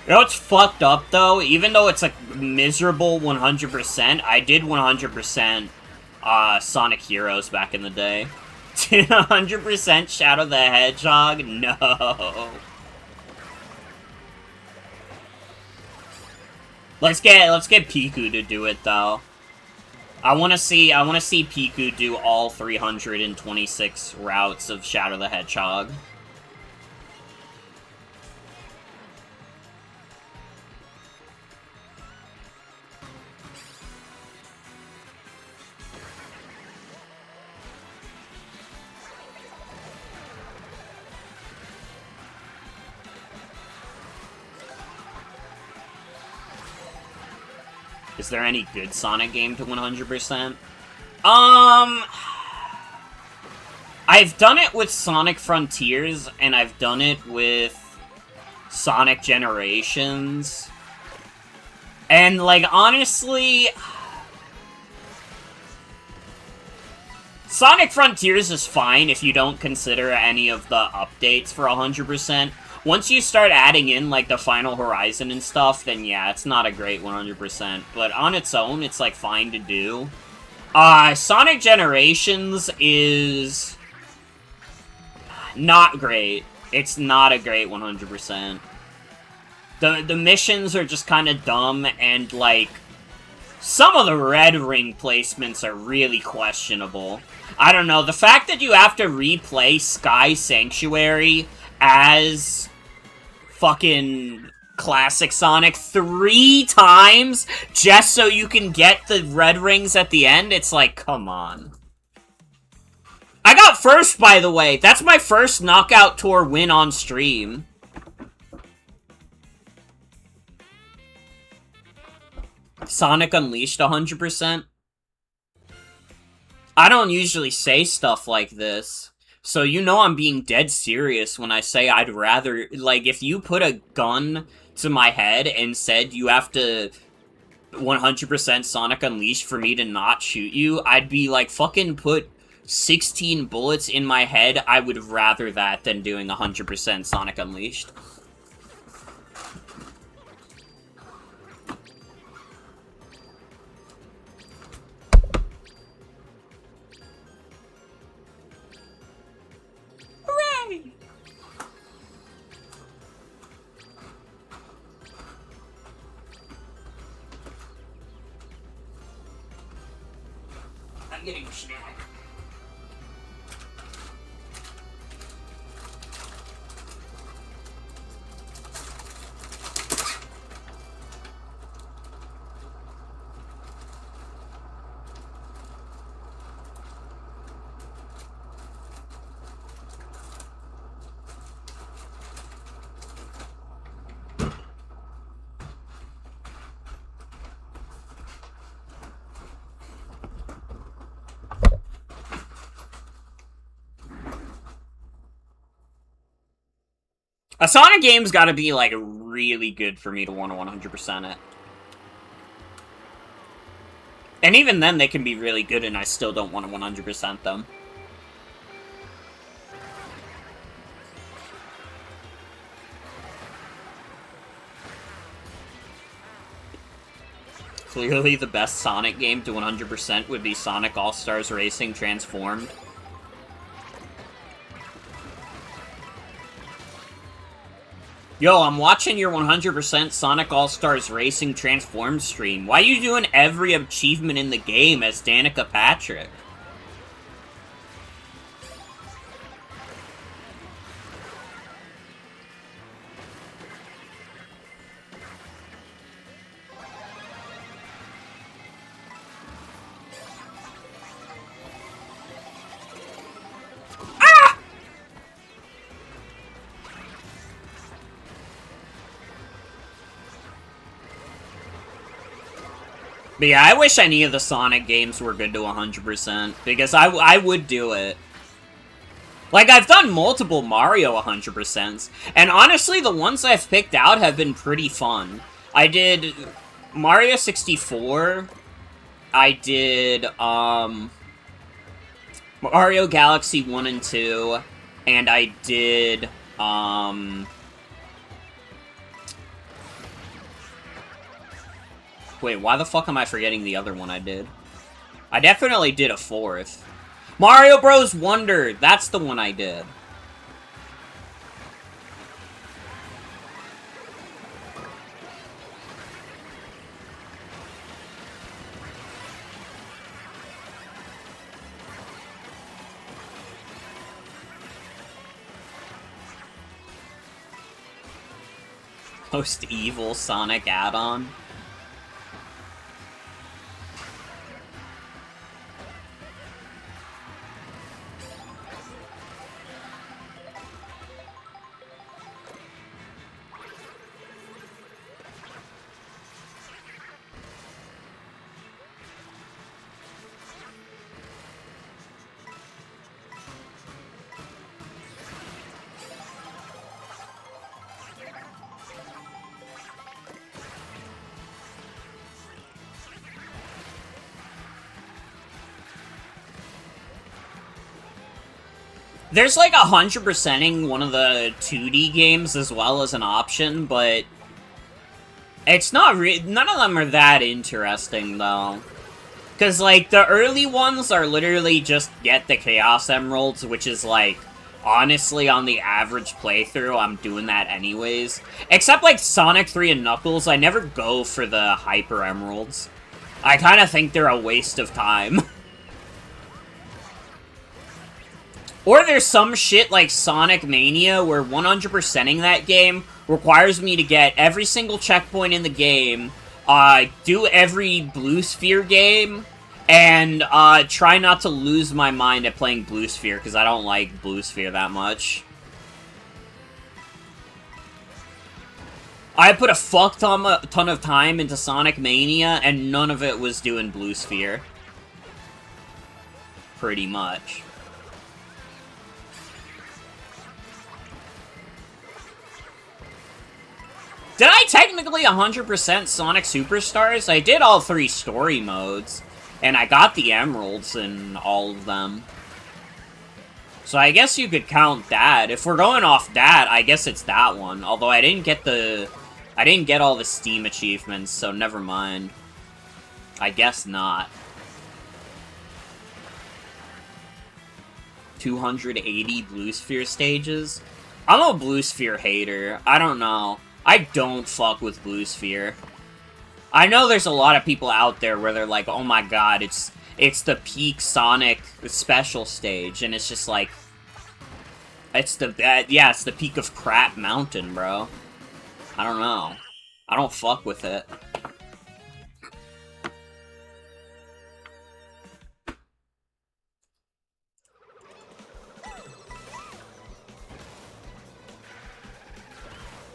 You know what's fucked up, though? Even though it's, like, miserable 100%, I did 100%, Sonic Heroes back in the day. 100% Shadow the Hedgehog? No. Let's get Piku to do it, though. I wanna see Piku do all 326 routes of Shadow the Hedgehog. Is there any good Sonic game to 100%? I've done it with Sonic Frontiers, and I've done it with Sonic Generations. And, like, honestly, Sonic Frontiers is fine if you don't consider any of the updates for 100%. Once you start adding in, like, the Final Horizon and stuff, then yeah, it's not a great 100%. But on its own, it's, like, fine to do. Sonic Generations is not great. It's not a great 100%. The missions are just kind of dumb, and, like, some of the red ring placements are really questionable. I don't know, the fact that you have to replay Sky Sanctuary as fucking classic Sonic 3 times just so you can get the red rings at the end, it's like, come on. I got first, by the way. That's my first Knockout Tour win on stream. Sonic Unleashed 100%. I don't usually say stuff like this. So you know I'm being dead serious when I say I'd rather, like, if you put a gun to my head and said you have to 100% Sonic Unleashed for me to not shoot you, I'd be like, fucking put 16 bullets in my head. I would rather that than doing 100% Sonic Unleashed. Hooray! I'm getting a snack. A Sonic game's gotta be, like, really good for me to want to 100% it. And even then, they can be really good and I still don't want to 100% them. Clearly the best Sonic game to 100% would be Sonic All-Stars Racing Transformed. Yo, I'm watching your 100% Sonic All-Stars Racing Transformed stream. Why are you doing every achievement in the game as Danica Patrick? But yeah, I wish any of the Sonic games were good to 100%, because I would do it. Like, I've done multiple Mario 100%s, and honestly, the ones I've picked out have been pretty fun. I did Mario 64, I did, Mario Galaxy 1 and 2, and I did, wait, why the fuck am I forgetting the other one I did? I definitely did a fourth. Mario Bros. Wonder! That's the one I did. Most evil Sonic add-on. There's like 100%ing one of the 2D games as well as an option, but it's not none of them are that interesting though. Cause like the early ones are literally just get the Chaos Emeralds, which is like, honestly on the average playthrough, I'm doing that anyways. Except like Sonic 3 and Knuckles, I never go for the Hyper Emeralds. I kinda think they're a waste of time. Or there's some shit like Sonic Mania where 100%ing that game requires me to get every single checkpoint in the game, do every Blue Sphere game, and try not to lose my mind at playing Blue Sphere, because I don't like Blue Sphere that much. I put a fuck ton of time into Sonic Mania, and none of it was doing Blue Sphere. Pretty much. Did I technically 100% Sonic Superstars? I did all 3 story modes, and I got the emeralds in all of them. So I guess you could count that. If we're going off that, I guess it's that one. Although I didn't get all the Steam achievements, so never mind. I guess not. 280 Blue Sphere stages? I'm a Blue Sphere hater. I don't know. I don't fuck with Blue Sphere. I know there's a lot of people out there where they're like, oh my god, it's the peak Sonic special stage, and it's just like, it's the peak of crap mountain, bro. I don't know. I don't fuck with it.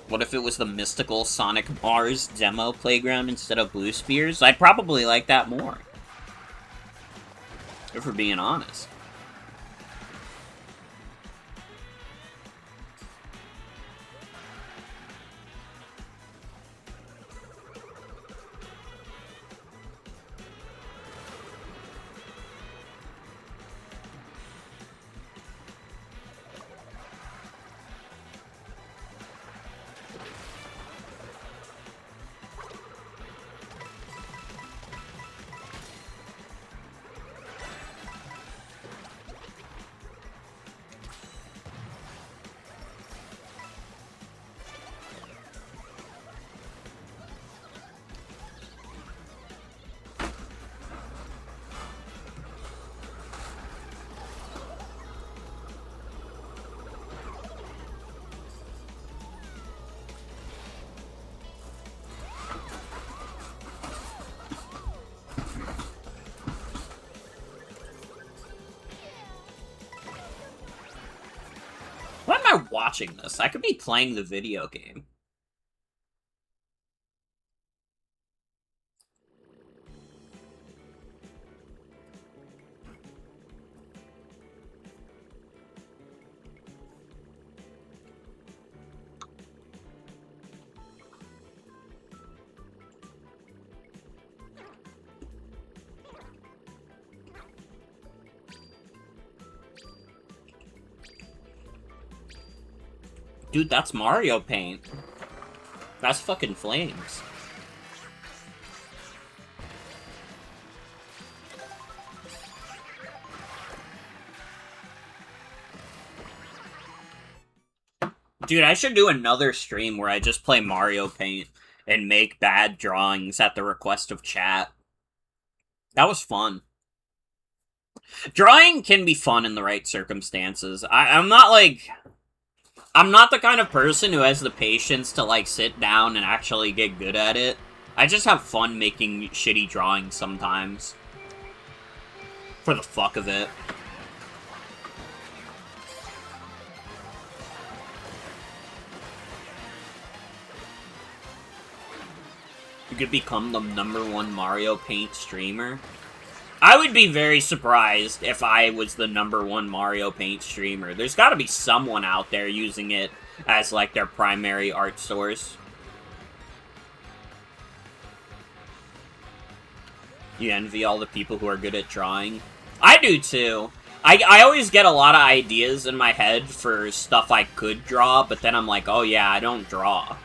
What if it was the mystical Sonic Mars demo playground instead of Blue Spheres? I'd probably like that more. If we're being honest. Why am I watching this? I could be playing the video game. Dude, that's Mario Paint. That's fucking flames. Dude, I should do another stream where I just play Mario Paint and make bad drawings at the request of chat. That was fun. Drawing can be fun in the right circumstances. I'm not the kind of person who has the patience to, like, sit down and actually get good at it. I just have fun making shitty drawings sometimes. For the fuck of it. You could become the #1 Mario Paint streamer. I would be very surprised if I was the #1 Mario Paint streamer. There's gotta be someone out there using it as, like, their primary art source. You envy all the people who are good at drawing? I do, too. I always get a lot of ideas in my head for stuff I could draw, but then I'm like, oh yeah, I don't draw.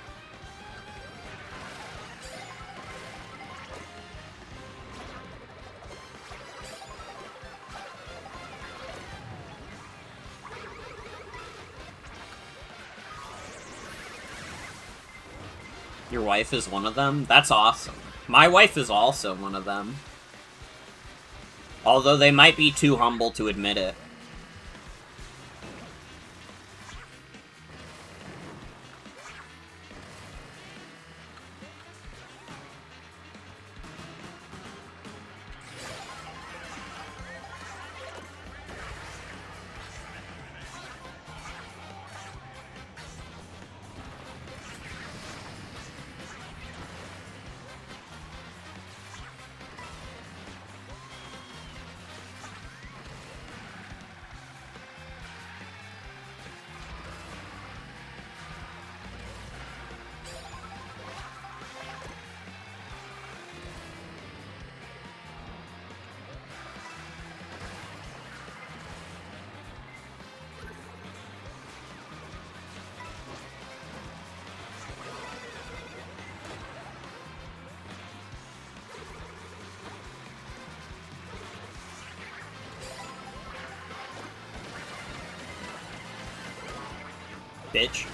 Your wife is one of them? That's awesome. My wife is also one of them. Although they might be too humble to admit it. bitch.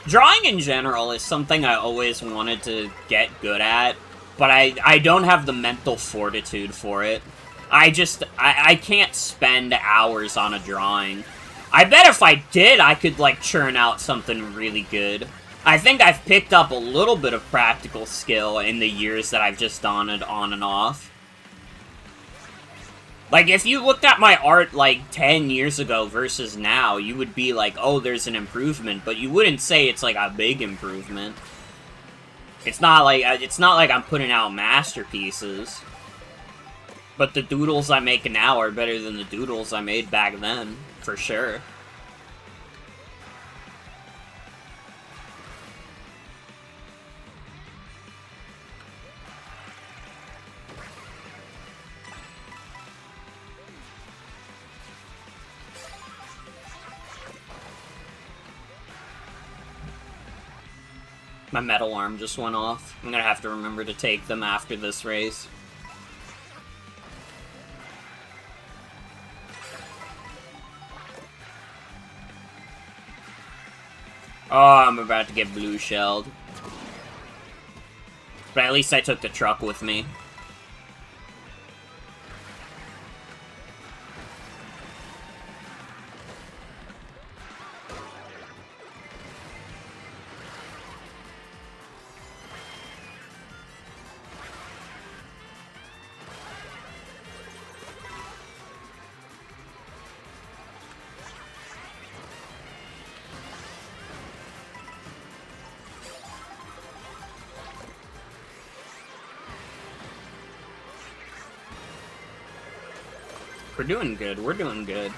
Drawing in general is something I always wanted to get good at, but I don't have the mental fortitude for it. I can't spend hours on a drawing. I bet if I did, I could, like, churn out something really good. I think I've picked up a little bit of practical skill in the years that I've just done it on and off. Like, if you looked at my art, like, 10 years ago versus now, you would be like, oh, there's an improvement, but you wouldn't say it's, like, a big improvement. It's not like I'm putting out masterpieces. But the doodles I make now are better than the doodles I made back then, for sure. My metal arm just went off. I'm gonna have to remember to take them after this race. Oh, I'm about to get blue shelled. But at least I took the truck with me. We're doing good, we're doing good.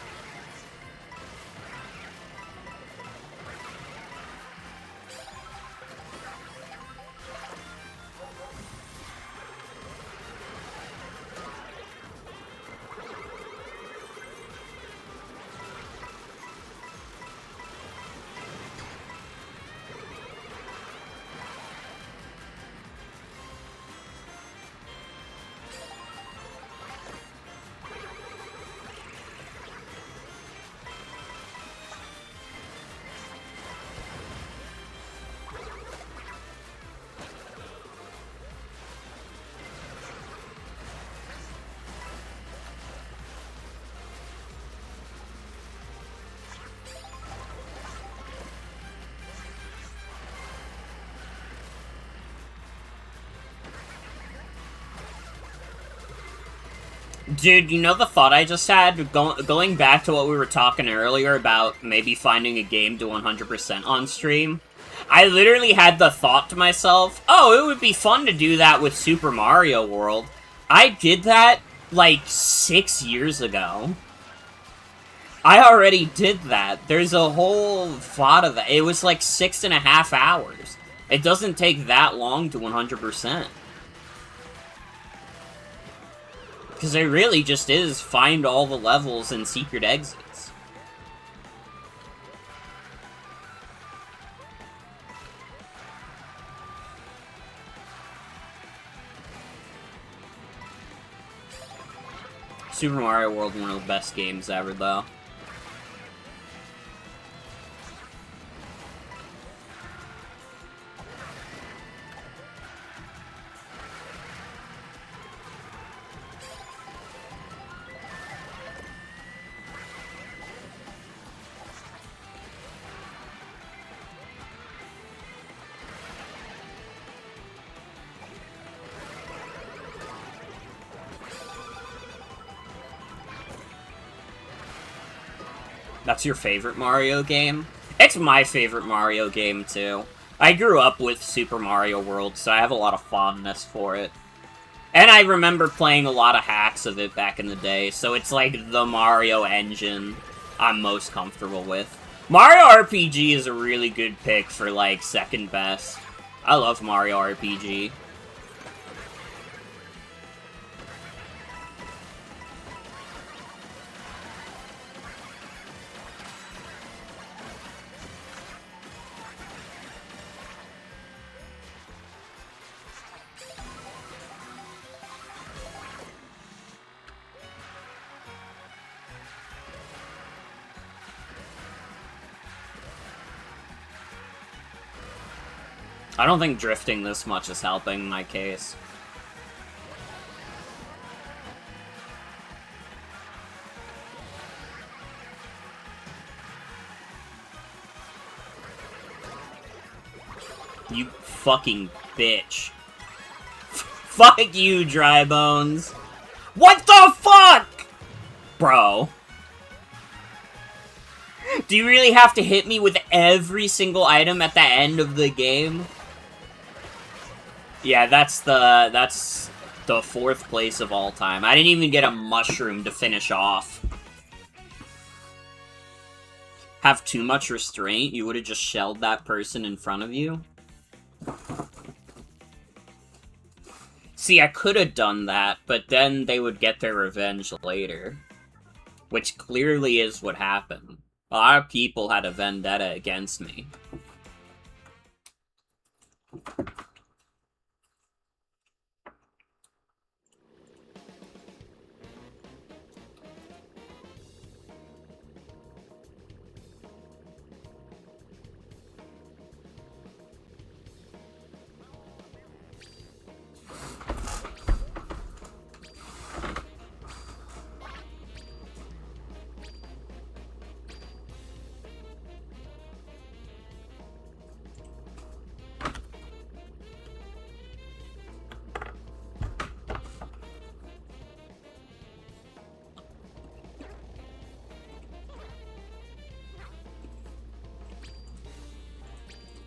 Dude, you know the thought I just had? Going back to what we were talking earlier about maybe finding a game to 100% on stream. I literally had the thought to myself, oh, it would be fun to do that with Super Mario World. I did that, like, 6 years ago. I already did that. There's a whole lot of that. It was like 6.5 hours. It doesn't take that long to 100%. Because it really just is find all the levels and secret exits. Super Mario World, one of the best games ever, though. That's your favorite Mario game? It's my favorite Mario game, too. I grew up with Super Mario World, so I have a lot of fondness for it. And I remember playing a lot of hacks of it back in the day, so it's like the Mario engine I'm most comfortable with. Mario RPG is a really good pick for, like, second best. I love Mario RPG. I don't think drifting this much is helping in my case. You fucking bitch. Fuck you, Dry Bones. What the fuck? Bro. Do you really have to hit me with every single item at the end of the game? Yeah, that's the 4th place of all time. I didn't even get a mushroom to finish off. Have too much restraint? You would have just shelled that person in front of you? See, I could have done that, but then they would get their revenge later. Which clearly is what happened. A lot of people had a vendetta against me.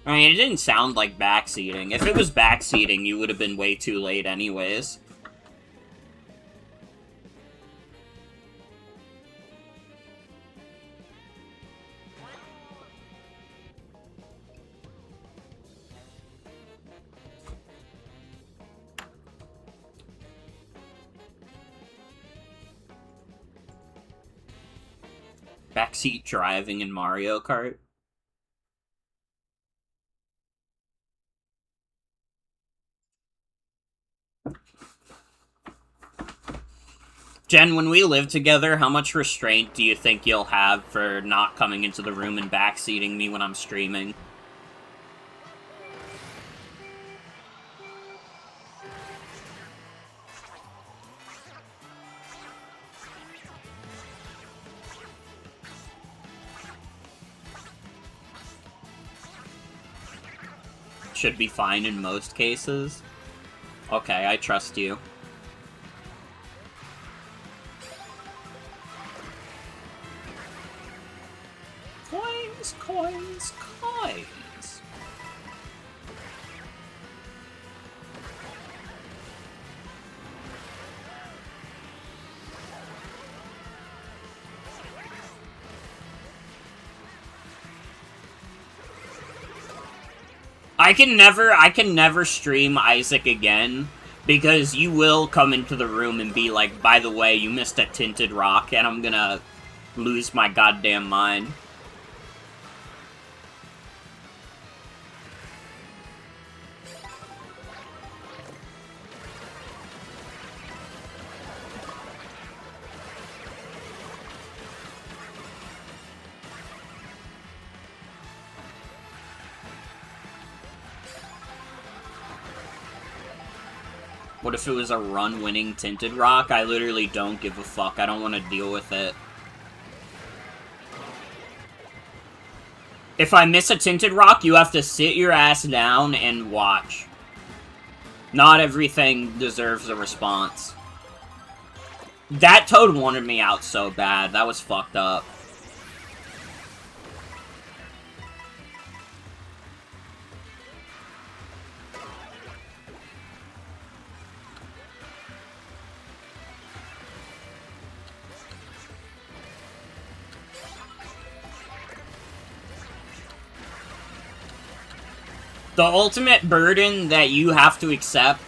I mean, it didn't sound like backseating. If it was backseating, you would have been way too late anyways. Backseat driving in Mario Kart? Jen, when we live together, how much restraint do you think you'll have for not coming into the room and backseating me when I'm streaming? Should be fine in most cases. Okay, I trust you. Coins, coins, coins. I can never stream Isaac again, because you will come into the room and be like, by the way, you missed a tinted rock, and I'm gonna lose my goddamn mind. What if it was a run-winning tinted rock? I literally don't give a fuck. I don't want to deal with it. If I miss a tinted rock, you have to sit your ass down and watch. Not everything deserves a response. That toad wanted me out so bad. That was fucked up. The ultimate burden that you have to accept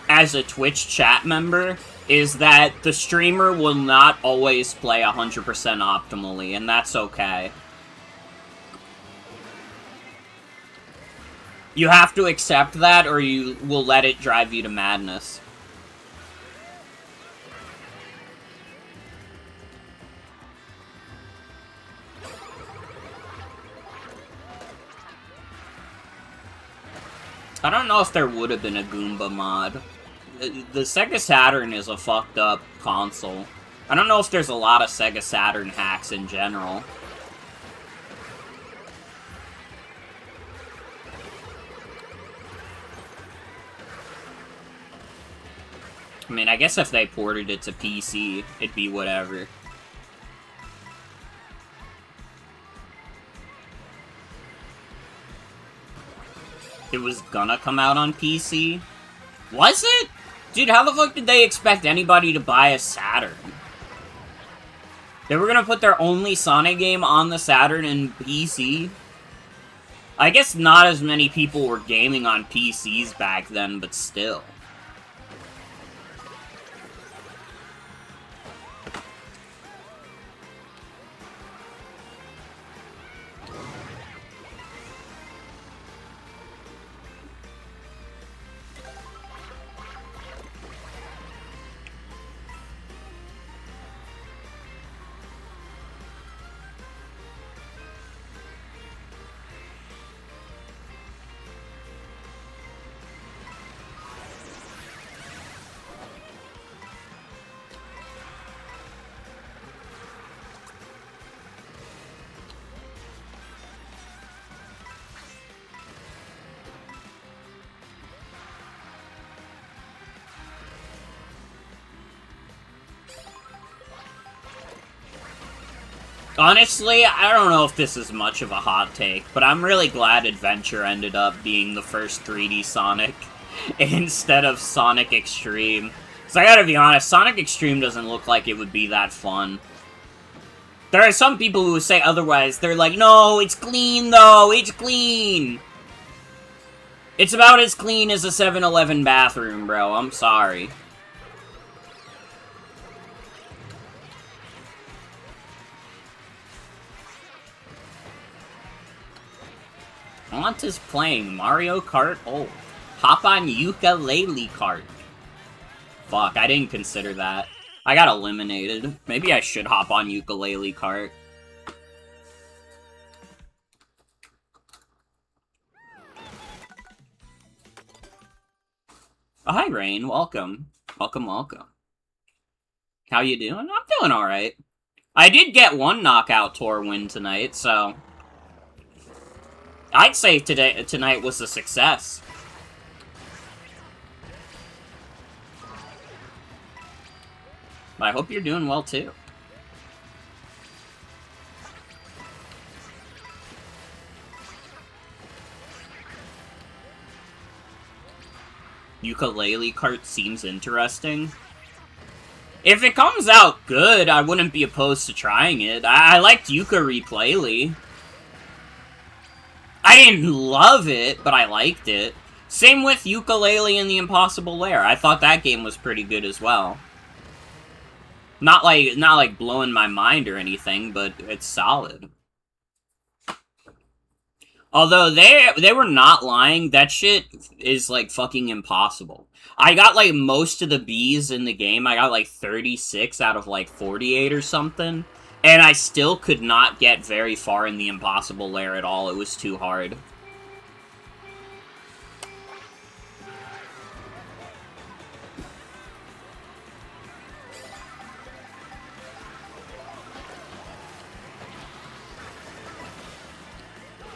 as a Twitch chat member is that the streamer will not always play 100% optimally, and that's okay. You have to accept that, or you will let it drive you to madness. I don't know if there would have been a Goomba mod. The Sega Saturn is a fucked up console. I don't know if there's a lot of Sega Saturn hacks in general. I mean, I guess if they ported it to PC, it'd be whatever. It was gonna come out on PC? Was it? Dude, how the fuck did they expect anybody to buy a Saturn? They were gonna put their only Sonic game on the Saturn and PC? I guess not as many people were gaming on PCs back then, but still. Honestly, I don't know if this is much of a hot take, but I'm really glad Adventure ended up being the first 3D Sonic instead of Sonic Extreme. So I gotta be honest, Sonic Extreme doesn't look like it would be that fun. There are some people who say otherwise. They're like, no, it's clean though, it's clean. It's about as clean as a 7-Eleven bathroom, bro, I'm sorry. Aunt is playing Mario Kart. Oh, hop on Ukulele Kart. Fuck, I didn't consider that. I got eliminated. Maybe I should hop on Ukulele Kart. Oh, hi, Rain. Welcome. Welcome, welcome. How you doing? I'm doing alright. I did get one Knockout Tour win tonight, so... I'd say tonight was a success. I hope you're doing well, too. Ukulele Kart seems interesting. If it comes out good, I wouldn't be opposed to trying it. I liked Ukulele. I didn't love it, but I liked it. Same with Ukulele and the Impossible Lair. I thought that game was pretty good as well. Not like blowing my mind or anything, but it's solid. Although they were not lying, that shit is like fucking impossible. I got like most of the Bs in the game. I got like 36 out of like 48 or something. And I still could not get very far in the Impossible Lair at all. It was too hard.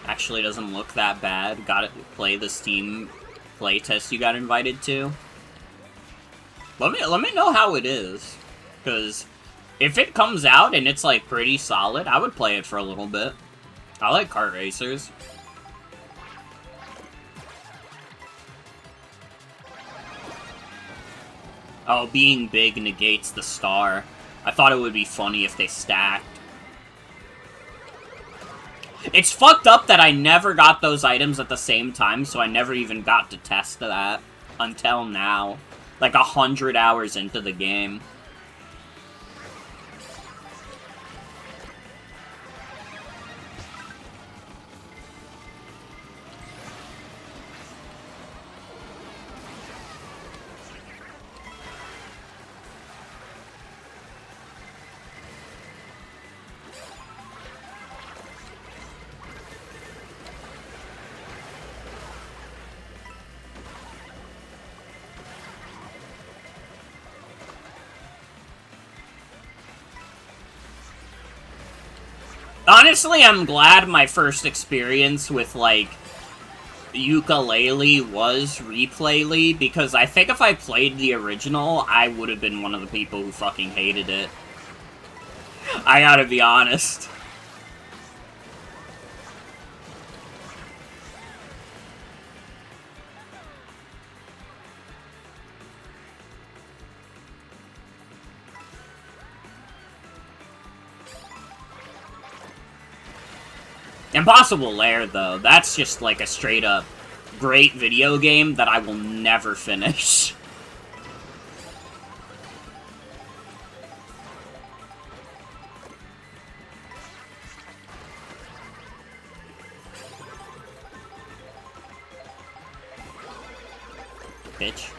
Actually doesn't look that bad. Gotta play the Steam playtest you got invited to. Let me know how it is. Because... if it comes out and it's, like, pretty solid, I would play it for a little bit. I like kart racers. Oh, being big negates the star. I thought it would be funny if they stacked. It's fucked up that I never got those items at the same time, so I never even got to test that until now. Like 100 hours into the game. Honestly, I'm glad my first experience with, like, ukulele was Replayly, because I think if I played the original, I would have been one of the people who fucking hated it. I gotta be honest. Impossible Lair, though, that's just like a straight-up great video game that I will never finish. Bitch.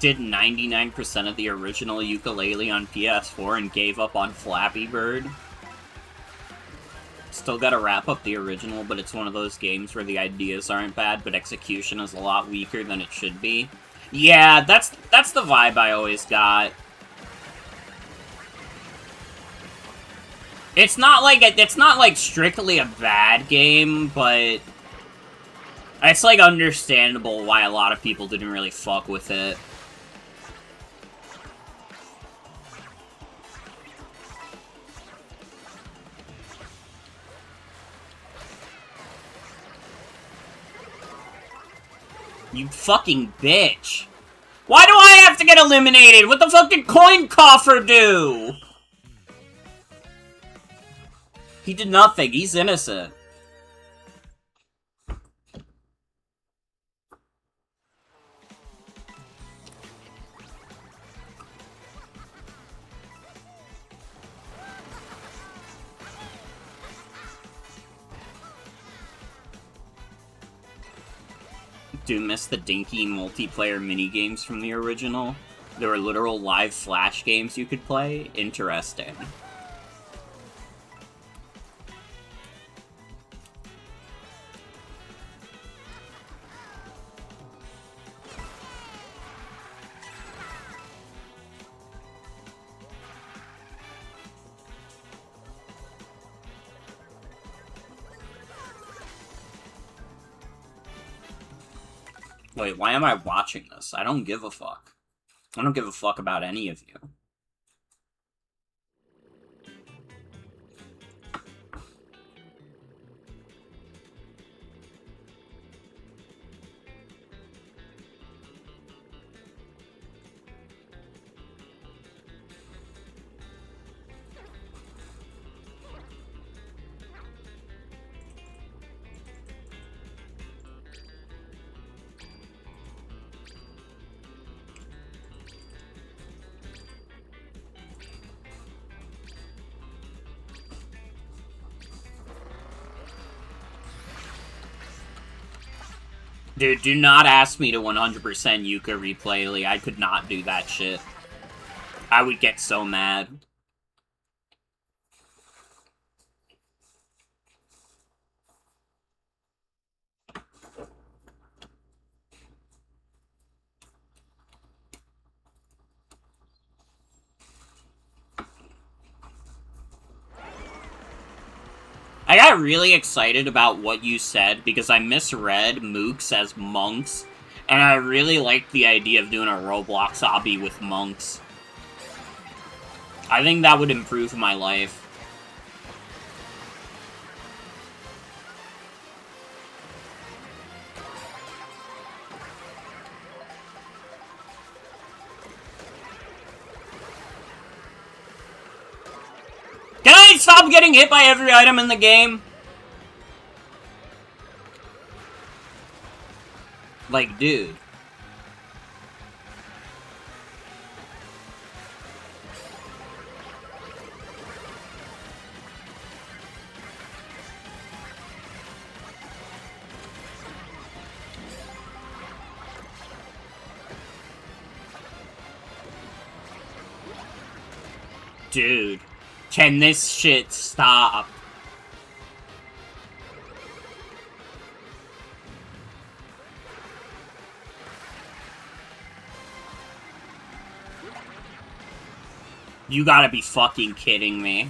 Did 99% of the original ukulele on PS4 and gave up on Flappy Bird. Still gotta wrap up the original, but it's one of those games where the ideas aren't bad, but execution is a lot weaker than it should be. Yeah, that's the vibe I always got. It's not like strictly a bad game, but it's like understandable why a lot of people didn't really fuck with it. You fucking bitch. Why do I have to get eliminated? What the fuck did Coin Coffer do? He did nothing. He's innocent. Do miss the dinky multiplayer minigames from the original? There were literal live Flash games you could play? Interesting. Wait, why am I watching this? I don't give a fuck. I don't give a fuck about any of you. Dude, do not ask me to 100% Yuka Replayly. I could not do that shit. I would get so mad. I got really excited about what you said because I misread mooks as monks, and I really liked the idea of doing a Roblox obby with monks. I think that would improve my life. Can I stop getting hit by every item in the game? Like, dude. Dude, can this shit stop? You gotta be fucking kidding me.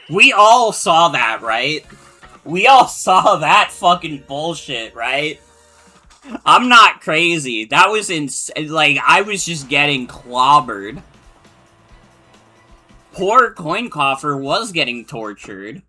We all saw that, right? We all saw that fucking bullshit, right? I'm not crazy. That was like, I was just getting clobbered. Poor Coin Coffer was getting tortured.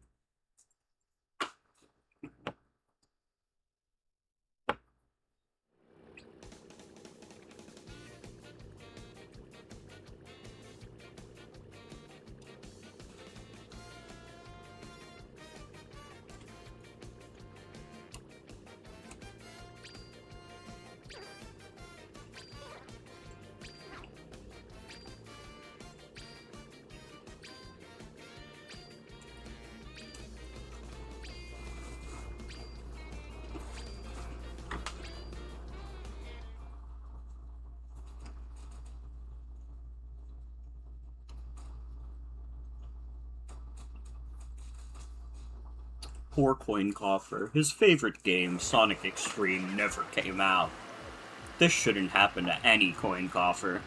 Poor Coin Coffer. His favorite game, Sonic Extreme, never came out. This shouldn't happen to any Coin Coffer.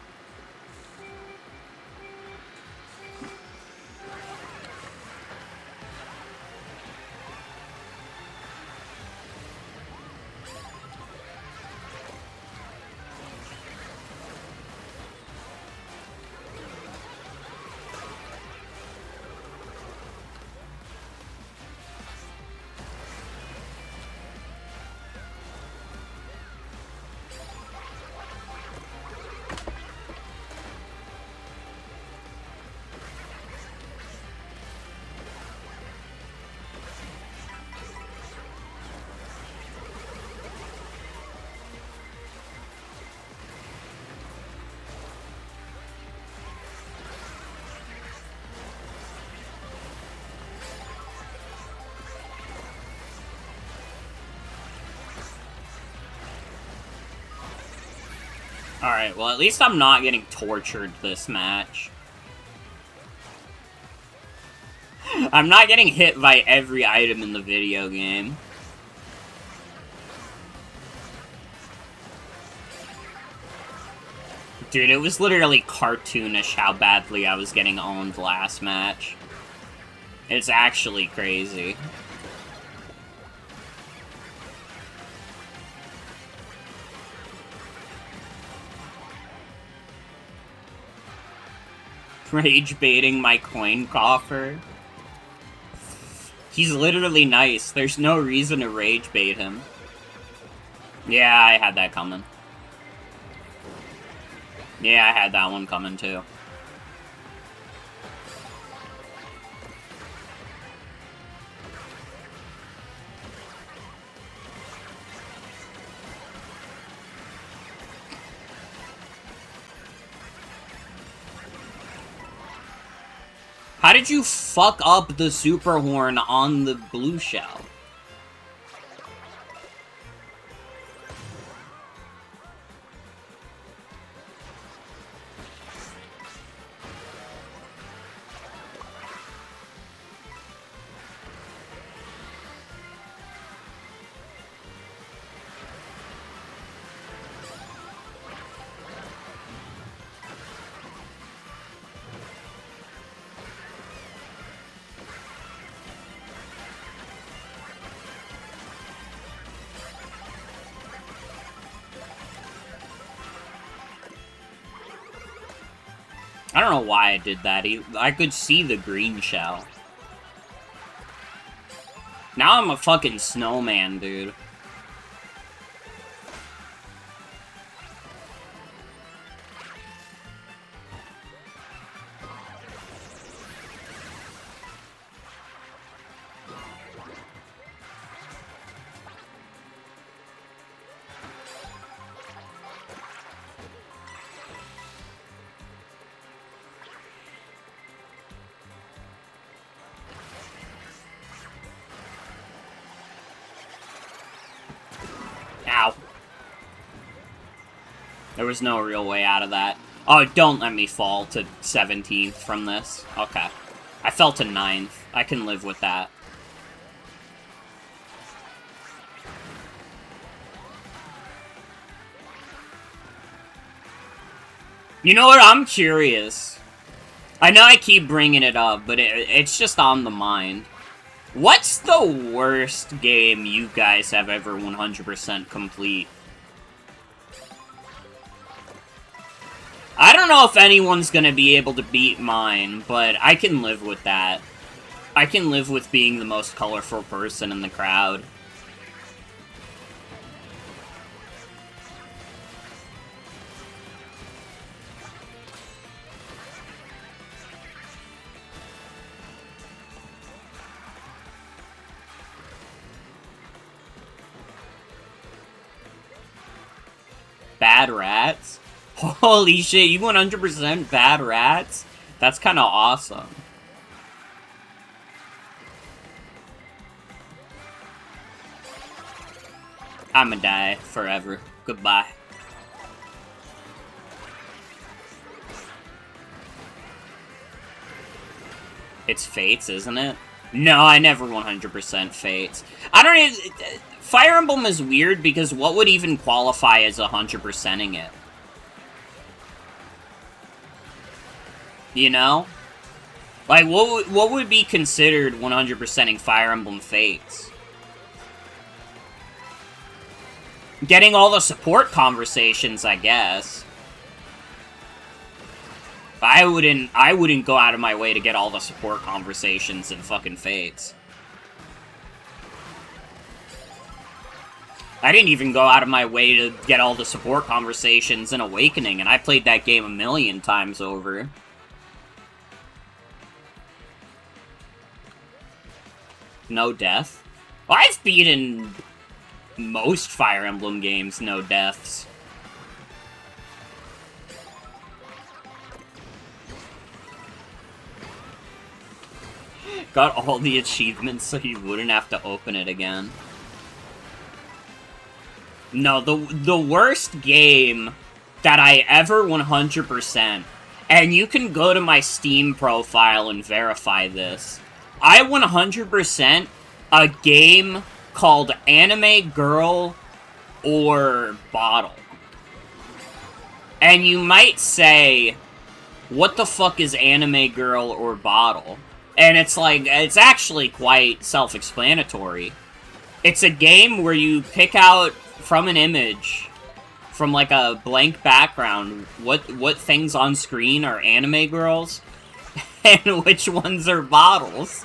Alright, well at least I'm not getting tortured this match. I'm not getting hit by every item in the video game. Dude, it was literally cartoonish how badly I was getting owned last match. It's actually crazy. Rage baiting my Coin Coffer. He's literally nice. There's no reason to rage bait him. Yeah, I had that coming. Yeah, I had that one coming too. How did you fuck up the super horn on the blue shell? I don't know why I did that. I could see the green shell. Now I'm a fucking snowman, dude. Ow. There was no real way out of that. Oh, don't let me fall to 17th from this. Okay. I fell to 9th. I can live with that. You know what? I'm curious. I know I keep bringing it up, but it's just on the mind. What's the worst game you guys have ever 100% complete? I don't know if anyone's gonna be able to beat mine, but I can live with that. I can live with being the most colorful person in the crowd. Bad rats? Holy shit, you 100% bad rats? That's kind of awesome. I'ma die forever. Goodbye. It's Fates, isn't it? No, I never 100% Fates. I don't even... Fire Emblem is weird because what would even qualify as 100%ing it? You know? Like, what would be considered 100%ing Fire Emblem Fates? Getting all the support conversations, I guess. I wouldn't go out of my way to get all the support conversations in fucking Fates. I didn't even go out of my way to get all the support conversations in Awakening, and I played that game a million times over. No death? Well, I've beaten most Fire Emblem games, no deaths. Got all the achievements so you wouldn't have to open it again. No, the worst game that I ever 100%, and you can go to my Steam profile and verify this, I 100% a game called Anime Girl or Bottle. And you might say, what the fuck is Anime Girl or Bottle? And it's like, it's actually quite self-explanatory. It's a game where you pick out from an image, from like a blank background, what things on screen are anime girls, and which ones are bottles.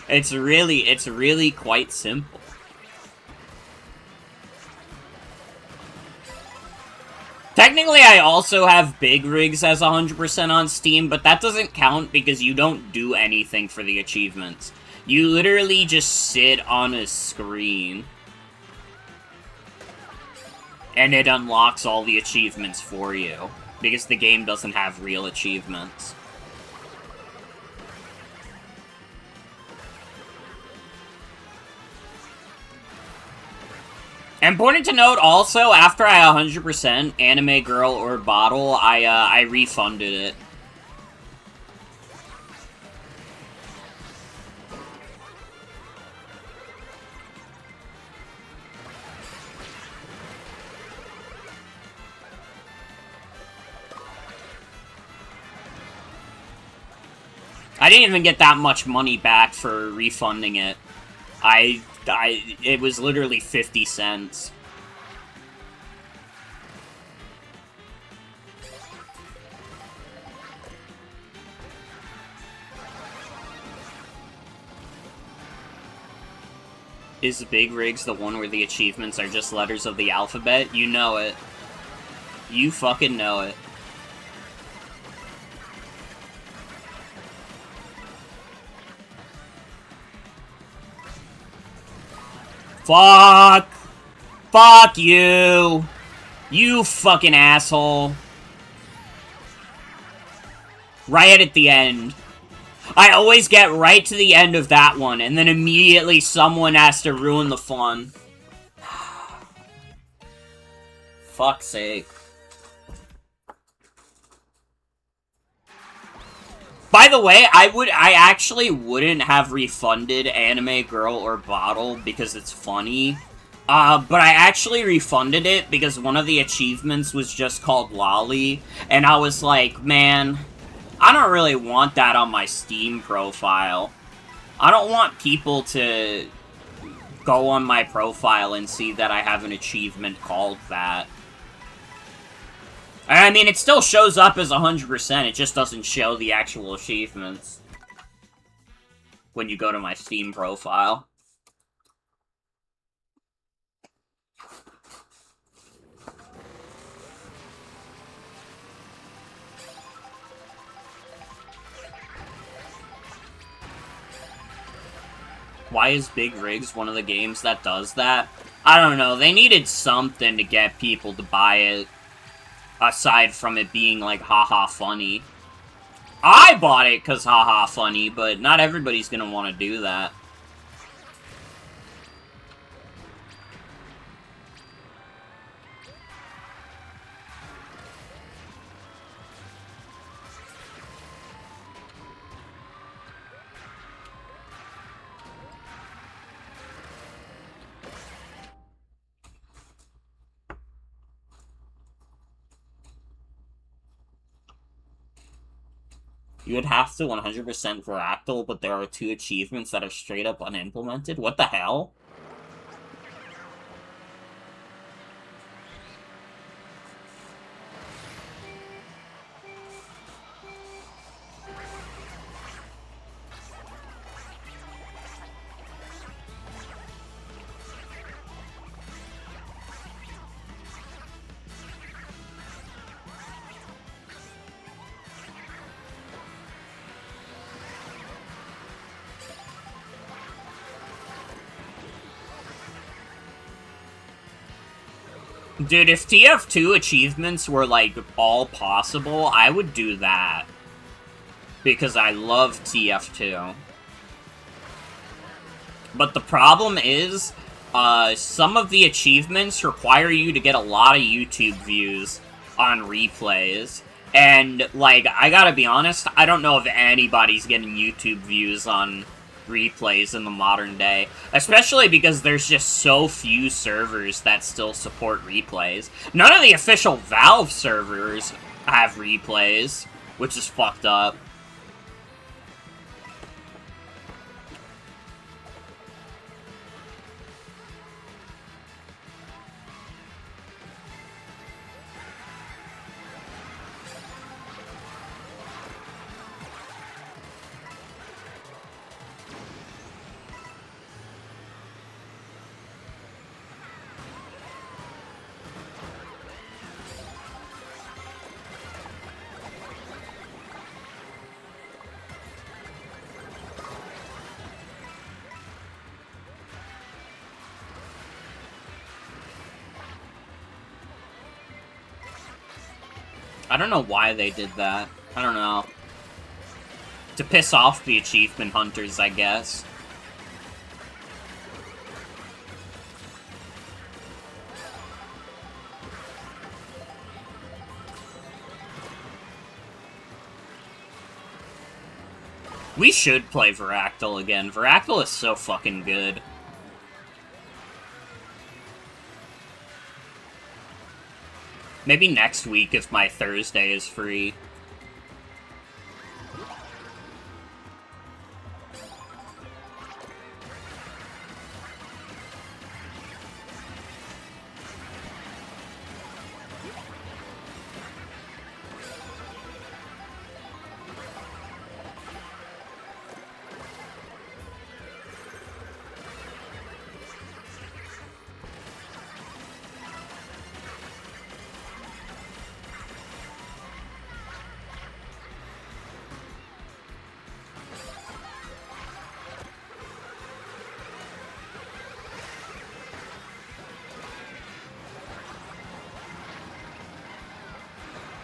It's really quite simple. Technically, I also have Big Rigs as 100% on Steam, but that doesn't count because you don't do anything for the achievements. You literally just sit on a screen. And it unlocks all the achievements for you, because the game doesn't have real achievements. Important to note also, after I 100% Anime Girl or Bottle, I refunded it. I didn't even get that much money back for refunding it. It was literally 50 cents. Is Big Rigs the one where the achievements are just letters of the alphabet? You know it. You fucking know it. Fuck! Fuck you! You fucking asshole. Right at the end. I always get right to the end of that one, and then immediately someone has to ruin the fun. fuck's sake. By the way, I actually wouldn't have refunded Anime Girl or Bottle because it's funny. But I actually refunded it because one of the achievements was just called Lolly, and I was like, man, I don't really want that on my Steam profile. I don't want people to go on my profile and see that I have an achievement called that. I mean, it still shows up as 100%, it just doesn't show the actual achievements when you go to my Steam profile. Why is Big Rigs one of the games that does that? I don't know, they needed something to get people to buy it. Aside from it being, like, haha funny. I bought it because haha funny, but not everybody's gonna want to do that. You would have to 100% Fractal, but there are 2 achievements that are straight up unimplemented? What the hell? Dude, if TF2 achievements were, like, all possible, I would do that. Because I love TF2. But the problem is, some of the achievements require you to get a lot of YouTube views on replays. And, like, I gotta be honest, I don't know if anybody's getting YouTube views on replays in the modern day, especially because there's just so few servers that still support replays. None of the official Valve servers have replays, which is fucked up. I don't know why they did that. I don't know. To piss off the achievement hunters, I guess. We should play Fractal again. Fractal is so fucking good. Maybe next week if my Thursday is free.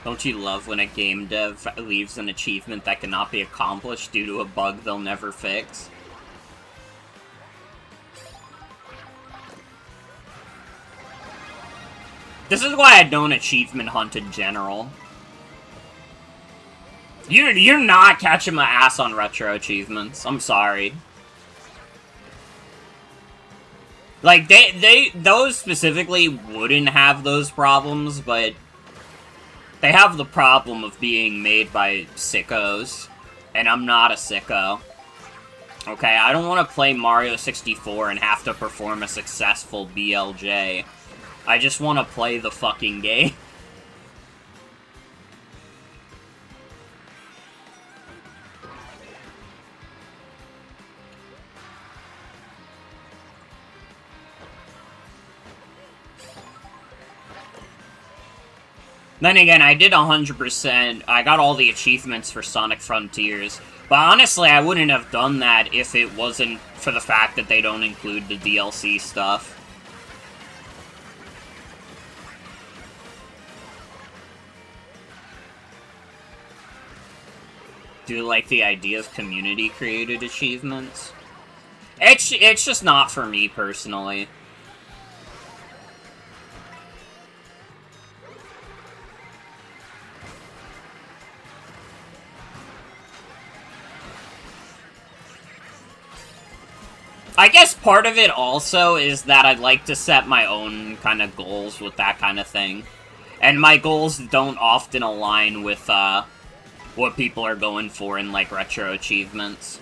Don't you love when a game dev leaves an achievement that cannot be accomplished due to a bug they'll never fix? This is why I don't achievement hunt in general. You're not catching my ass on retro achievements. I'm sorry. Like, those specifically wouldn't have those problems, but they have the problem of being made by sickos, and I'm not a sicko. Okay, I don't want to play Mario 64 and have to perform a successful BLJ. I just want to play the fucking game. Then again, I did 100%. I got all the achievements for Sonic Frontiers. But honestly, I wouldn't have done that if it wasn't for the fact that they don't include the DLC stuff. Do you like the idea of community-created achievements? It's just not for me, personally. I guess part of it also is that I'd like to set my own kind of goals with that kind of thing. And my goals don't often align with, what people are going for in, like, retro achievements.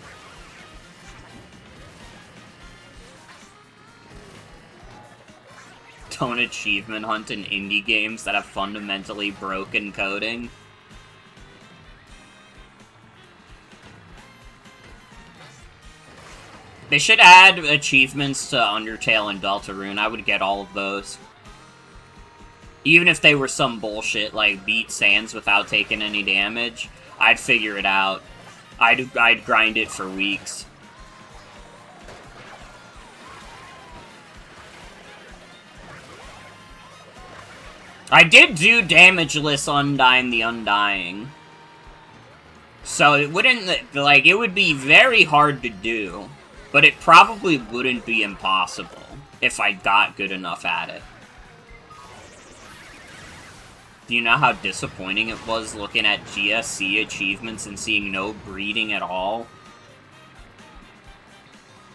Don't achievement hunt in indie games that have fundamentally broken coding. They should add achievements to Undertale and Deltarune. I would get all of those. Even if they were some bullshit, like beat Sans without taking any damage, I'd figure it out. I'd grind it for weeks. I did do damageless Undyne the Undying. So it wouldn't, like, it would be very hard to do. But it probably wouldn't be impossible if I got good enough at it. Do you know how disappointing it was looking at GSC achievements and seeing no breeding at all?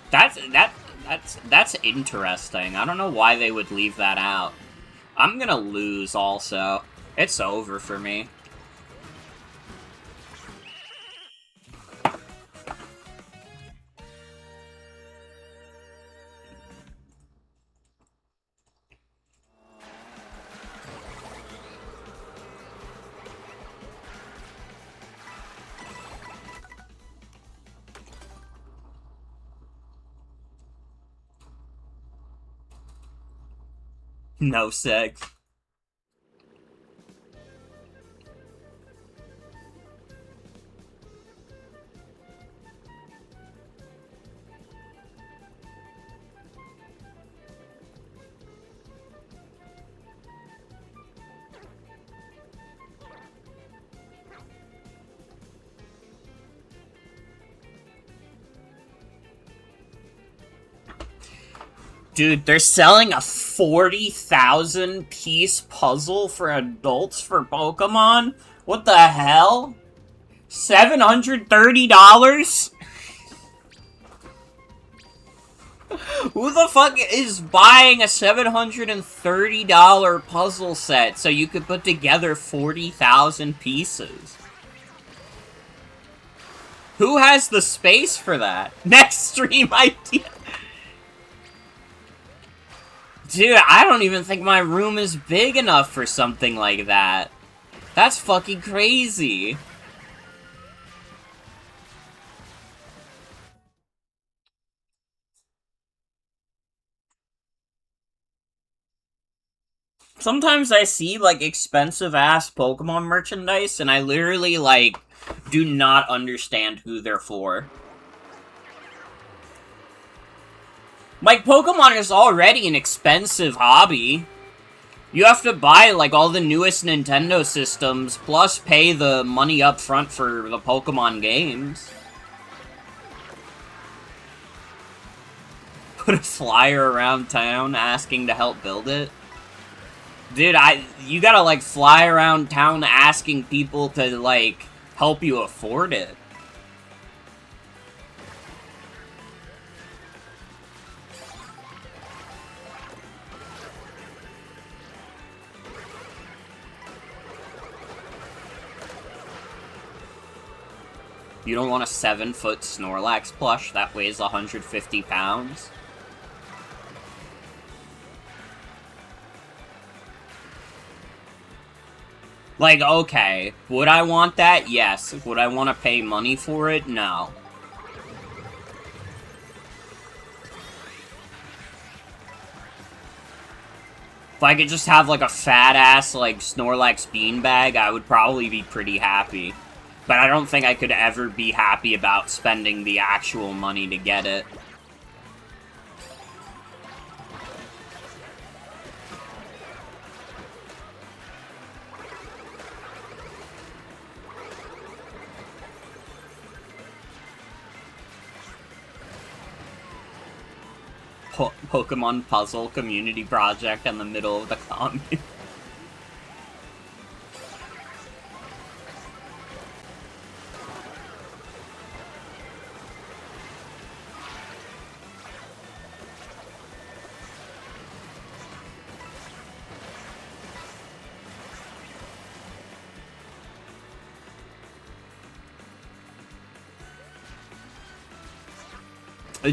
That's interesting. I don't know why they would leave that out. I'm gonna lose also. It's over for me. No sex. Dude, they're selling a 40,000 piece puzzle for adults for Pokemon? What the hell? $730? Who the fuck is buying a $730 puzzle set so you could put together 40,000 pieces? Who has the space for that? Next stream idea. Dude, I don't even think my room is big enough for something like that. That's fucking crazy. Sometimes I see, like, expensive-ass Pokemon merchandise, and I literally, like, do not understand who they're for. Like, Pokemon is already an expensive hobby. You have to buy, like, all the newest Nintendo systems, plus pay the money up front for the Pokemon games. Put a flyer around town asking to help build it. Dude, you gotta, like, fly around town asking people to, like, help you afford it. You don't want a 7-foot Snorlax plush that weighs 150 pounds? Like, okay, would I want that? Yes. Would I want to pay money for it? No. If I could just have, like, a fat-ass, like, Snorlax beanbag, I would probably be pretty happy. But I don't think I could ever be happy about spending the actual money to get it. Pokemon puzzle community project in the middle of the commune.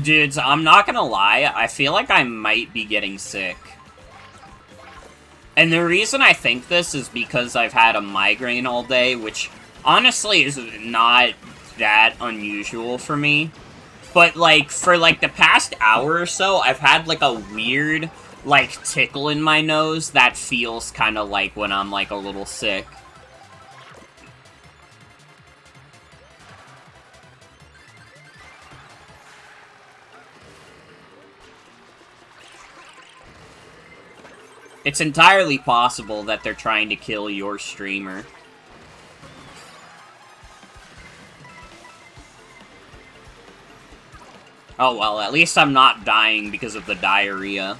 Dudes, I'm not gonna lie, I feel like I might be getting sick. And the reason I think this is because I've had a migraine all day, which honestly is not that unusual for me. But, like, for, like, the past hour or so, I've had, like, a weird, like, tickle in my nose that feels kind of like when I'm, like, a little sick. It's entirely possible that they're trying to kill your streamer. Oh well, at least I'm not dying because of the diarrhea.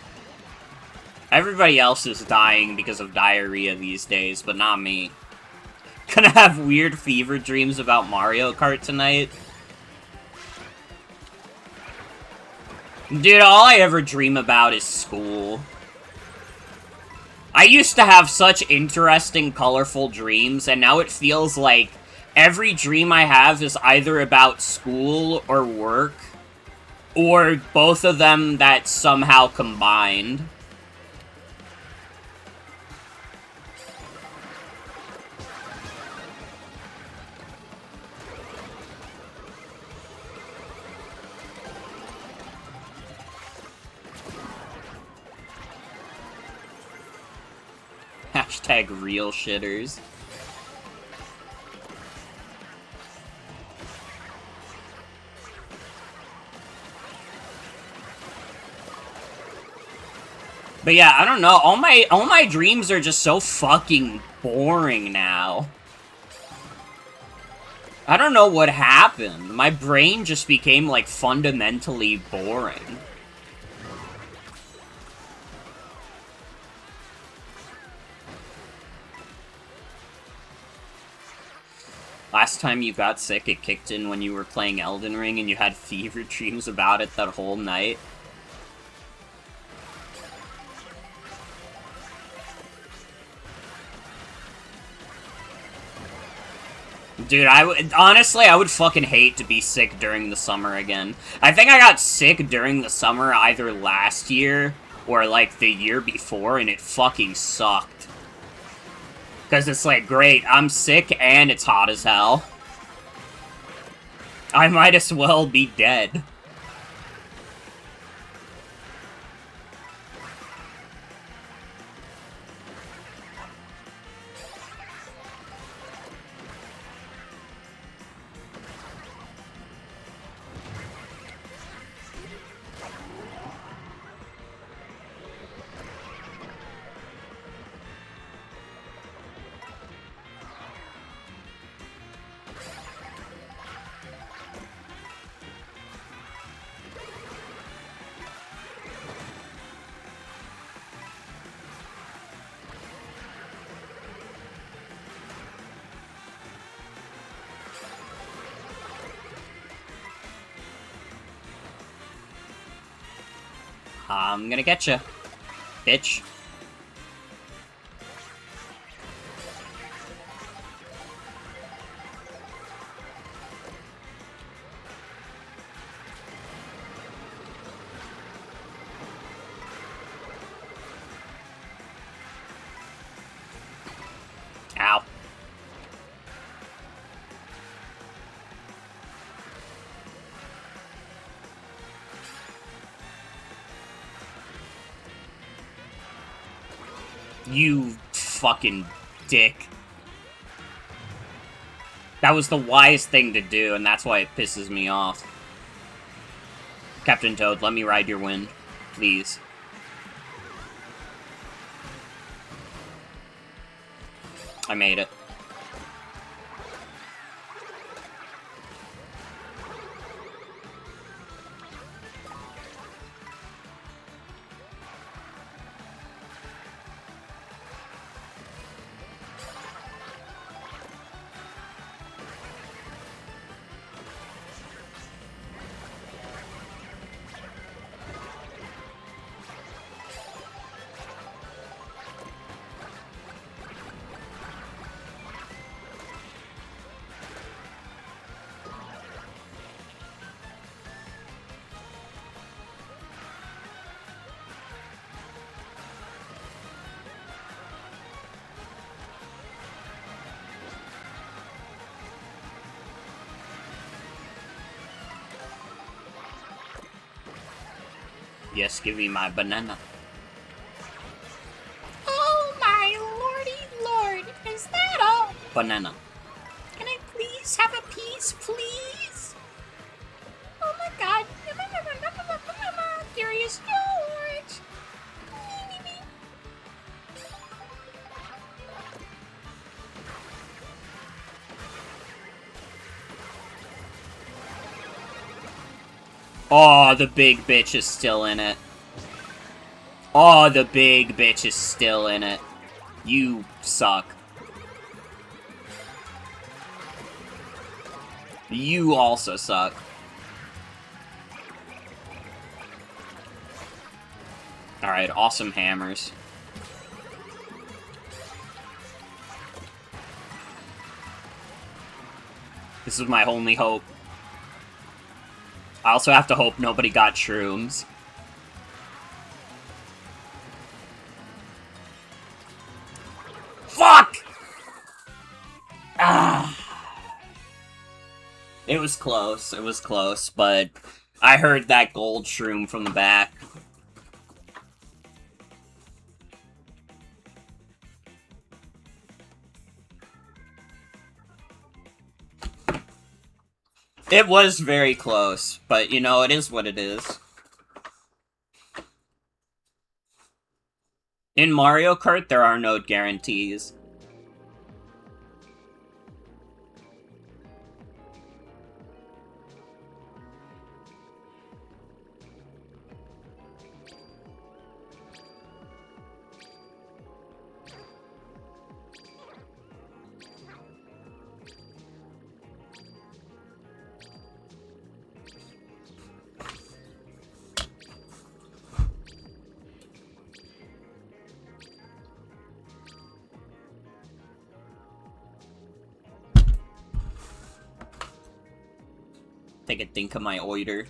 Everybody else is dying because of diarrhea these days, but not me. Gonna have weird fever dreams about Mario Kart tonight. Dude, all I ever dream about is school. I used to have such interesting, colorful dreams, and now it feels like every dream I have is either about school or work, or both of them that somehow combined. Hashtag real shitters. But yeah, I don't know. All my dreams are just so fucking boring now. I don't know what happened. My brain just became, like, fundamentally boring. Last time you got sick, it kicked in when you were playing Elden Ring and you had fever dreams about it that whole night. Dude, honestly, I would fucking hate to be sick during the summer again. I think I got sick during the summer either last year or, like, the year before, and it fucking sucked. Because it's like, great, I'm sick and it's hot as hell. I might as well be dead. I'm gonna get you, bitch. Ow. You fucking dick. That was the wise thing to do, and that's why it pisses me off. Captain Toad, let me ride your wind, please. I made it. Yes, give me my banana. Oh my lordy lord, is that all? Banana. Can I please have a piece, please? Oh my god. Curious George. Oh, the big bitch is still in it. Oh, the big bitch is still in it. You suck. You also suck. Alright, awesome hammers. This is my only hope. I also have to hope nobody got shrooms. Fuck! Ah. It was close, but I heard that gold shroom from the back. It was very close, but you know, it is what it is. In Mario Kart, there are no guarantees. Take a think of my order.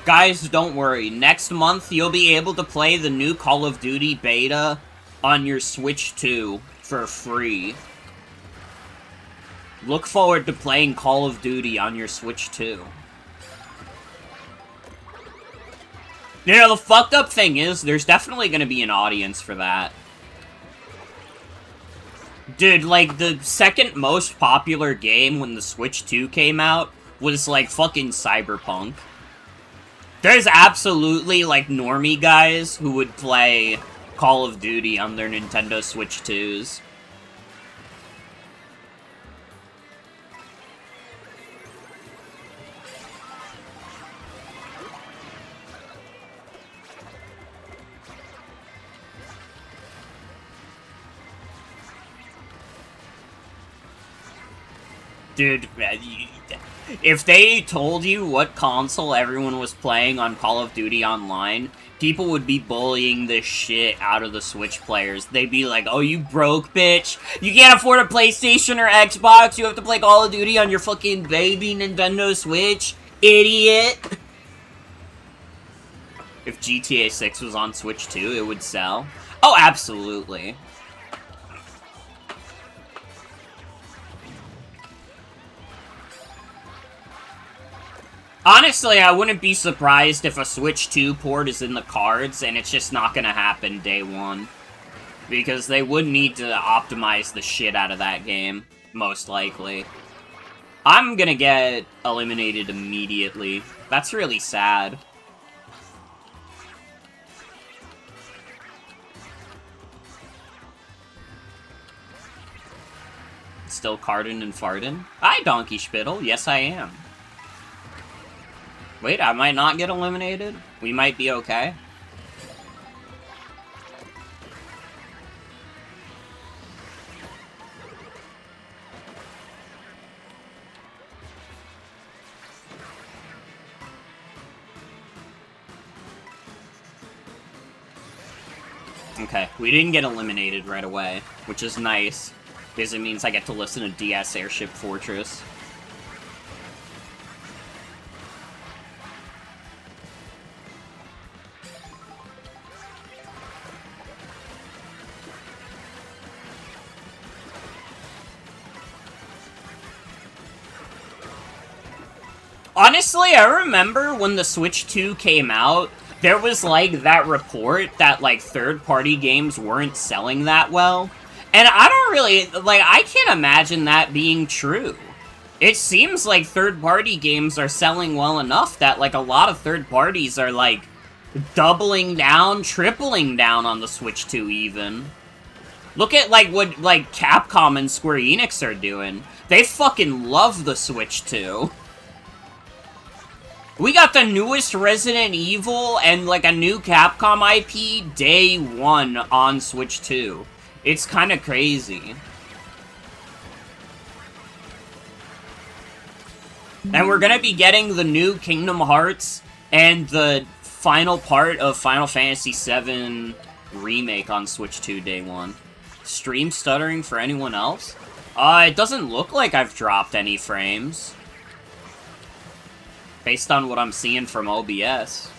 Guys, don't worry. Next month, you'll be able to play the new Call of Duty beta on your Switch 2 for free. Look forward to playing Call of Duty on your Switch 2. You know, the fucked up thing is, there's definitely gonna be an audience for that. Dude, like, the second most popular game when the Switch 2 came out was, like, fucking Cyberpunk. There's absolutely, like, normie guys who would play Call of Duty on their Nintendo Switch 2s. Dude, if they told you what console everyone was playing on Call of Duty Online, people would be bullying the shit out of the Switch players. They'd be like, oh, you broke, bitch. You can't afford a PlayStation or Xbox. You have to play Call of Duty on your fucking baby Nintendo Switch. Idiot. If GTA 6 was on Switch 2, it would sell. Oh, absolutely. Honestly, I wouldn't be surprised if a Switch 2 port is in the cards, and it's just not gonna happen day one. Because they would need to optimize the shit out of that game, most likely. I'm gonna get eliminated immediately. That's really sad. Still cardin' and fartin'? Hi, Donkey Spittle. Yes, I am. Wait, I might not get eliminated? We might be okay? Okay, we didn't get eliminated right away, which is nice, because it means I get to listen to DS Airship Fortress. Honestly, I remember when the Switch 2 came out, there was, like, that report that, like, third-party games weren't selling that well. And I don't really, like, I can't imagine that being true. It seems like third-party games are selling well enough that, like, a lot of third parties are, like, doubling down, tripling down on the Switch 2 even. Look at, like, what, like, Capcom and Square Enix are doing. They fucking love the Switch 2. We got the newest Resident Evil and, like, a new Capcom IP day one on Switch 2. It's kind of crazy. And we're gonna be getting the new Kingdom Hearts and the final part of Final Fantasy VII Remake on Switch 2 day one. Stream stuttering for anyone else? It doesn't look like I've dropped any frames. Based on what I'm seeing from OBS.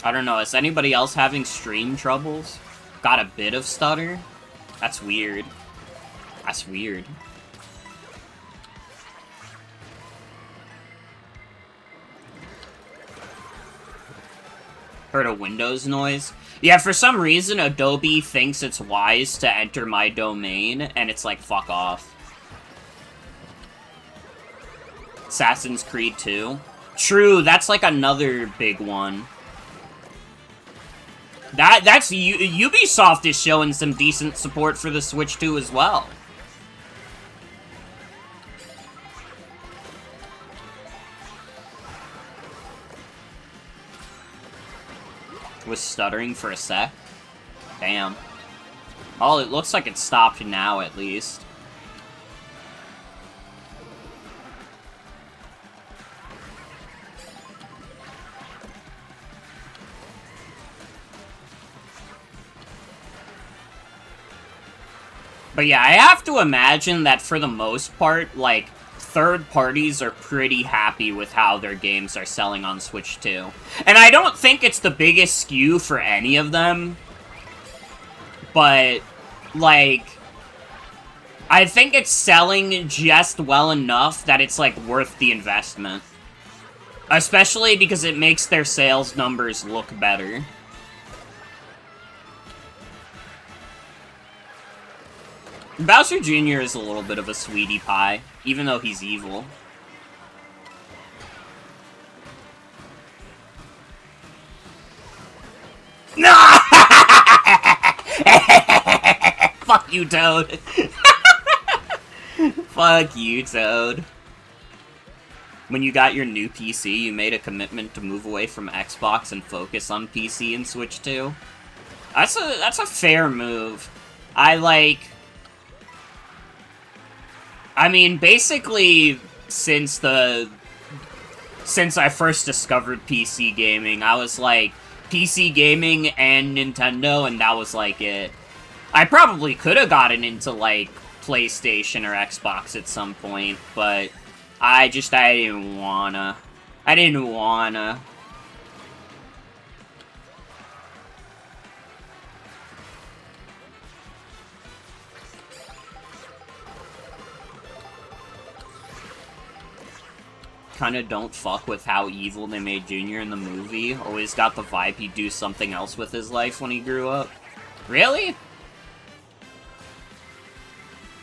I don't know, is anybody else having stream troubles? Got a bit of stutter? That's weird. That's weird. Heard a Windows noise? Yeah, for some reason, Adobe thinks it's wise to enter my domain, and it's like, fuck off. Assassin's Creed 2? True, that's like another big one. That's Ubisoft is showing some decent support for the Switch 2 as well. Was stuttering for a sec. Damn. Oh, it looks like it stopped now, at least. But yeah, I have to imagine that for the most part, like, third parties are pretty happy with how their games are selling on Switch 2. And I don't think it's the biggest skew for any of them. But, like, I think it's selling just well enough that it's, like, worth the investment. Especially because it makes their sales numbers look better. Bowser Jr. is a little bit of a sweetie pie, even though he's evil. No! Fuck you, Toad. Fuck you, Toad. When you got your new PC, you made a commitment to move away from Xbox and focus on PC and Switch 2. That's a fair move. I mean, basically, since I first discovered PC gaming, I was like, PC gaming and Nintendo, and that was like it. I probably could have gotten into, like, PlayStation or Xbox at some point, but I didn't wanna. I didn't wanna. Kinda don't fuck with how evil they made Junior in the movie. Always got the vibe he'd do something else with his life when he grew up. Really?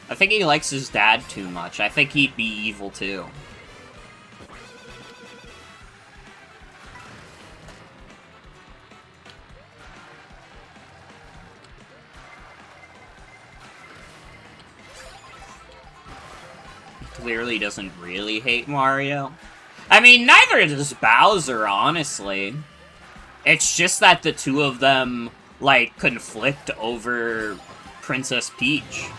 I think he likes his dad too much. I think he'd be evil too. He clearly doesn't really hate Mario. I mean, neither does Bowser, honestly. It's just that the two of them, like, conflict over Princess Peach.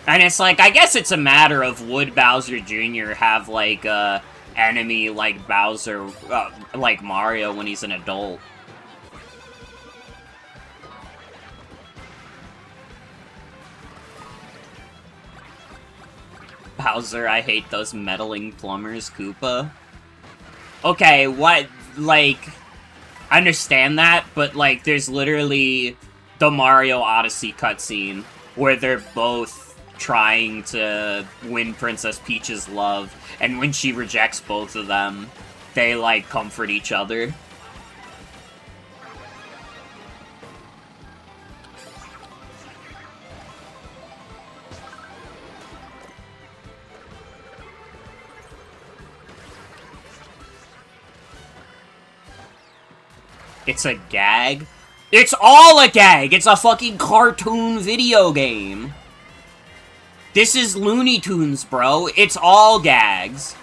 And it's like, I guess it's a matter of would Bowser Jr. have, like, a enemy like Bowser, like Mario when he's an adult. Bowser, I hate those meddling plumbers, Koopa. Okay, what, like, I understand that, but, like, there's literally the Mario Odyssey cutscene where they're both trying to win Princess Peach's love, and when she rejects both of them, they, like, comfort each other. It's a gag? It's all a gag! It's a fucking cartoon video game! This is Looney Tunes, bro. It's all gags.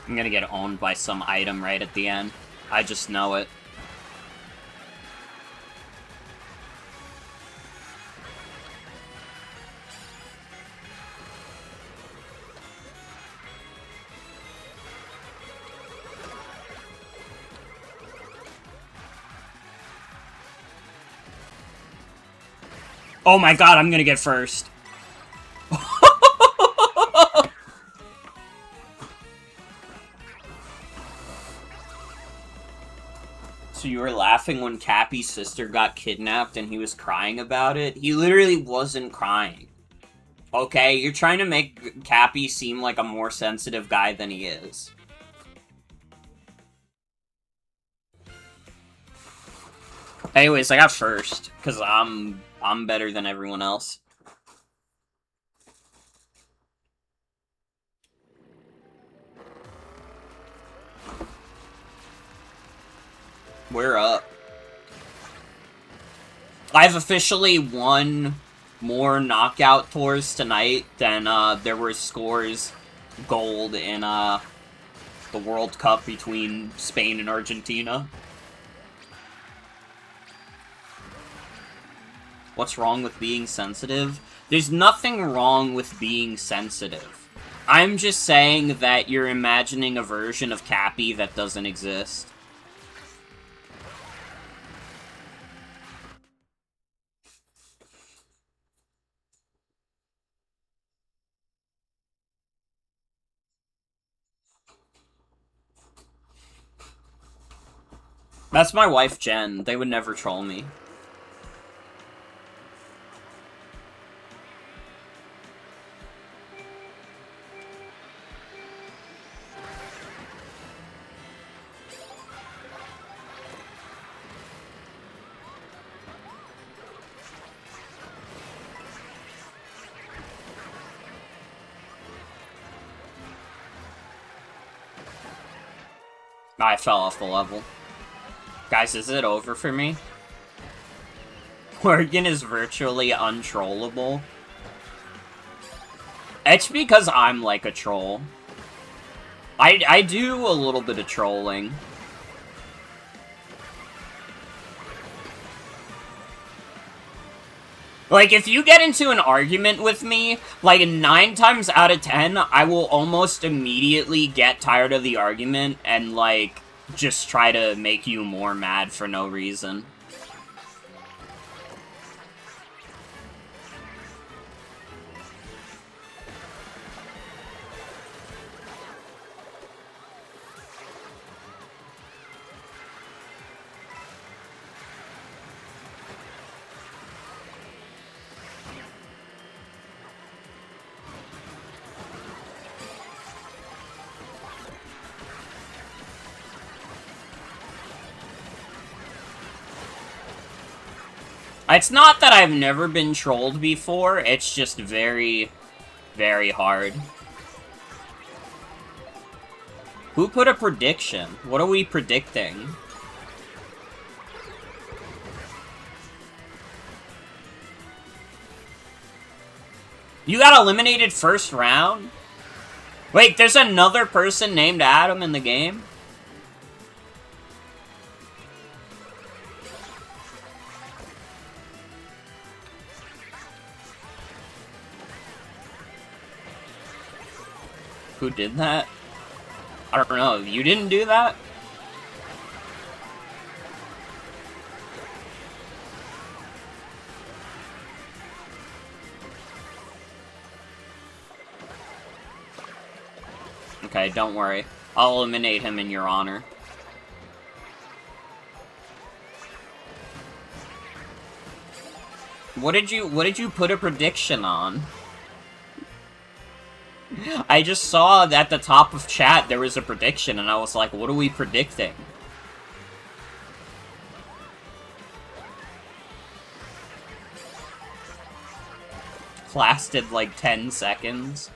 I'm gonna get owned by some item right at the end. I just know it. Oh my god, I'm gonna get first. So you were laughing when Cappy's sister got kidnapped and he was crying about it? He literally wasn't crying. Okay, you're trying to make Cappy seem like a more sensitive guy than he is. Anyways, I got first, because I'm better than everyone else. We're up. I've officially won more knockout tours tonight than there were scores gold in the World Cup between Spain and Argentina. What's wrong with being sensitive? There's nothing wrong with being sensitive. I'm just saying that you're imagining a version of Cappy that doesn't exist. That's my wife, Jen. They would never troll me. I fell off the level. Guys, is it over for me? Morgan is virtually untrollable. It's because I'm like a troll. I do a little bit of trolling. Like, if you get into an argument with me, like, 9 times out of 10, I will almost immediately get tired of the argument and, like, just try to make you more mad for no reason. It's not that I've never been trolled before, it's just very, very hard. Who put a prediction? What are we predicting? You got eliminated first round? Wait, there's another person named Adam in the game? Who did that? I don't know. You didn't do that? Okay, don't worry. I'll eliminate him in your honor. What did you put a prediction on? I just saw at the top of chat there was a prediction, and I was like, what are we predicting? Lasted like 10 seconds.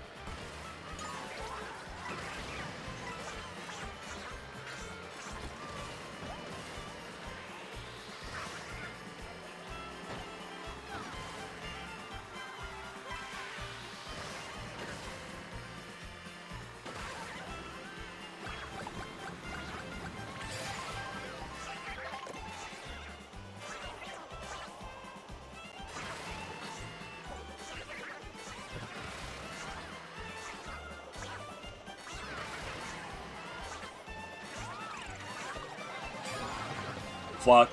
Fuck.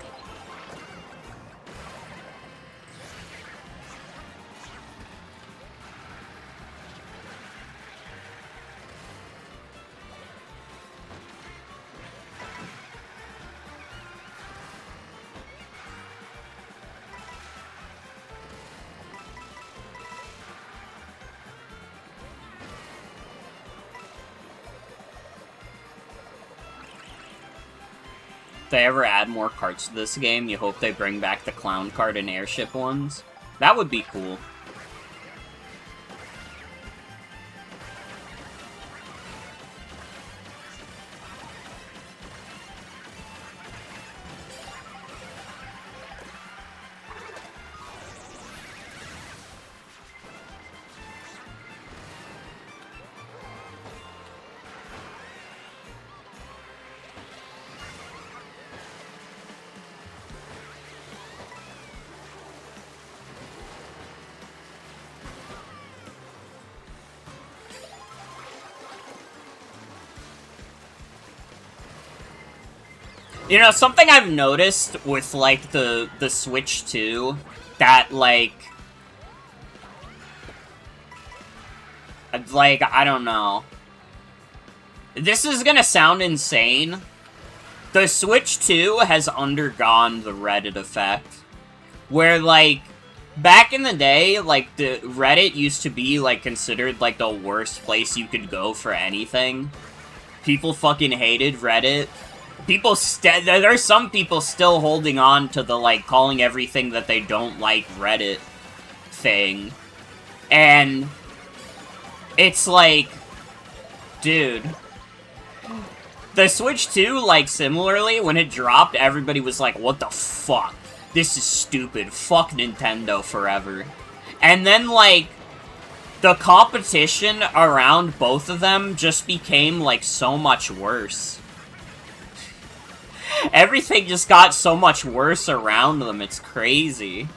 If they ever add more carts to this game, you hope they bring back the clown cart and airship ones. That would be cool. You know, something I've noticed with, like, the Switch 2, that, like, I don't know. This is gonna sound insane. The Switch 2 has undergone the Reddit effect. Where, like, back in the day, like, the Reddit used to be, like, considered, like, the worst place you could go for anything. People fucking hated Reddit. There's some people still holding on to the, like, calling everything that they don't like Reddit thing. And it's like, dude, The Switch 2, like, similarly, when it dropped, everybody was like, what the fuck? This is stupid. Fuck Nintendo forever. And then, like, the competition around both of them just became, like, so much worse. Everything just got so much worse around them, it's crazy.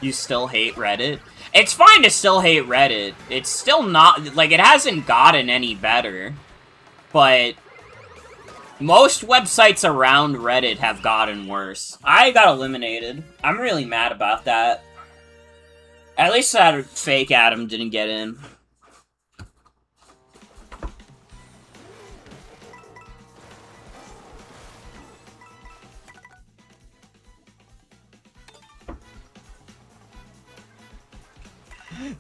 You still hate Reddit? It's fine to still hate Reddit. It's still not, like, it hasn't gotten any better. But most websites around Reddit have gotten worse. I got eliminated. I'm really mad about that. At least that fake Adam didn't get in.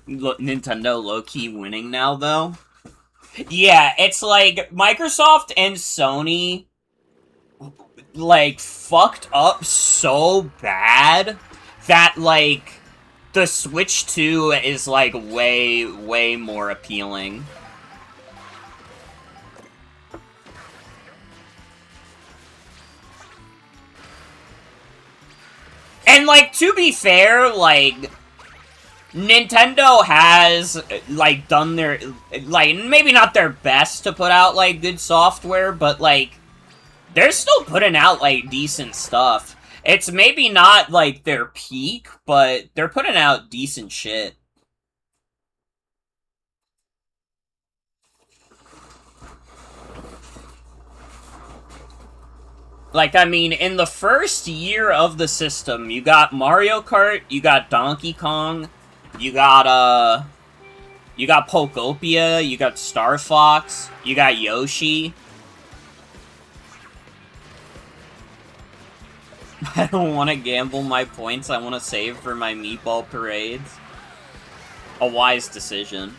Nintendo low-key winning now, though. Yeah, it's like, Microsoft and Sony, like, fucked up so bad that, like, the Switch 2 is, like, way, way more appealing. And, like, to be fair, like, Nintendo has, like, done their, like, maybe not their best to put out, like, good software, but, like, they're still putting out, like, decent stuff. It's maybe not, like, their peak, but they're putting out decent shit. Like, I mean, in the first year of the system, you got Mario Kart, you got Donkey Kong, you got Pokopia, you got Star Fox, you got Yoshi. I don't want to gamble my points, I want to save for my meatball parades. A wise decision.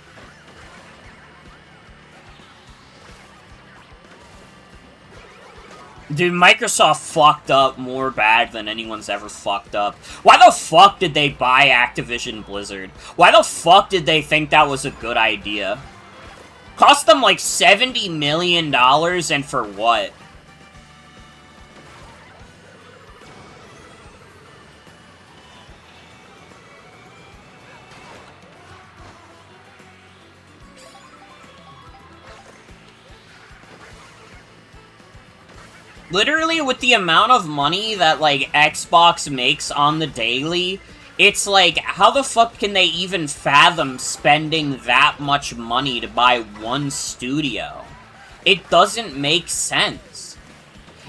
Dude, Microsoft fucked up more bad than anyone's ever fucked up. Why the fuck did they buy Activision Blizzard? Why the fuck did they think that was a good idea? Cost them like $70 million, and for what? Literally, with the amount of money that, like, Xbox makes on the daily, it's like, how the fuck can they even fathom spending that much money to buy one studio? It doesn't make sense.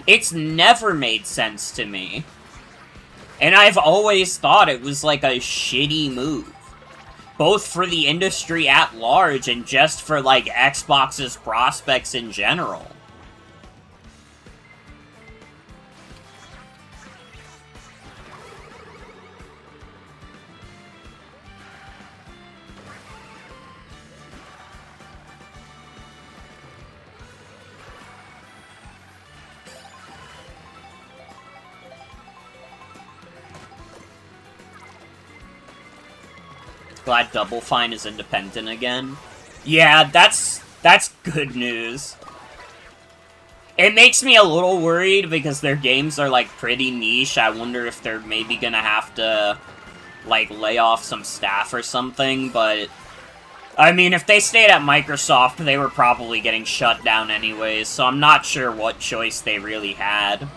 It's never made sense to me. And I've always thought it was, like, a shitty move. Both for the industry at large and just for, like, Xbox's prospects in general. Glad Double Fine is independent again. Yeah, that's good news. It makes me a little worried because their games are, like, pretty niche. I wonder if they're maybe gonna have to, like, lay off some staff or something, but I mean, if they stayed at Microsoft, they were probably getting shut down anyways, so I'm not sure what choice they really had.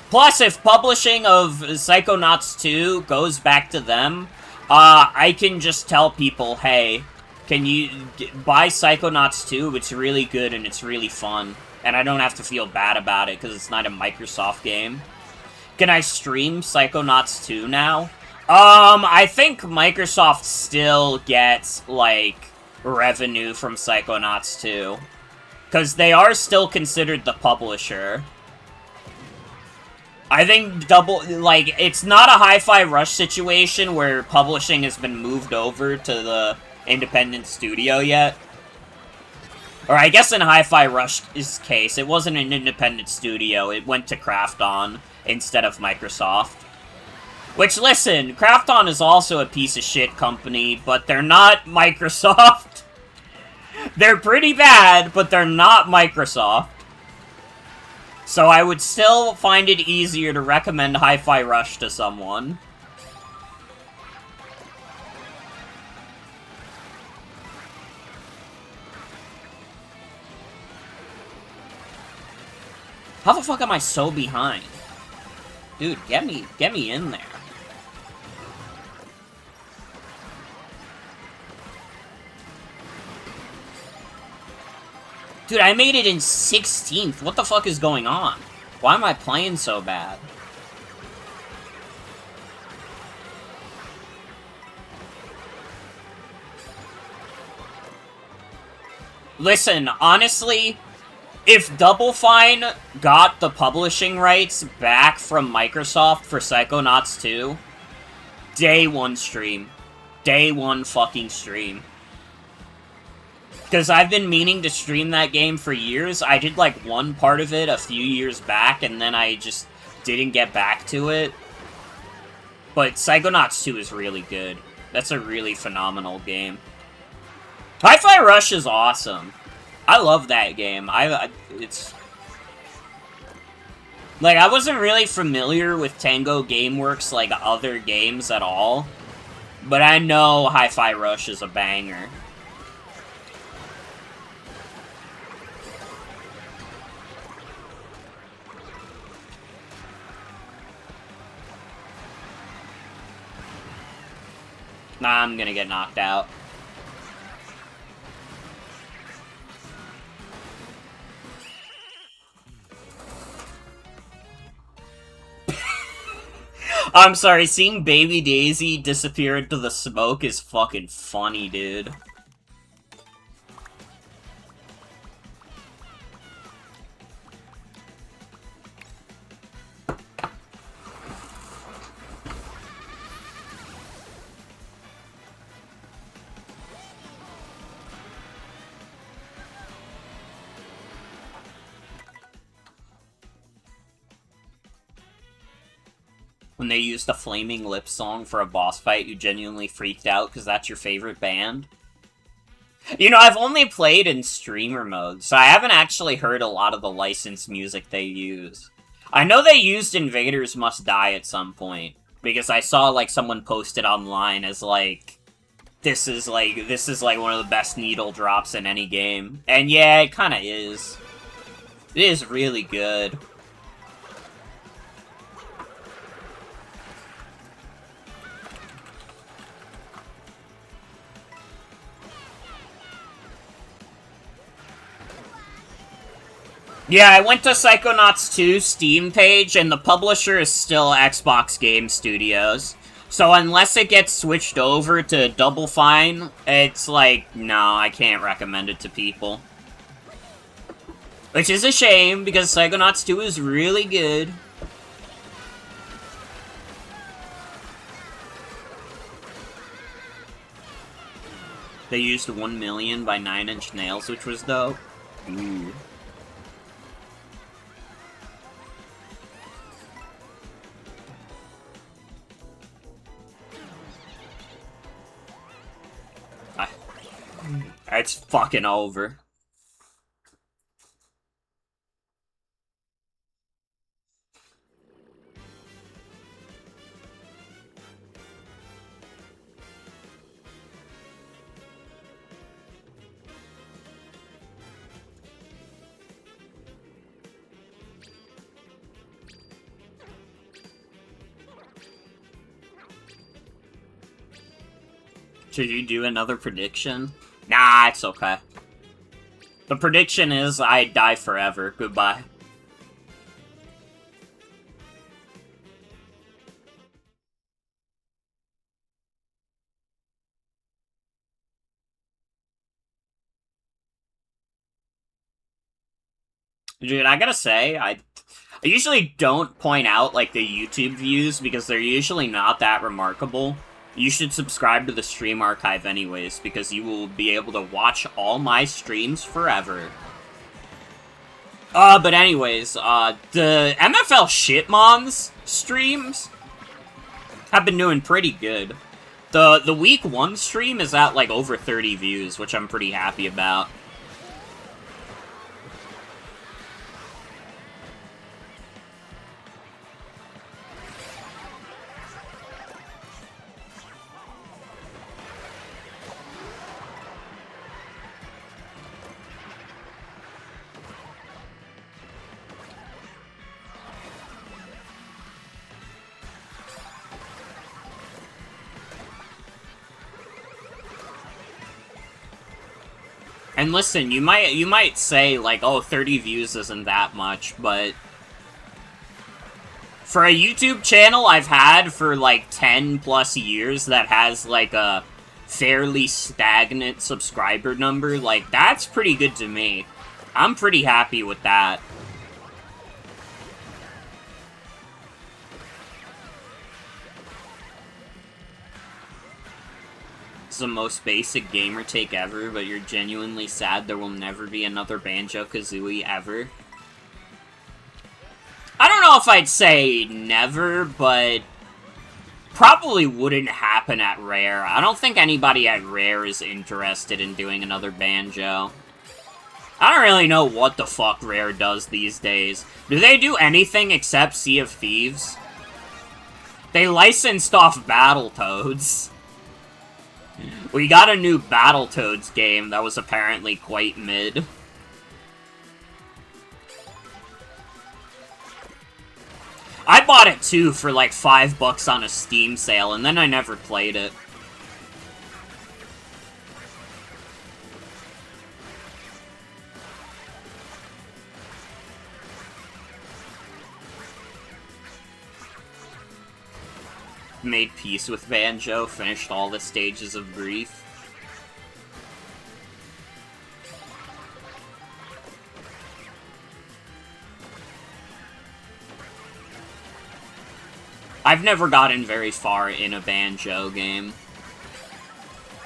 Plus, if publishing of Psychonauts 2 goes back to them, I can just tell people, hey, can you buy Psychonauts 2? It's really good and it's really fun. And I don't have to feel bad about it because it's not a Microsoft game. Can I stream Psychonauts 2 now? I think Microsoft still gets, like, revenue from Psychonauts 2. Because they are still considered the publisher. I think it's not a Hi-Fi Rush situation where publishing has been moved over to the independent studio yet. Or I guess in Hi-Fi Rush's case, it wasn't an independent studio, it went to Krafton instead of Microsoft. Which, listen, Krafton is also a piece of shit company, but they're not Microsoft. They're pretty bad, but they're not Microsoft. So I would still find it easier to recommend Hi-Fi Rush to someone. How the fuck am I so behind? Dude, get me in there. Dude, I made it in 16th. What the fuck is going on? Why am I playing so bad? Listen, honestly, if Double Fine got the publishing rights back from Microsoft for Psychonauts 2, day one stream. Day one fucking stream. Because I've been meaning to stream that game for years. I did, like, one part of it a few years back, and then I just didn't get back to it. But Psychonauts 2 is really good. That's a really phenomenal game. Hi-Fi Rush is awesome. I love that game. It's... Like, I wasn't really familiar with Tango Gameworks, like, other games at all. But I know Hi-Fi Rush is a banger. Nah, I'm gonna get knocked out. I'm sorry, seeing Baby Daisy disappear into the smoke is fucking funny, dude. When they used a Flaming Lips song for a boss fight, you genuinely freaked out because that's your favorite band? You know, I've only played in streamer mode, so I haven't actually heard a lot of the licensed music they use. I know they used Invaders Must Die at some point, because I saw, like, someone post it online as, like, this is like one of the best needle drops in any game. And yeah, it kinda is. It is really good. Yeah, I went to Psychonauts 2 Steam page, and the publisher is still Xbox Game Studios. So unless it gets switched over to Double Fine, it's like, no, I can't recommend it to people. Which is a shame, because Psychonauts 2 is really good. They used 1 Million by 9 Inch Nails, which was dope. Ooh. It's fucking over. Should you do another prediction? Nah, it's okay. The prediction is I die forever. Goodbye. Dude, I gotta say, I usually don't point out, like, the YouTube views because they're usually not that remarkable. You should subscribe to the stream archive anyways, because you will be able to watch all my streams forever. But anyways, the MFL Shitmons streams, Have been doing pretty good. The week 1 stream is at, like, over 30 views, which I'm pretty happy about. And listen, you might say, like, oh, 30 views isn't that much, but for a YouTube channel I've had for, like, 10 plus years that has, like, a fairly stagnant subscriber number, like, that's pretty good to me. I'm pretty happy with that. The most basic gamer take ever, but you're genuinely sad there will never be another Banjo-Kazooie ever. I don't know if I'd say never, but probably wouldn't happen at Rare. I don't think anybody at Rare is interested in doing another Banjo. I don't really know what the fuck Rare does these days. Do they do anything except Sea of Thieves? They licensed off Battletoads. We got a new Battletoads game that was apparently quite mid. I bought it too for like $5 on a Steam sale, and then I never played it. Made peace with Banjo, finished all the stages of grief. I've never gotten very far in a Banjo game.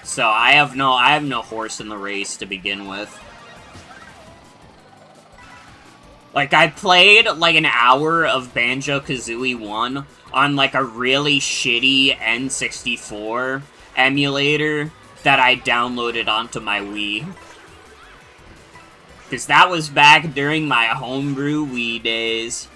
So I have no horse in the race to begin with. Like, I played, like, an hour of Banjo-Kazooie 1 on, like, a really shitty N64 emulator that I downloaded onto my Wii. Because that was back during my homebrew Wii days.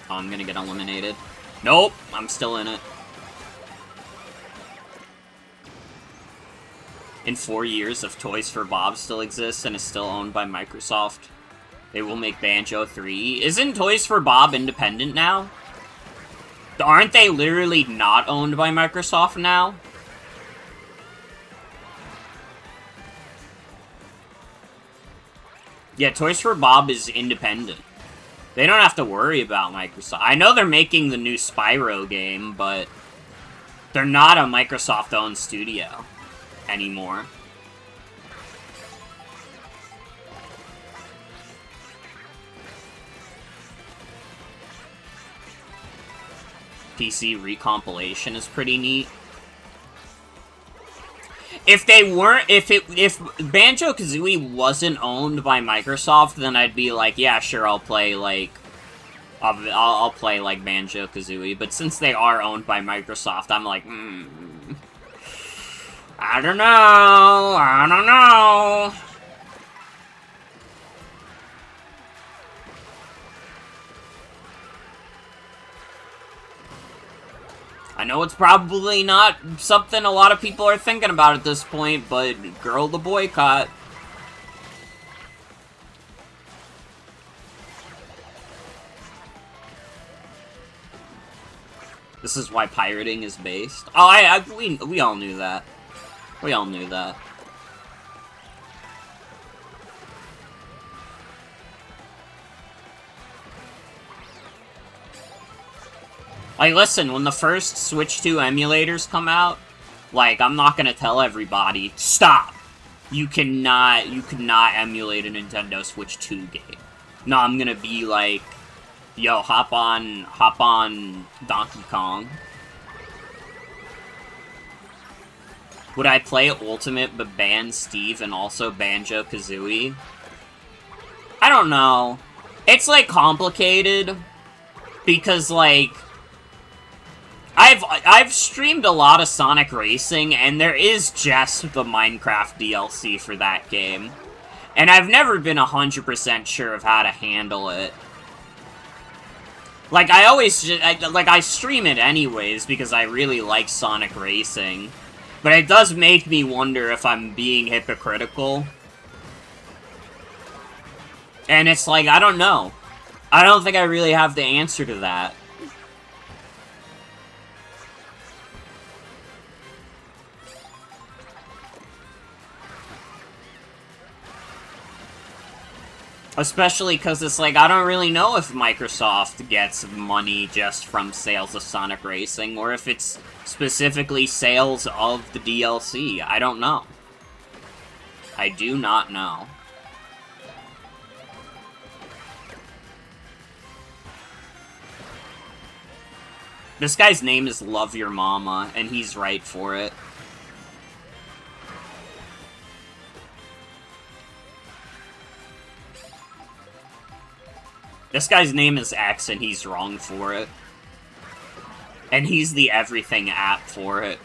Oh, I'm gonna get eliminated. Nope, I'm still in it. In 4 years, if Toys for Bob still exists and is still owned by Microsoft, they will make Banjo 3. Isn't Toys for Bob independent now? Aren't they literally not owned by Microsoft now? Yeah, Toys for Bob is independent. They don't have to worry about Microsoft. I know they're making the new Spyro game, but they're not a Microsoft-owned studio anymore. PC recompilation is pretty neat. If they weren't, if Banjo-Kazooie wasn't owned by Microsoft, then I'd be like, yeah, sure, I'll play, like, I'll play, like, Banjo-Kazooie. But since they are owned by Microsoft, I'm like, I don't know. I know it's probably not something a lot of people are thinking about at this point, but girl, the boycott. This is why pirating is based. Oh, we all knew that. We all knew that. Like, listen, when the first Switch 2 emulators come out, like, I'm not gonna tell everybody, stop! You cannot emulate a Nintendo Switch 2 game. No, I'm gonna be like, yo, hop on Donkey Kong. Would I play Ultimate but ban Steve and also Banjo-Kazooie? I don't know. It's, like, complicated. Because, like... I've streamed a lot of Sonic Racing, and there is just the Minecraft DLC for that game. And I've never been 100% sure of how to handle it. Like, I stream it anyways, because I really like Sonic Racing. But it does make me wonder if I'm being hypocritical. And it's like, I don't know. I don't think I really have the answer to that. Especially because it's like, I don't really know if Microsoft gets money just from sales of Sonic Racing, or if it's specifically sales of the DLC. I don't know. I do not know. This guy's name is Love Your Mama, and he's right for it. This guy's name is X, and he's wrong for it. And he's the everything app for it.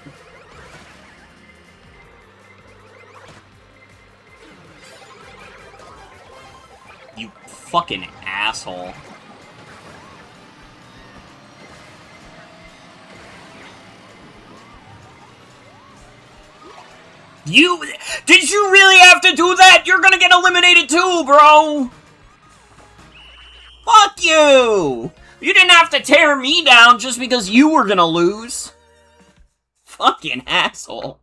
You fucking asshole. Did you really have to do that? You're gonna get eliminated too, bro! Fuck you! You didn't have to tear me down just because you were gonna lose. Fucking asshole.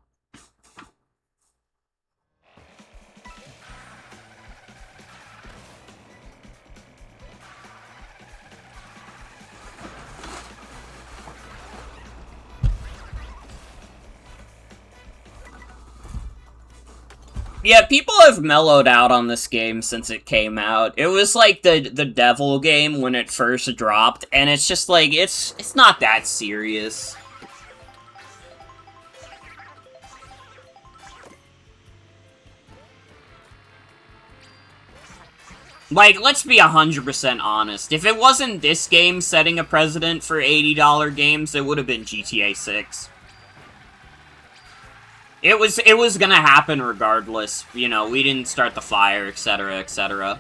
Yeah, people have mellowed out on this game since it came out. It was like the Devil game when it first dropped, and it's just like, it's not that serious. Like, let's be 100% honest. If it wasn't this game setting a precedent for $80 games, it would have been GTA 6. It was gonna happen regardless. You know, we didn't start the fire, etc., etc.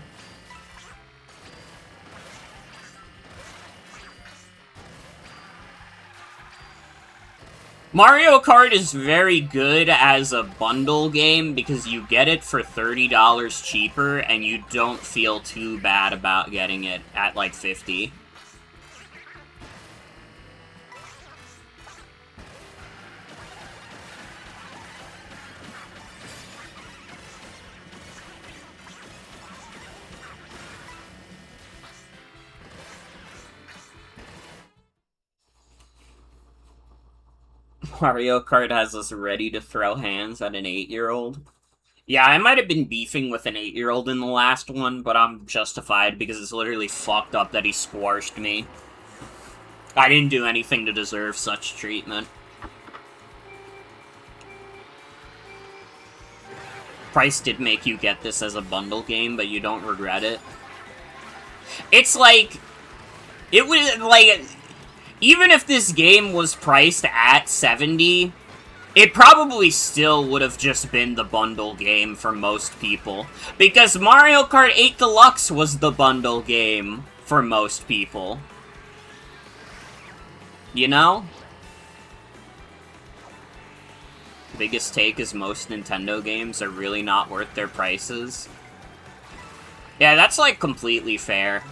Mario Kart is very good as a bundle game because you get it for $30 cheaper and you don't feel too bad about getting it at like $50. Mario Kart has us ready to throw hands at an 8-year-old. Yeah, I might have been beefing with an 8-year-old in the last one, but I'm justified because it's literally fucked up that he squashed me. I didn't do anything to deserve such treatment. Price did make you get this as a bundle game, but you don't regret it. It's like... It was, like... Even if this game was priced at $70, it probably still would have just been the bundle game for most people. Because Mario Kart 8 Deluxe was the bundle game for most people. You know? Biggest take is most Nintendo games are really not worth their prices. Yeah, that's like completely fair.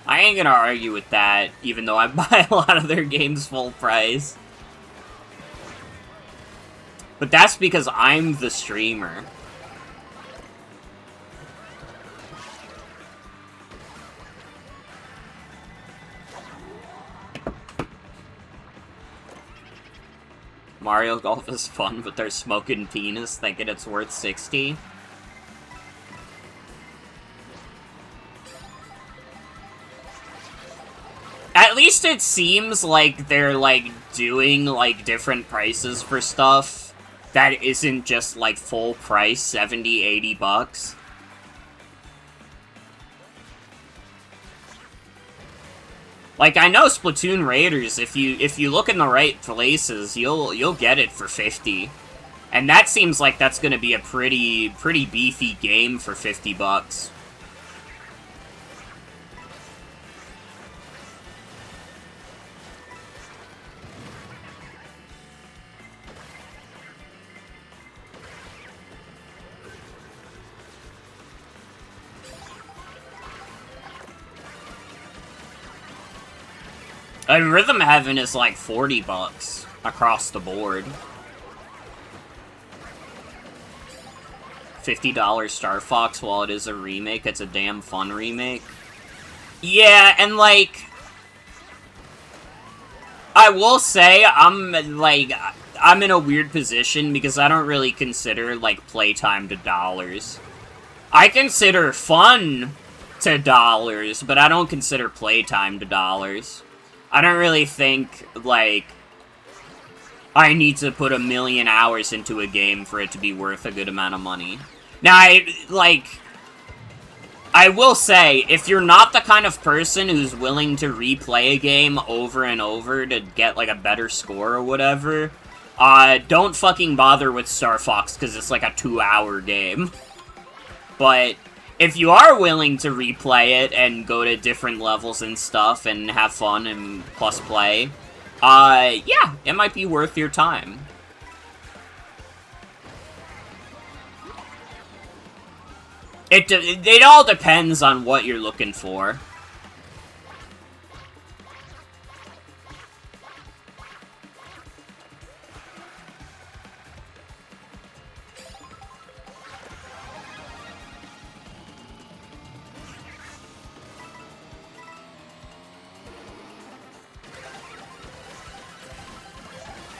I ain't gonna argue with that, even though I buy a lot of their games full price. But that's because I'm the streamer. Mario Golf is fun, but they're smoking penis thinking it's worth 60. At least it seems like they're, like, doing, like, different prices for stuff that isn't just, like, full price, 70, 80 bucks. Like, I know Splatoon Raiders, if you look in the right places, you'll get it for 50. And that seems like that's gonna be a pretty beefy game for 50 bucks. Rhythm Heaven is like 40 bucks across the board. $50 Star Fox, while it is a remake, it's a damn fun remake. Yeah, and like, I will say, I'm in a weird position because I don't really consider, like, playtime to dollars. I consider fun to dollars, but I don't consider playtime to dollars. I don't really think, like, I need to put 1,000,000 hours into a game for it to be worth a good amount of money. Now, I will say, if you're not the kind of person who's willing to replay a game over and over to get, like, a better score or whatever, don't fucking bother with Star Fox, because it's like a 2-hour game. But if you are willing to replay it and go to different levels and stuff and have fun and plus play, yeah, it might be worth your time. It all depends on what you're looking for.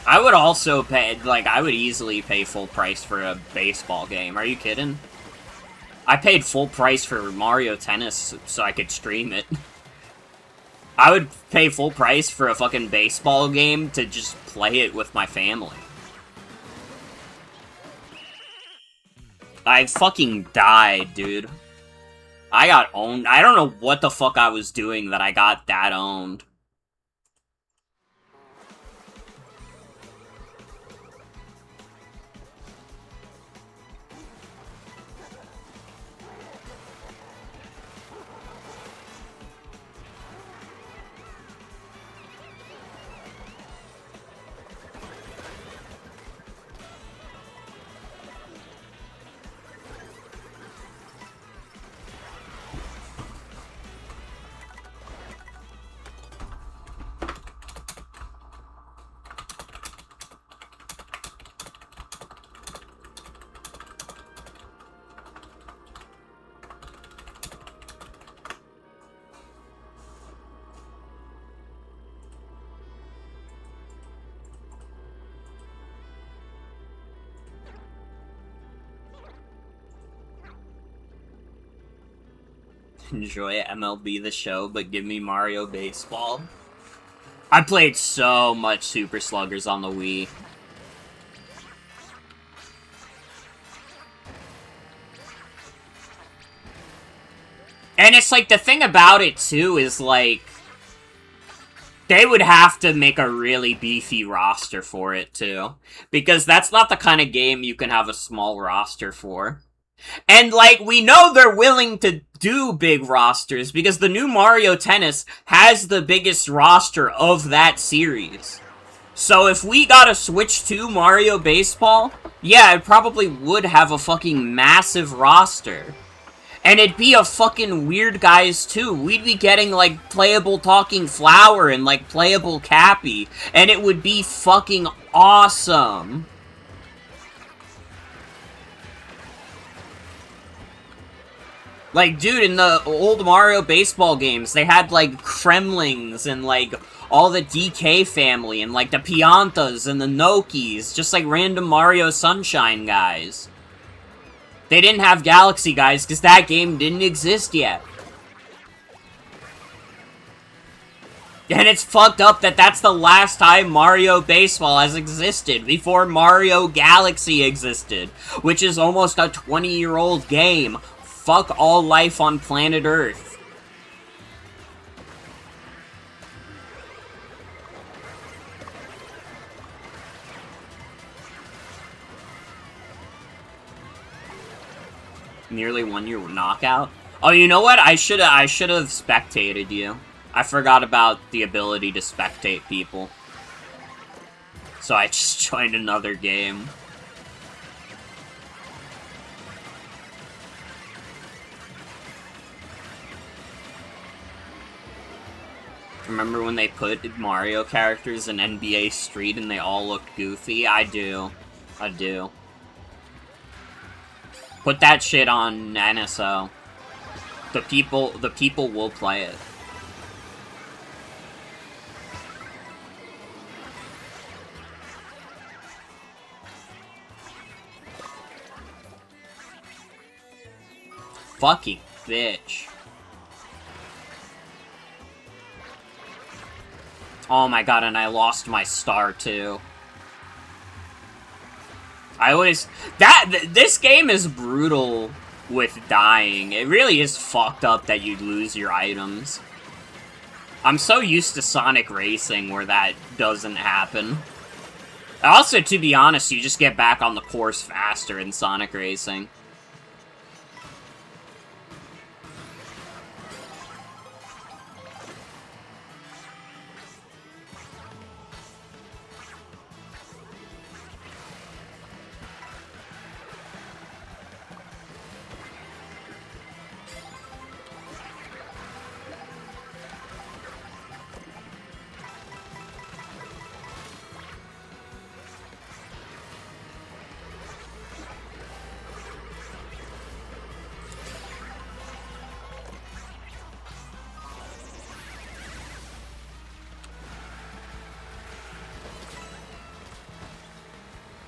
I would also pay, like, I would easily pay full price for a baseball game. Are you kidding? I paid full price for Mario Tennis so I could stream it. I would pay full price for a fucking baseball game to just play it with my family. I fucking died, dude. I got owned. I don't know what the fuck I was doing that I got that owned. Enjoy MLB The Show, but give me Mario Baseball. I played so much Super Sluggers on the Wii. And it's like, the thing about it, too, is like, they would have to make a really beefy roster for it, too. Because that's not the kind of game you can have a small roster for. And, like, we know they're willing to do big rosters, because the new Mario Tennis has the biggest roster of that series. So if we got a Switch 2 Mario Baseball, yeah, it probably would have a fucking massive roster. And it'd be a fucking weird guys, too. We'd be getting, like, playable Talking Flower and, like, playable Cappy. And it would be fucking awesome. Like, dude, in the old Mario baseball games, they had, like, Kremlings and, like, all the DK family and, like, the Piantas and the Nokis, just like random Mario Sunshine guys. They didn't have Galaxy guys because that game didn't exist yet. And it's fucked up that that's the last time Mario Baseball has existed, before Mario Galaxy existed, which is almost a 20-year-old game. Fuck all life on planet Earth. Nearly 1 year knockout. Oh, you know what? I should have spectated you. I forgot about the ability to spectate people. So I just joined another game. Remember when they put Mario characters in NBA Street and they all looked goofy? I do. I do. Put that shit on NSO. The people will play it. Fucking bitch. Oh my god, and I lost my star too. This game is brutal with dying. It really is fucked up that you lose your items. I'm so used to Sonic Racing where that doesn't happen. Also, to be honest, you just get back on the course faster in Sonic Racing.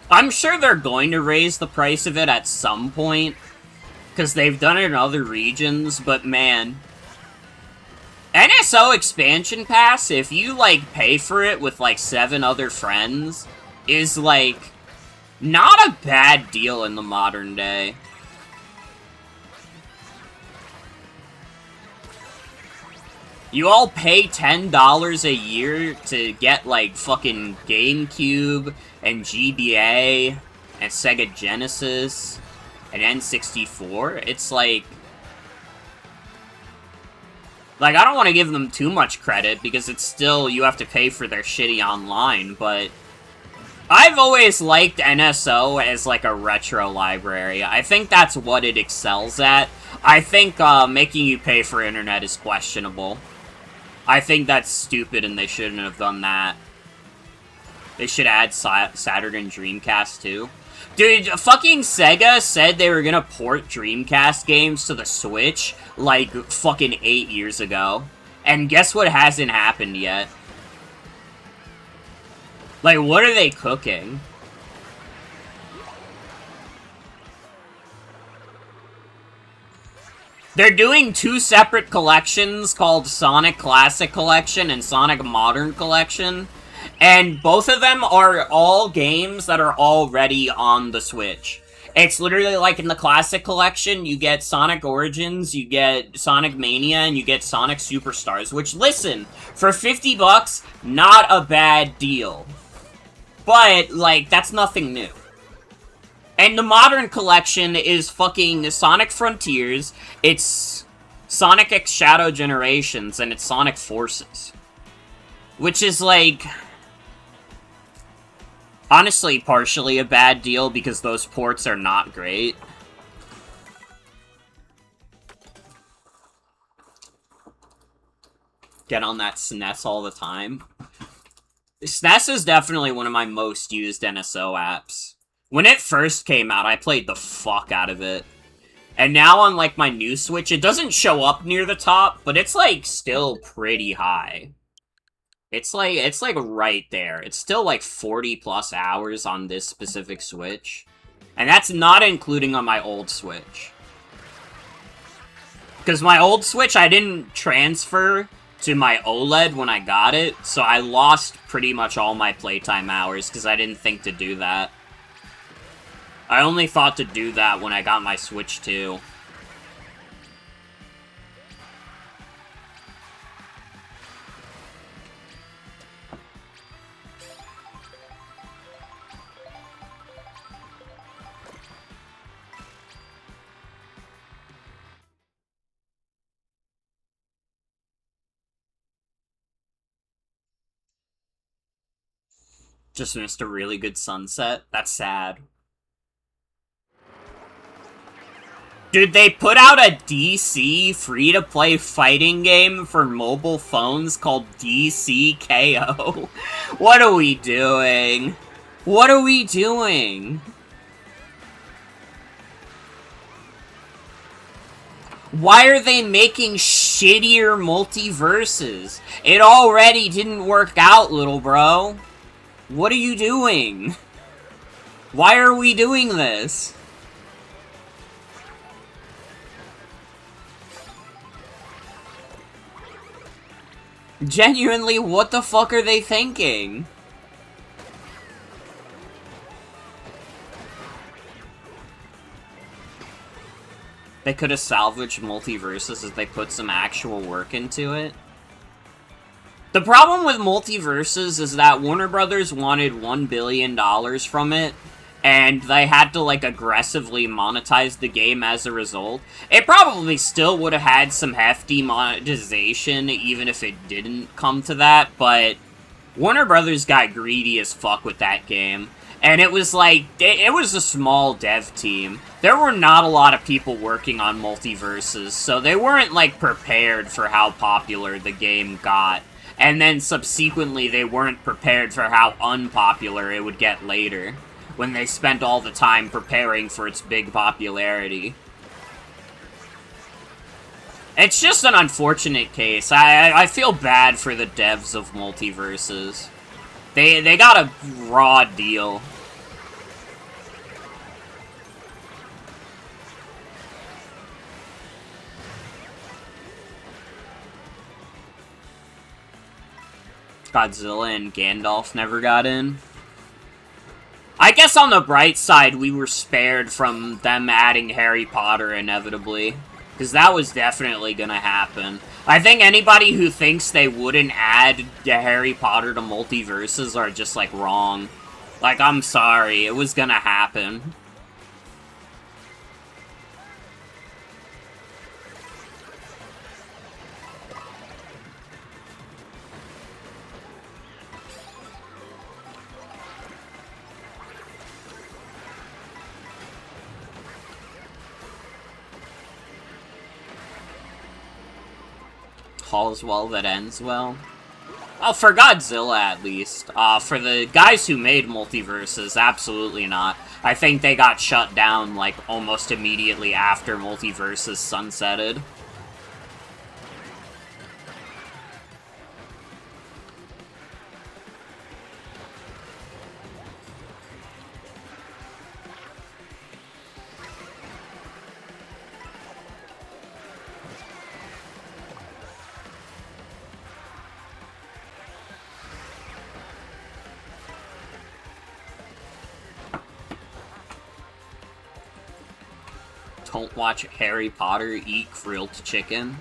I'm sure they're going to raise the price of it at some point, because they've done it in other regions, but man. NSO Expansion Pass, if you, like, pay for it with, like, 7 other friends, is, like, not a bad deal in the modern day. You all pay $10 a year to get, like, fucking GameCube and GBA and Sega Genesis and N64. It's like... I don't want to give them too much credit, because it's still, you have to pay for their shitty online, but... I've always liked NSO as, like, a retro library. I think that's what it excels at. I think, making you pay for internet is questionable. I think that's stupid, and they shouldn't have done that. They should add Saturn and Dreamcast, too. Dude, fucking Sega said they were gonna port Dreamcast games to the Switch, like, fucking 8 years ago. And guess what hasn't happened yet? Like, what are they cooking? They're doing 2 separate collections called Sonic Classic Collection and Sonic Modern Collection. And both of them are all games that are already on the Switch. It's literally like in the Classic Collection, you get Sonic Origins, you get Sonic Mania, and you get Sonic Superstars. Which, listen, for $50, not a bad deal. But, like, that's nothing new. And the Modern Collection is fucking Sonic Frontiers, it's Sonic X Shadow Generations, and it's Sonic Forces. Which is, like... honestly, partially a bad deal, because those ports are not great. Get on that SNES all the time. SNES is definitely one of my most used NSO apps. When it first came out, I played the fuck out of it. And now on, like, my new Switch, it doesn't show up near the top, but it's, like, still pretty high. It's like right there. It's still, like, 40+ hours on this specific Switch. And that's not including on my old Switch. Because my old Switch, I didn't transfer to my OLED when I got it, so I lost pretty much all my playtime hours because I didn't think to do that. I only thought to do that when I got my Switch 2. Just missed a really good sunset. That's sad. Dude, they put out a DC free-to-play fighting game for mobile phones called DC KO. What are we doing? What are we doing? Why are they making shittier multiverses? It already didn't work out, little bro. What are you doing? Why are we doing this? Genuinely, what the fuck are they thinking? They could have salvaged multiverses if they put some actual work into it. The problem with multiverses is that Warner Brothers wanted $1 billion from it, and they had to, like, aggressively monetize the game as a result. It probably still would have had some hefty monetization, even if it didn't come to that, but Warner Brothers got greedy as fuck with that game. And it was like, it was a small dev team. There were not a lot of people working on multiverses, so they weren't, like, prepared for how popular the game got. And then subsequently, they weren't prepared for how unpopular it would get later, when they spent all the time preparing for its big popularity. It's just an unfortunate case. I feel bad for the devs of multiverses. They got a raw deal. Godzilla and Gandalf never got in. I guess on the bright side, we were spared from them adding Harry Potter inevitably. Because that was definitely gonna happen. I think anybody who thinks they wouldn't add Harry Potter to multiverses are just, like, wrong. Like, I'm sorry, it was gonna happen. All's well that ends well. Well, for Godzilla, at least. For the guys who made multiverses, absolutely not. I think they got shut down, like, almost immediately after multiverses sunsetted. Don't watch Harry Potter eat grilled chicken.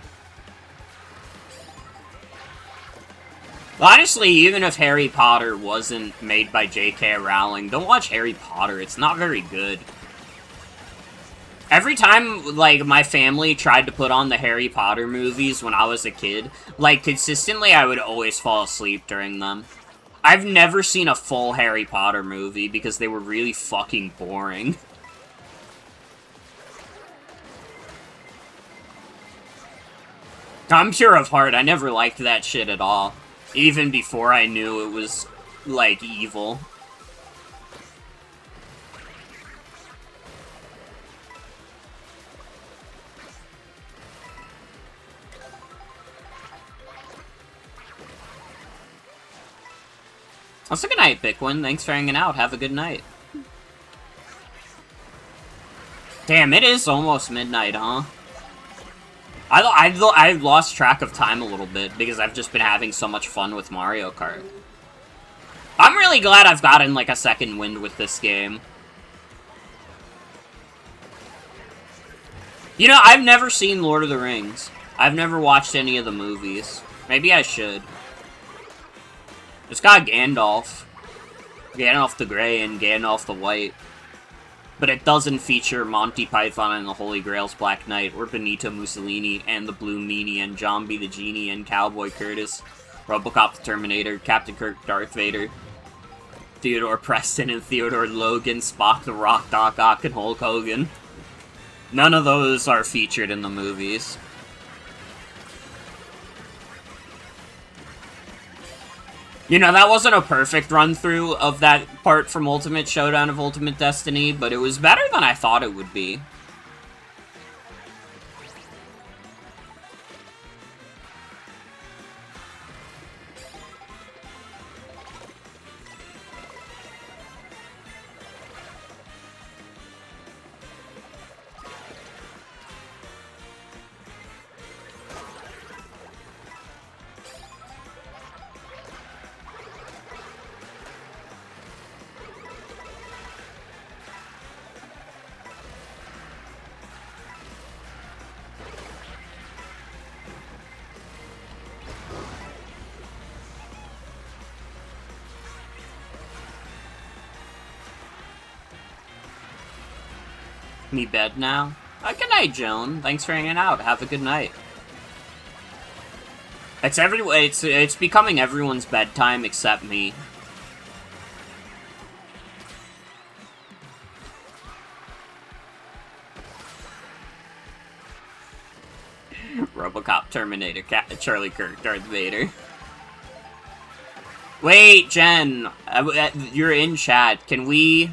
Honestly, even if Harry Potter wasn't made by J.K. Rowling, don't watch Harry Potter. It's not very good. Every time, like, my family tried to put on the Harry Potter movies when I was a kid, like, consistently I would always fall asleep during them. I've never seen a full Harry Potter movie because they were really fucking boring. I'm pure of heart, I never liked that shit at all. Even before I knew it was, like, evil. Also, good night, Bitcoin. Thanks for hanging out. Have a good night. Damn, it is almost midnight, huh? I lost track of time a little bit because I've just been having so much fun with Mario Kart. I'm really glad I've gotten, like, a second wind with this game. You know, I've never seen Lord of the Rings. I've never watched any of the movies. Maybe I should. It's got Gandalf. Gandalf the Grey and Gandalf the White. But it doesn't feature Monty Python and the Holy Grail's Black Knight, or Benito Mussolini and the Blue Meanie, and Zombie the Genie, and Cowboy Curtis, Robocop the Terminator, Captain Kirk, Darth Vader, Theodore Preston and Theodore Logan, Spock the Rock, Doc Ock, and Hulk Hogan. None of those are featured in the movies. You know, that wasn't a perfect run-through of that part from Ultimate Showdown of Ultimate Destiny, but it was better than I thought it would be. Me bed now? Good night, Joan. Thanks for hanging out. Have a good night. It's becoming everyone's bedtime except me. Robocop, Terminator, Charlie Kirk, Darth Vader. Wait, Jen, you're in chat. Can we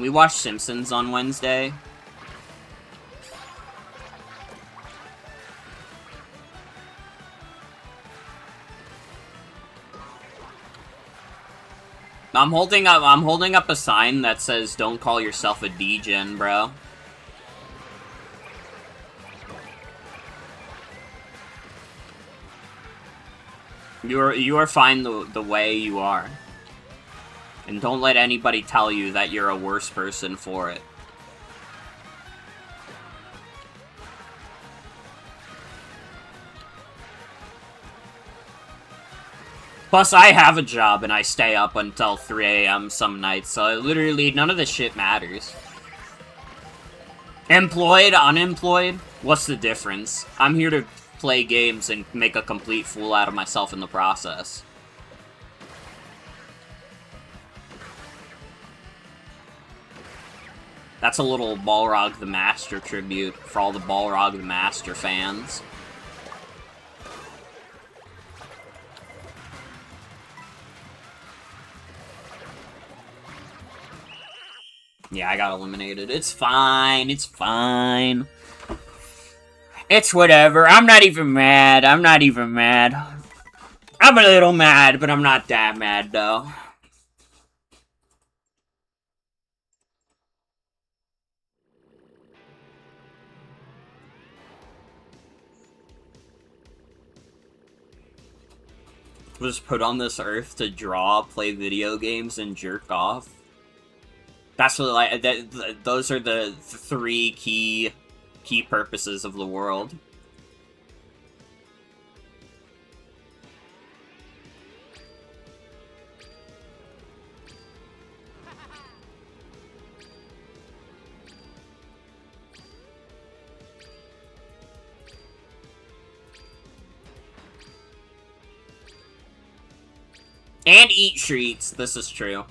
watch Simpsons on Wednesday? I'm holding up a sign that says, "Don't call yourself a D-Gen, bro." You are fine the way you are. And don't let anybody tell you that you're a worse person for it. Plus, I have a job and I stay up until 3 AM some nights, so literally none of this shit matters. Employed, unemployed, what's the difference? I'm here to play games and make a complete fool out of myself in the process. That's a little Balrog the Master tribute for all the Balrog the Master fans. Yeah, I got eliminated. It's fine, it's fine. It's whatever. I'm not even mad. I'm not even mad. I'm a little mad, but I'm not that mad, though. Was put on this earth to draw, play video games, and jerk off. That's what, like, those are the three key purposes of the world. And eat treats, this is true.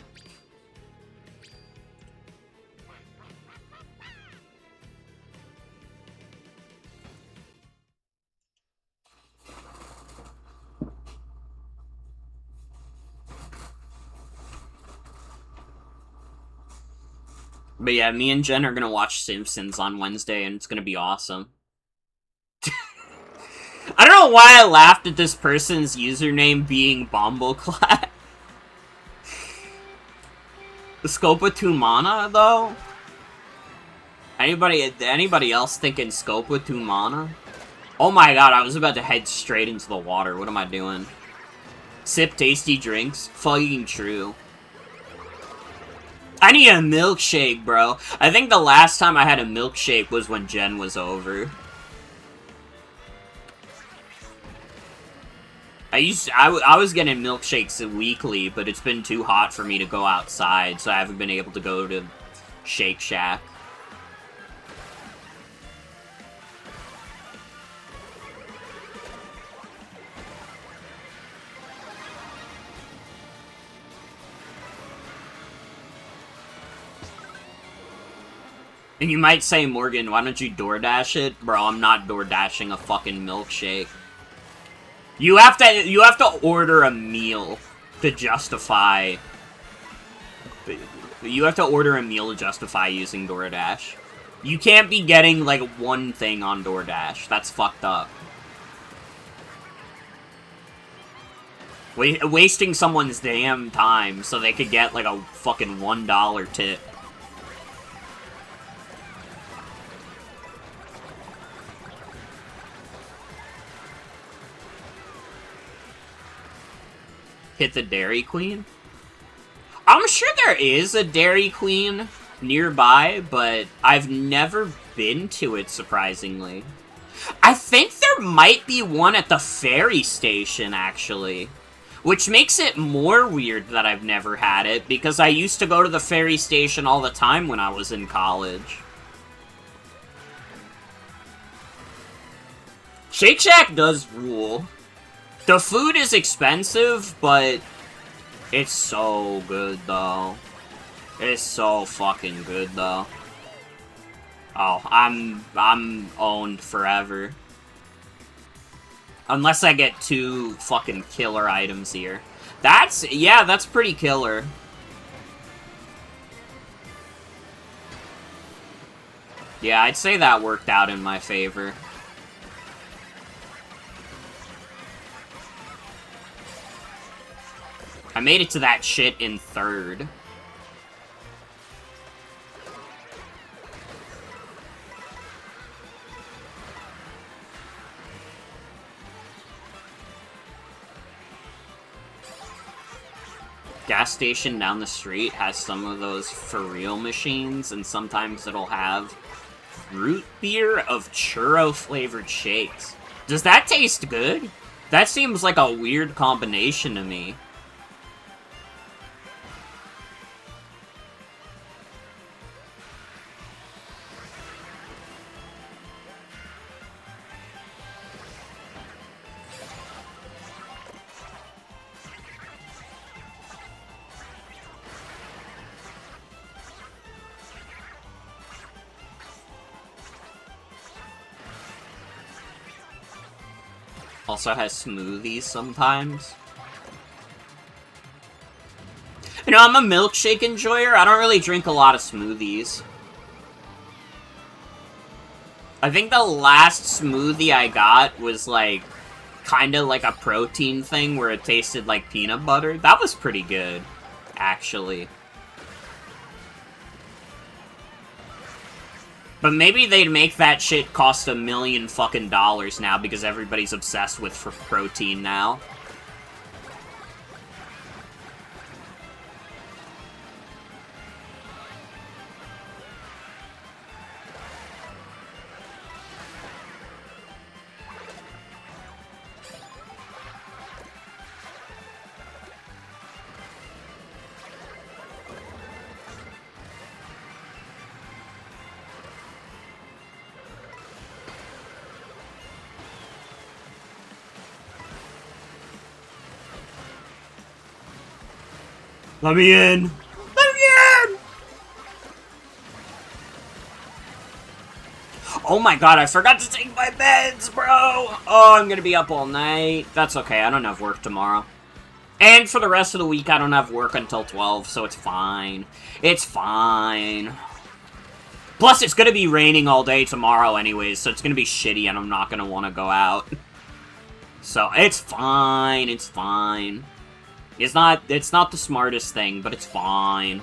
But yeah, me and Jen are gonna watch Simpsons on Wednesday, and it's gonna be awesome. I don't know why I laughed at this person's username being Bomboclat. The Scopa 2 mana, though? Anybody else thinking scope with 2 mana? Oh my god, I was about to head straight into the water. What am I doing? Sip tasty drinks? Fucking true. I need a milkshake, bro. I think the last time I had a milkshake was when Gen was over. I was getting milkshakes weekly, but it's been too hot for me to go outside, so I haven't been able to go to Shake Shack. And you might say, Morgan, why don't you DoorDash it? Bro, I'm not DoorDashing a fucking milkshake. You have to order a meal to justify... You have to order a meal to justify using DoorDash. You can't be getting, like, one thing on DoorDash. That's fucked up. Wasting someone's damn time so they could get, like, a fucking $1 tip. Hit the Dairy Queen? I'm sure there is a Dairy Queen nearby, but I've never been to it, surprisingly. I think there might be one at the ferry station, actually. Which makes it more weird that I've never had it, because I used to go to the ferry station all the time when I was in college. Shake Shack does rule. The food is expensive, but it's so good, though. It's so fucking good, though. Oh, I'm owned forever. Unless I get 2 fucking killer items here. Yeah, that's pretty killer. Yeah, I'd say that worked out in my favor. I made it to that shit in 3rd. Gas station down the street has some of those for real machines, and sometimes it'll have root beer of churro flavored shakes. Does that taste good? That seems like a weird combination to me. Also has smoothies sometimes. You know, I'm a milkshake enjoyer. I don't really drink a lot of smoothies. I think the last smoothie I got was, like, kind of like a protein thing where it tasted like peanut butter. That was pretty good, actually. But maybe they'd make that shit cost $1 million fucking dollars now because everybody's obsessed with protein now. Let me in! Let me in! Oh my god, I forgot to take my meds, bro! Oh, I'm gonna be up all night. That's okay, I don't have work tomorrow. And for the rest of the week, I don't have work until 12, so it's fine. It's fine. Plus, it's gonna be raining all day tomorrow anyways, so it's gonna be shitty and I'm not gonna want to go out. So, it's fine, it's fine. It's not the smartest thing, but it's fine.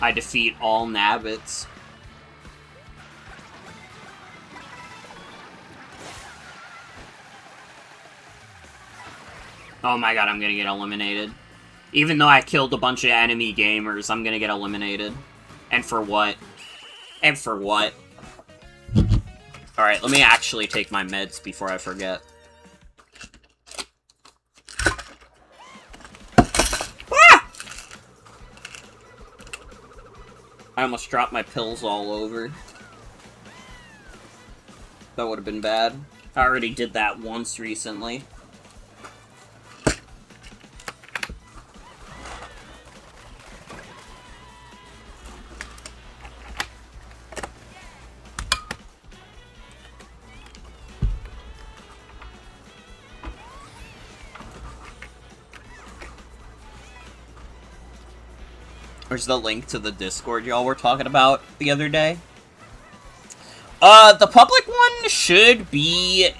I defeat all Nabbits. Oh my god, I'm gonna get eliminated. Even though I killed a bunch of enemy gamers, I'm gonna get eliminated. And for what? And for what? Alright, let me actually take my meds before I forget. Ah! I almost dropped my pills all over. That would have been bad. I already did that once recently. Where's the link to the Discord y'all were talking about the other day? The public one should be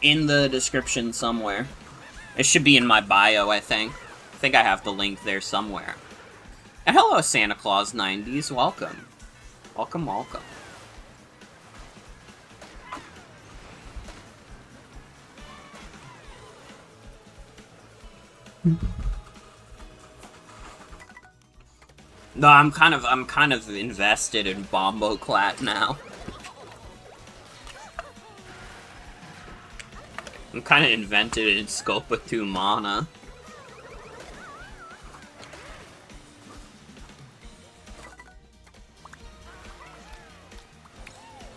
in the description somewhere. It should be in my bio, I think. I think I have the link there somewhere. And hello, Santa Claus 90s. Welcome. Welcome, welcome. No, I'm kind of invested in Bomboclat now. I'm kind of invented in Scopa 2 Mana.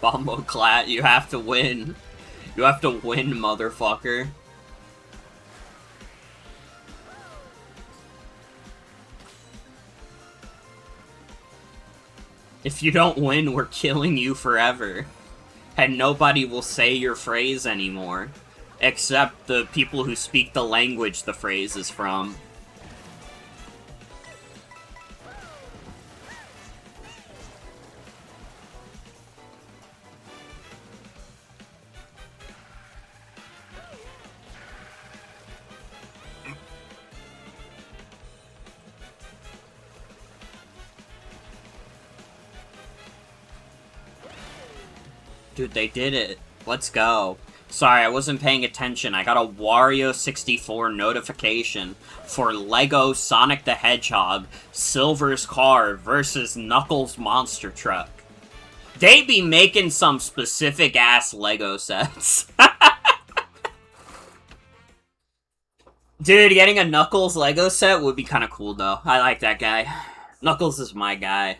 Bomboclat, you have to win. You have to win, motherfucker. If you don't win, we're killing you forever. And nobody will say your phrase anymore. Except the people who speak the language the phrase is from. Dude, they did it. Let's go. Sorry, I wasn't paying attention. I got a Wario64 notification for Lego Sonic the Hedgehog Silver's Car versus Knuckles Monster Truck. They be making some specific-ass Lego sets. Dude, getting a Knuckles Lego set would be kind of cool, though. I like that guy. Knuckles is my guy.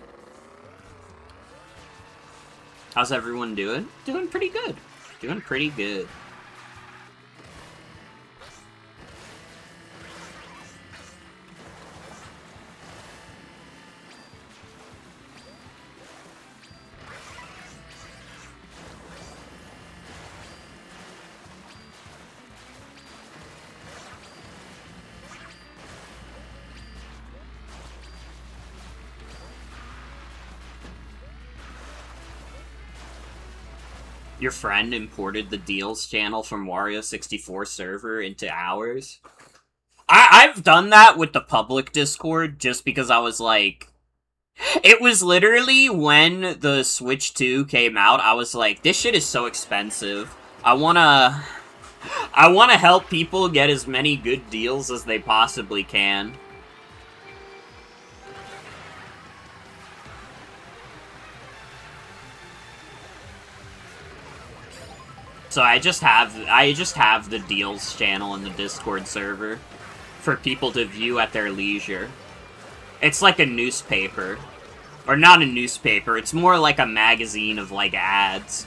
How's everyone doing? Doing pretty good. Doing pretty good. Your friend imported the deals channel from Wario64 server into ours? I've done that with the public Discord just because I was like... It was literally when the Switch 2 came out, I was like, this shit is so expensive. I wanna help people get as many good deals as they possibly can. So I just have the deals channel in the Discord server for people to view at their leisure. It's like a newspaper. Or not a newspaper, it's more like a magazine of, like, ads.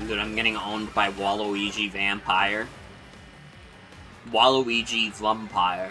Dude, I'm getting owned by Waluigi Vampire. Waluigi Vampire.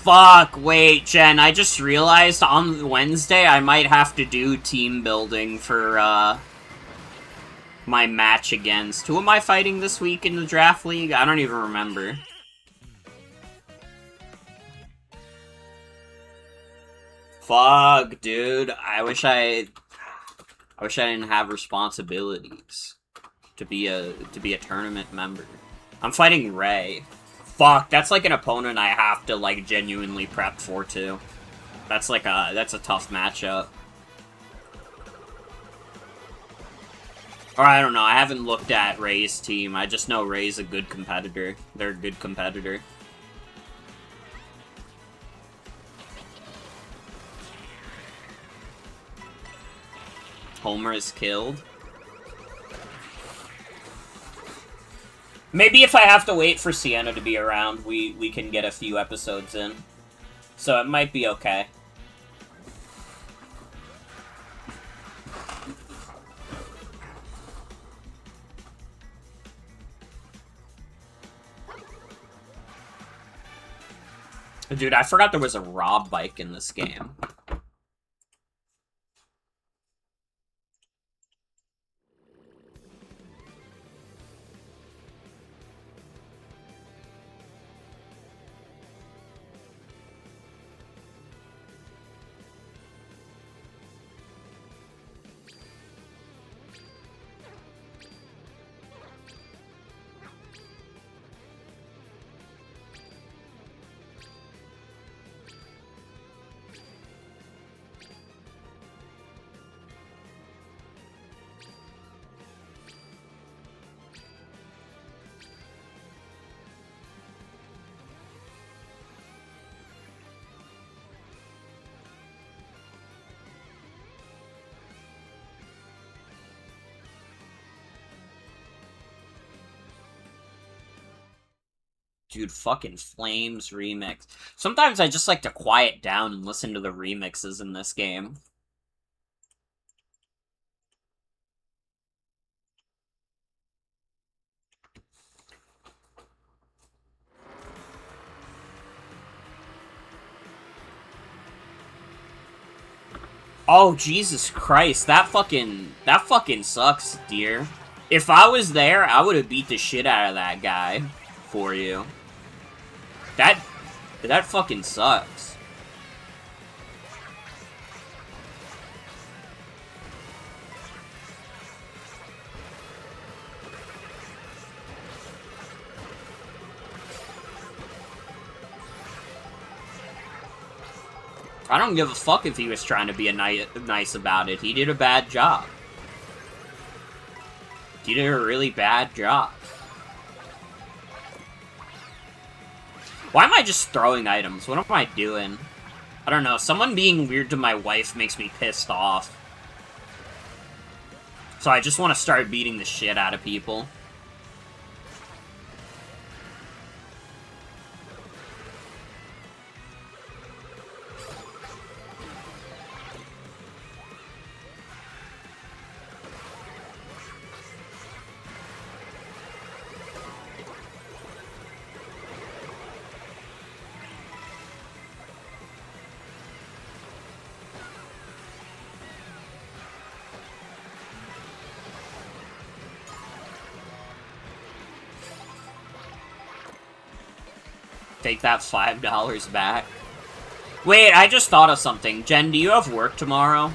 Fuck, wait, Jen, I just realized on Wednesday I might have to do team building for, my match against... Who am I fighting this week in the draft league? I don't even remember. Fuck, dude. I wish I didn't have responsibilities to be a tournament member. I'm fighting Ray. Fuck, that's like an opponent I have to, like, genuinely prep for, too. That's a tough matchup. Or, I don't know, I haven't looked at Ray's team. I just know Ray's a good competitor. They're a good competitor. Homer is killed. Maybe if I have to wait for Sienna to be around, we can get a few episodes in. So it might be okay. Dude, I forgot there was a Rob bike in this game. Dude, fucking Flames remix. Sometimes I just like to quiet down and listen to the remixes in this game. Oh, Jesus Christ, that fucking sucks, dear. If I was there, I would have beat the shit out of that guy for you. That fucking sucks. I don't give a fuck if he was trying to be nice about it. He did a bad job. He did a really bad job. Why am I just throwing items? What am I doing? I don't know. Someone being weird to my wife makes me pissed off. So I just want to start beating the shit out of people. Take that $5 back. Wait, I just thought of something. Jen, do you have work tomorrow?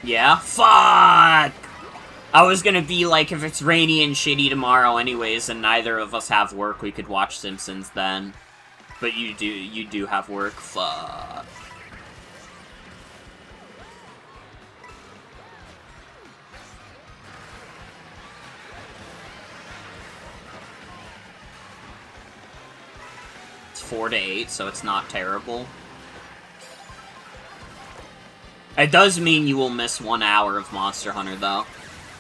Yeah? Fuck! I was gonna be like, if it's rainy and shitty tomorrow anyways, and neither of us have work, we could watch Simpsons then. But you do have work. Fuck. It's 4 to 8, so it's not terrible. It does mean you will miss 1 hour of Monster Hunter, though.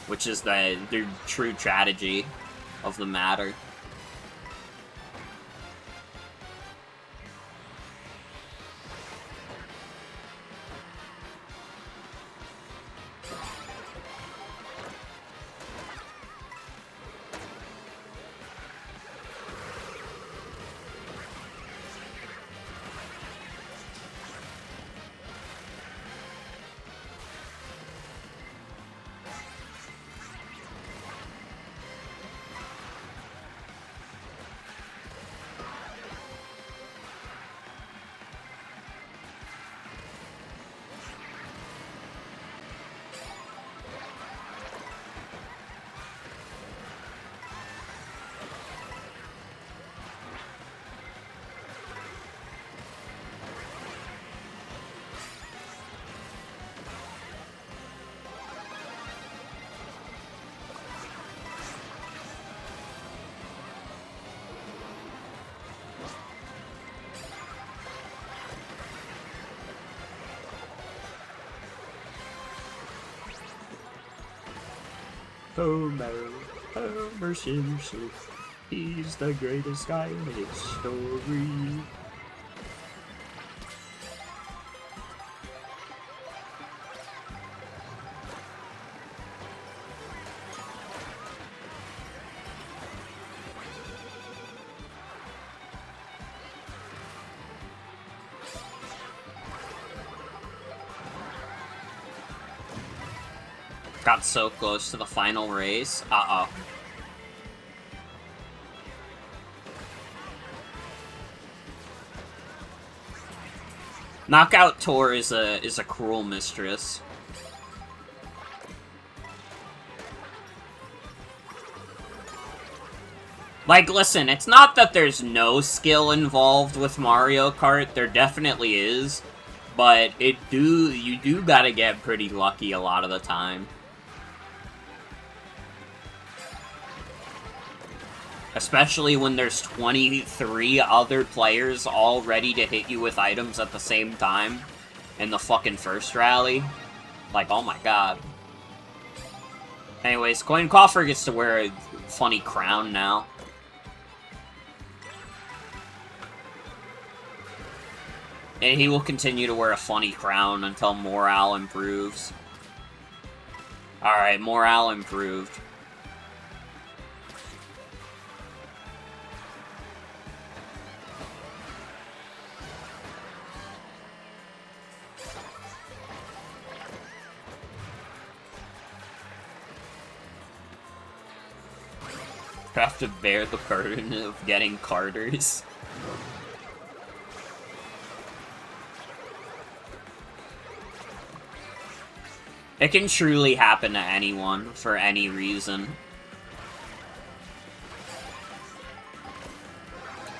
Which is the true tragedy of the matter. Homer Simpson, he's the greatest guy in history. Got so close to the final race. Uh-oh. Knockout Tour is a cruel mistress. Like, listen, it's not that there's no skill involved with Mario Kart. There definitely is. But you do gotta get pretty lucky a lot of the time. Especially when there's 23 other players all ready to hit you with items at the same time in the fucking first rally. Like, oh my god. Anyways, Coin Coffer gets to wear a funny crown now. And he will continue to wear a funny crown until morale improves. Alright, morale improved. Have to bear the burden of getting Carters. It can truly happen to anyone, for any reason.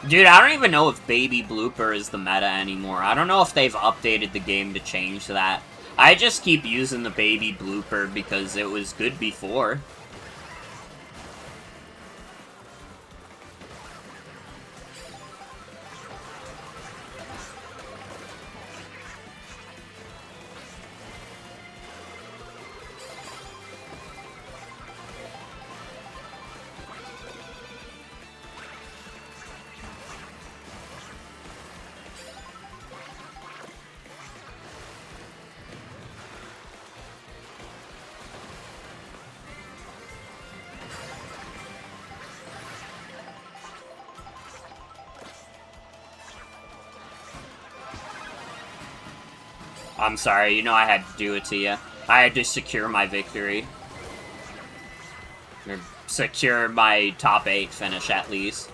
Dude, I don't even know if Baby Blooper is the meta anymore. I don't know if they've updated the game to change that. I just keep using the Baby Blooper because it was good before. I'm sorry, you know I had to do it to you. I had to secure my victory. Or secure my top 8 finish, at least.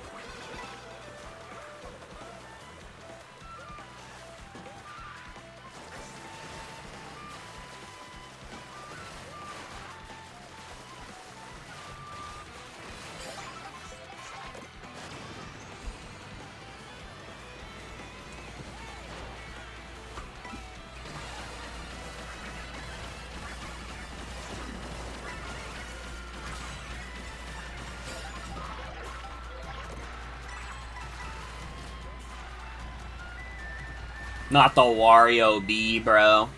Not the Wario B, bro.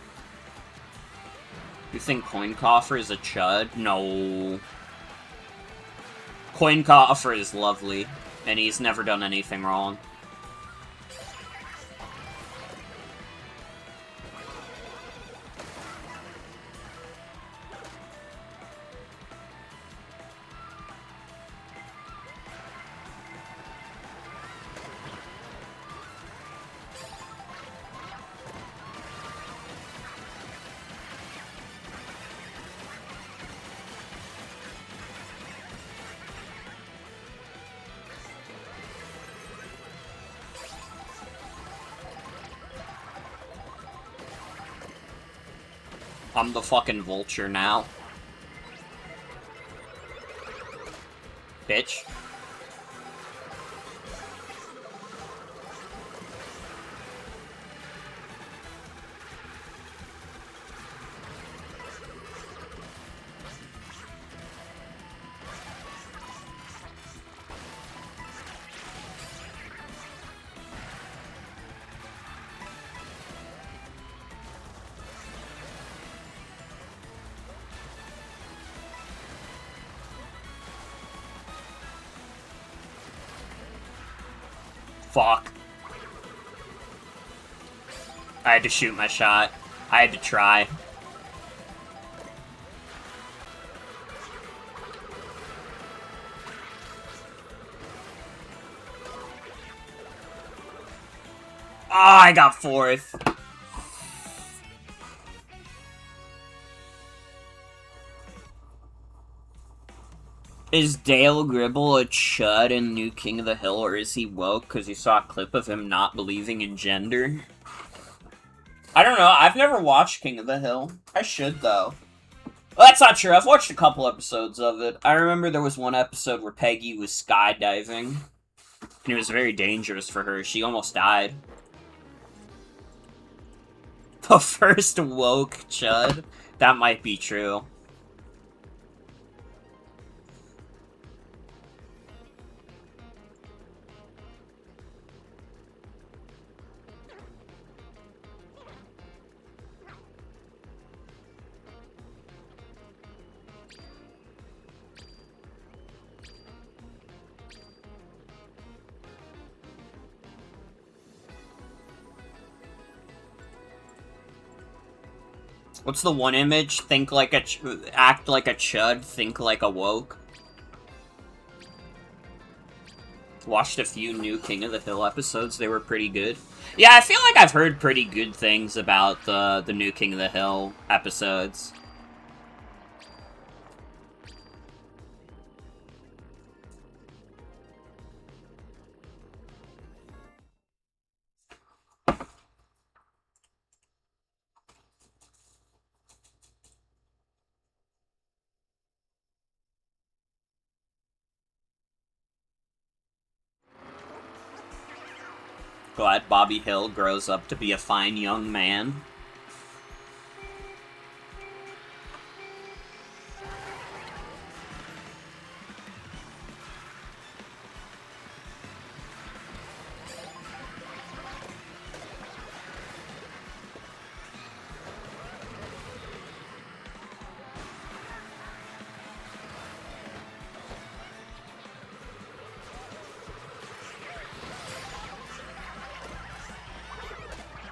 You think Coin Coffer is a chud? No. Coin Coffer is lovely, and he's never done anything wrong. I'm the fucking vulture now. Bitch. Fuck. I had to shoot my shot. I had to try. Ah, I got fourth. Is Dale Gribble a chud in New King of the Hill, or is he woke because he saw a clip of him not believing in gender? I don't know. I've never watched King of the Hill. I should, though. Well, that's not true. I've watched a couple episodes of it. I remember there was one episode where Peggy was skydiving, and it was very dangerous for her. She almost died. The first woke chud? That might be true. What's the one image? Think like a act like a chud, think like a woke. Watched a few new King of the Hill episodes. They were pretty good. Yeah, I feel like I've heard pretty good things about the new King of the Hill episodes. Glad Bobby Hill grows up to be a fine young man.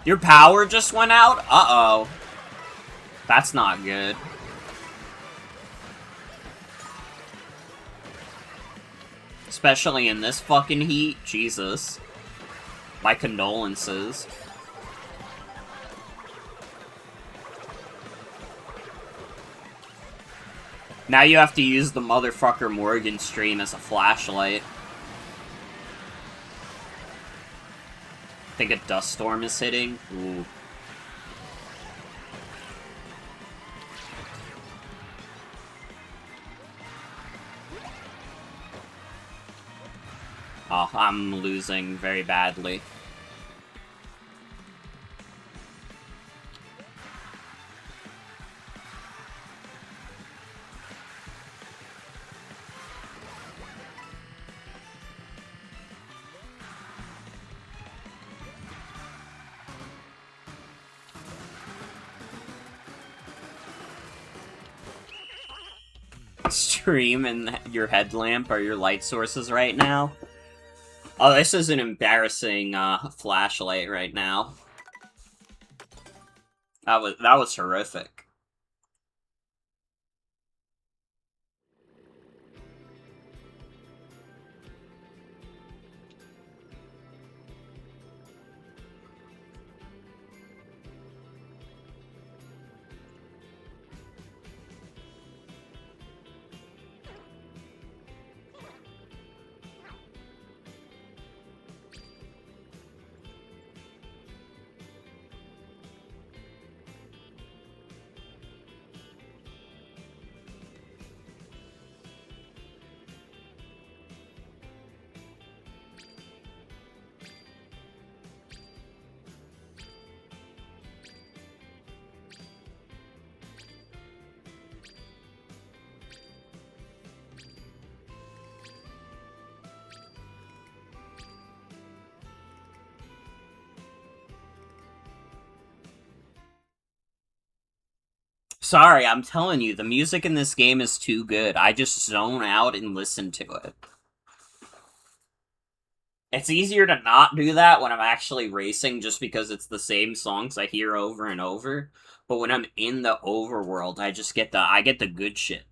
Your power just went out? Uh-oh. That's not good. Especially in this fucking heat. Jesus. My condolences. Now you have to use the motherfucker Morgan stream as a flashlight. Think a dust storm is hitting? Ooh. Oh, I'm losing very badly. Stream and your headlamp are your light sources right now. Oh, this is an embarrassing flashlight right now. That was horrific. Sorry, I'm telling you, the music in this game is too good. I just zone out and listen to it. It's easier to not do that when I'm actually racing just because it's the same songs I hear over and over. But when I'm in the overworld, I just get the good shit.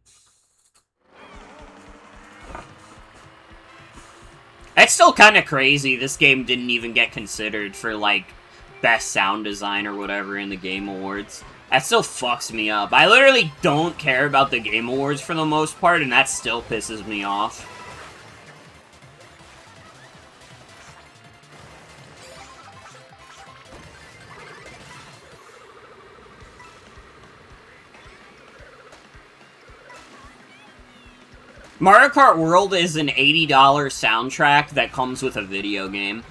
It's still kind of crazy this game didn't even get considered for, like, best sound design or whatever in the Game Awards. That still fucks me up. I literally don't care about the Game Awards for the most part, and that still pisses me off. Mario Kart World is an $80 soundtrack that comes with a video game.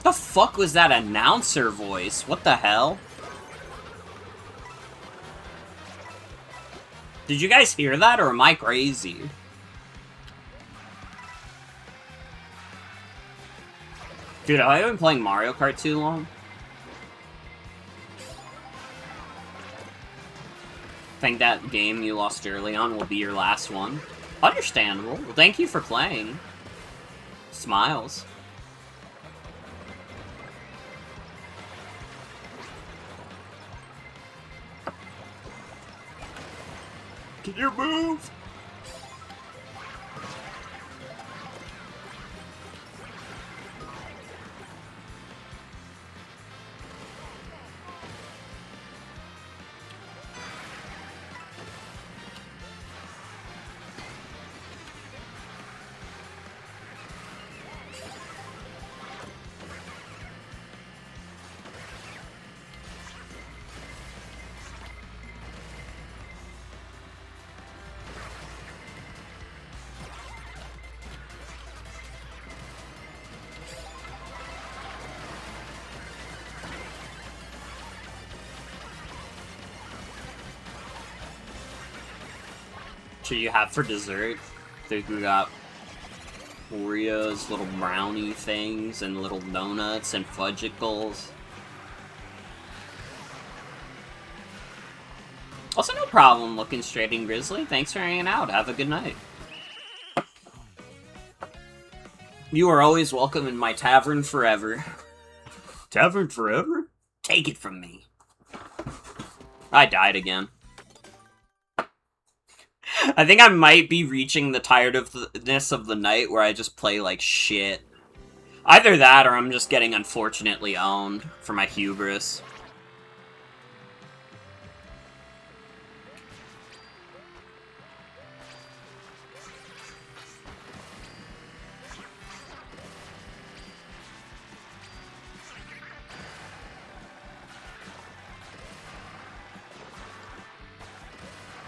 The fuck was that announcer voice? What the hell? Did you guys hear that, or am I crazy? Dude, have I been playing Mario Kart too long? Think that game you lost early on will be your last one? Understandable. Well, thank you for playing. Smiles. Can you move? What you have for dessert? I think we got Oreos, little brownie things, and little donuts and fudgicles. Also, no problem looking straight and grizzly. Thanks for hanging out. Have a good night. You are always welcome in my tavern forever. Tavern forever? Take it from me. I died again. I think I might be reaching the tiredness of the night where I just play like shit. Either that or I'm just getting unfortunately owned for my hubris.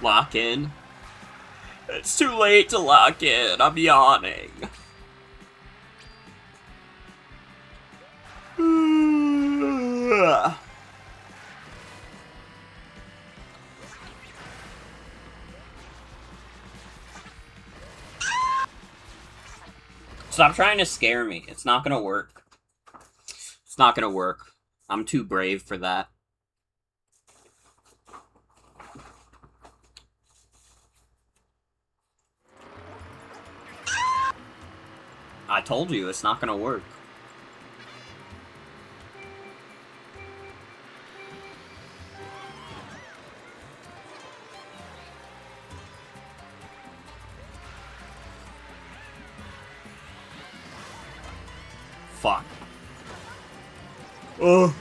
Lock in. It's too late to lock in. I'm yawning. Stop trying to scare me. It's not gonna work. It's not gonna work. I'm too brave for that. I told you, it's not gonna work. Fuck. Ugh.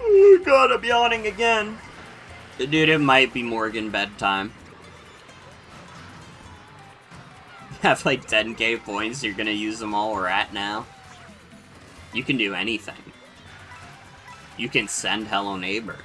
Oh god, I'm yawning again. Dude, it might be Morgan bedtime. You have like 10k points, you're gonna use them all right now. You can do anything. You can send Hello Neighbor.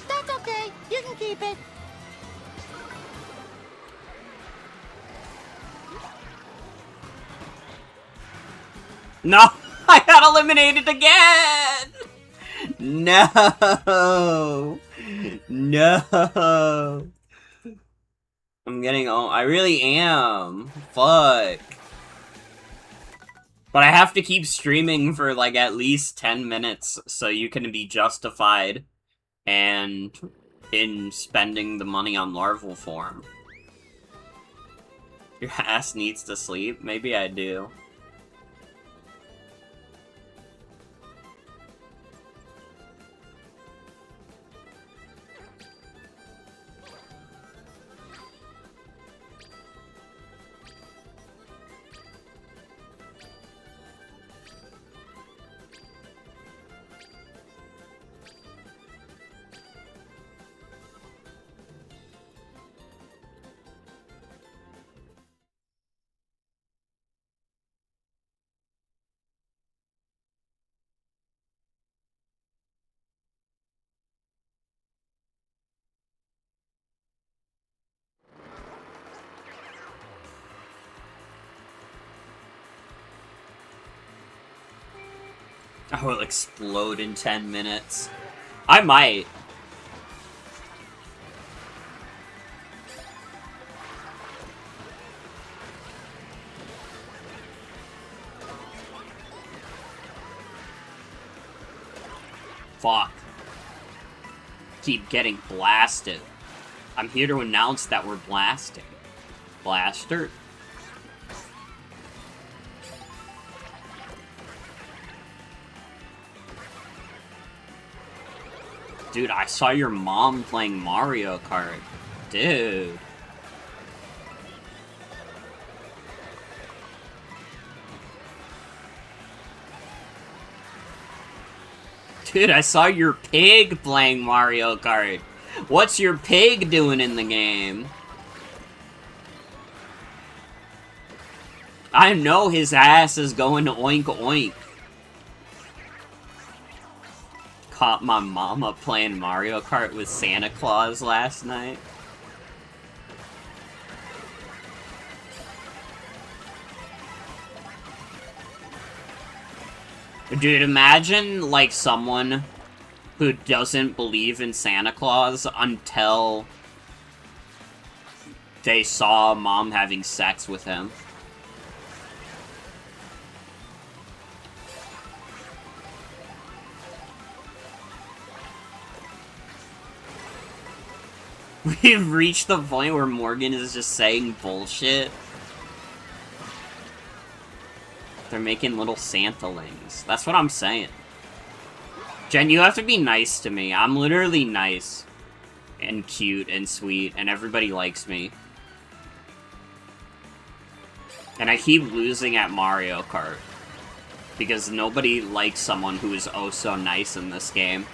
That's okay. You can keep it. No! I got eliminated again! No! No! I'm getting oh, I really am. Fuck. But I have to keep streaming for like at least 10 minutes so you can be justified and in spending the money on larval form. Your ass needs to sleep? Maybe I do. I will explode in 10 minutes. I might. Fuck. Keep getting blasted. I'm here to announce that we're blasting. Blaster. Dude, I saw your mom playing Mario Kart. Dude. Dude, I saw your pig playing Mario Kart. What's your pig doing in the game? I know his ass is going to oink oink. Caught my mama playing Mario Kart with Santa Claus last night. Dude, imagine, like, someone who doesn't believe in Santa Claus until they saw mom having sex with him. We've reached the point where Morgan is just saying bullshit. They're making little Santalings. That's what I'm saying. Jen, you have to be nice to me. I'm literally nice. And cute and sweet, and everybody likes me. And I keep losing at Mario Kart. Because nobody likes someone who is oh so nice in this game.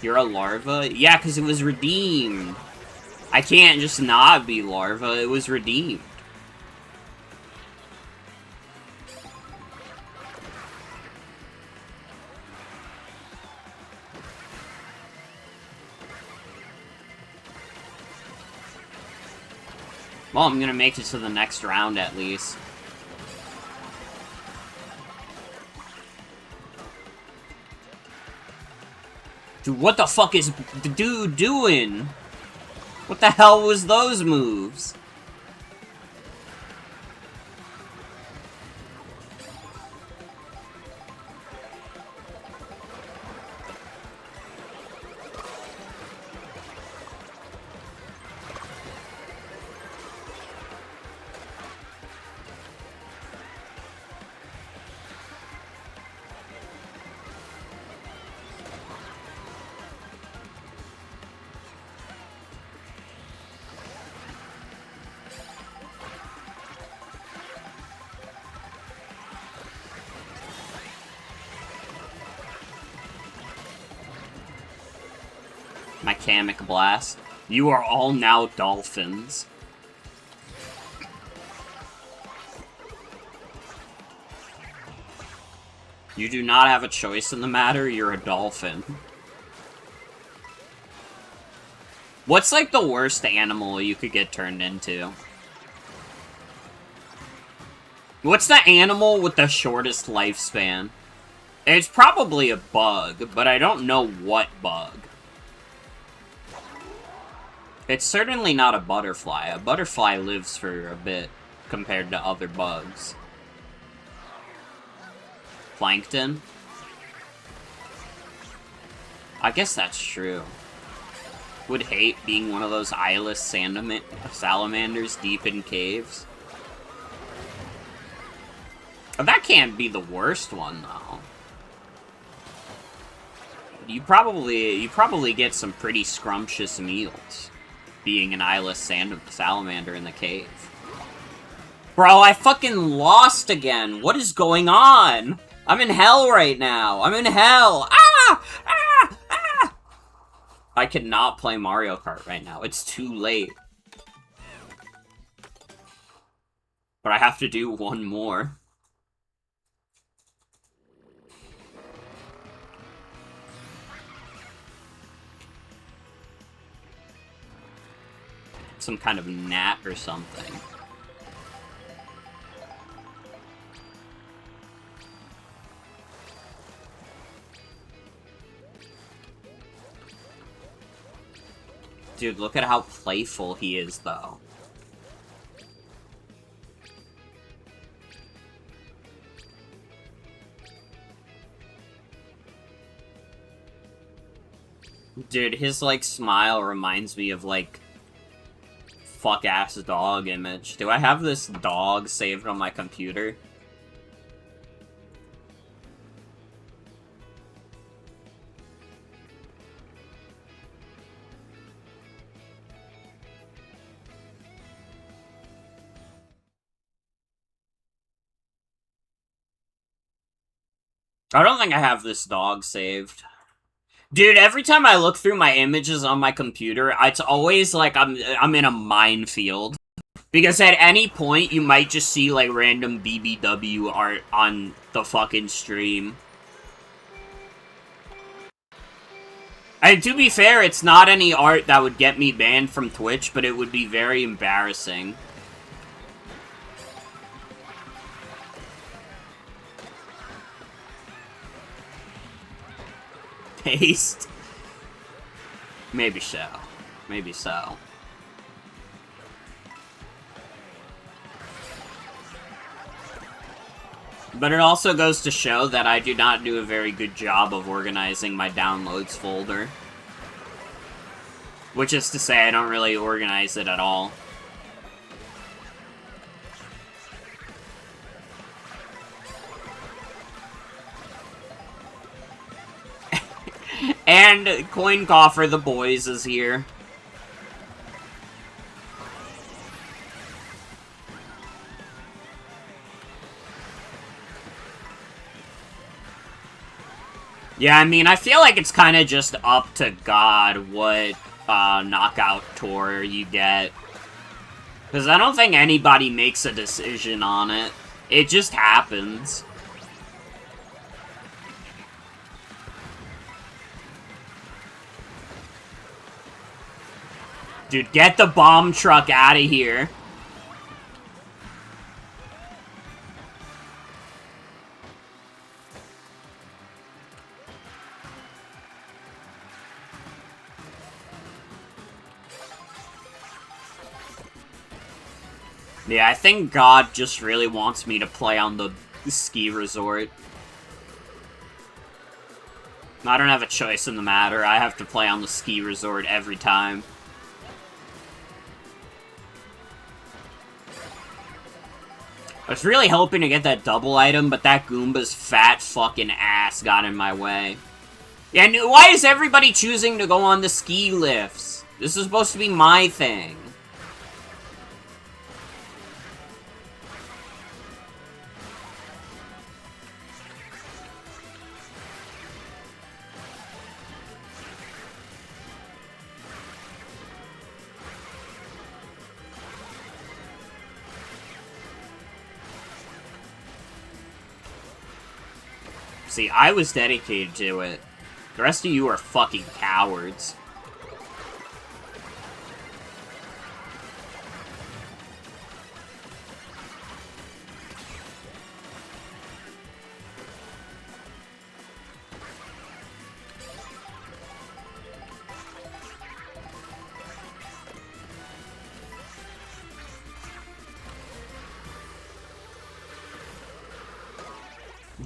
You're a larva? Yeah, because it was redeemed. I can't just not be larva, it was redeemed. Well, I'm gonna make it to the next round at least. Dude, what the fuck is the dude doing? What the hell was those moves? My Kamek Blast. You are all now dolphins. You do not have a choice in the matter, you're a dolphin. What's like the worst animal you could get turned into? What's the animal with the shortest lifespan? It's probably a bug, but I don't know what bug. It's certainly not a butterfly. A butterfly lives for a bit compared to other bugs. Plankton? I guess that's true. Would hate being one of those eyeless salamanders deep in caves. That can't be the worst one, though. You probably get some pretty scrumptious meals. Being an eyeless salamander in the cave. Bro, I fucking lost again. What is going on? I'm in hell right now. I'm in hell. Ah! Ah! Ah! I cannot play Mario Kart right now. It's too late. But I have to do one more. Some kind of gnat or something. Dude, look at how playful he is, though. Dude, his, like, smile reminds me of, like, fuck-ass dog image. Do I have this dog saved on my computer? I don't think I have this dog saved. Dude, every time I look through my images on my computer, it's always like I'm in a minefield. Because at any point, you might just see, like, random BBW art on the fucking stream. And to be fair, it's not any art that would get me banned from Twitch, but it would be very embarrassing. Paste? Maybe so. Maybe so. But it also goes to show that I do not do a very good job of organizing my downloads folder. Which is to say, I don't really organize it at all. And Coin Coffer the Boys is here. Yeah, I mean, I feel like it's kind of just up to God what knockout tour you get. Because I don't think anybody makes a decision on it. It just happens. Dude, get the bomb truck out of here. Yeah, I think God just really wants me to play on the ski resort. I don't have a choice in the matter. I have to play on the ski resort every time. I was really hoping to get that double item, but that Goomba's fat fucking ass got in my way. Yeah, and why is everybody choosing to go on the ski lifts? This is supposed to be my thing. See, I was dedicated to it. The rest of you are fucking cowards.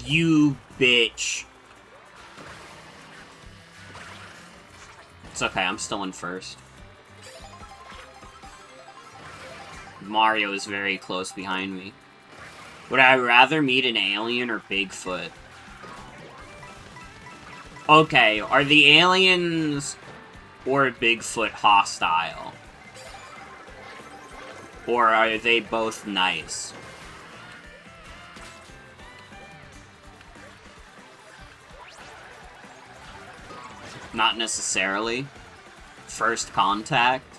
You bitch. It's okay, I'm still in first. Mario is very close behind me. Would I rather meet an alien or Bigfoot? Okay, are the aliens or Bigfoot hostile? Or are they both nice? Not necessarily. First contact.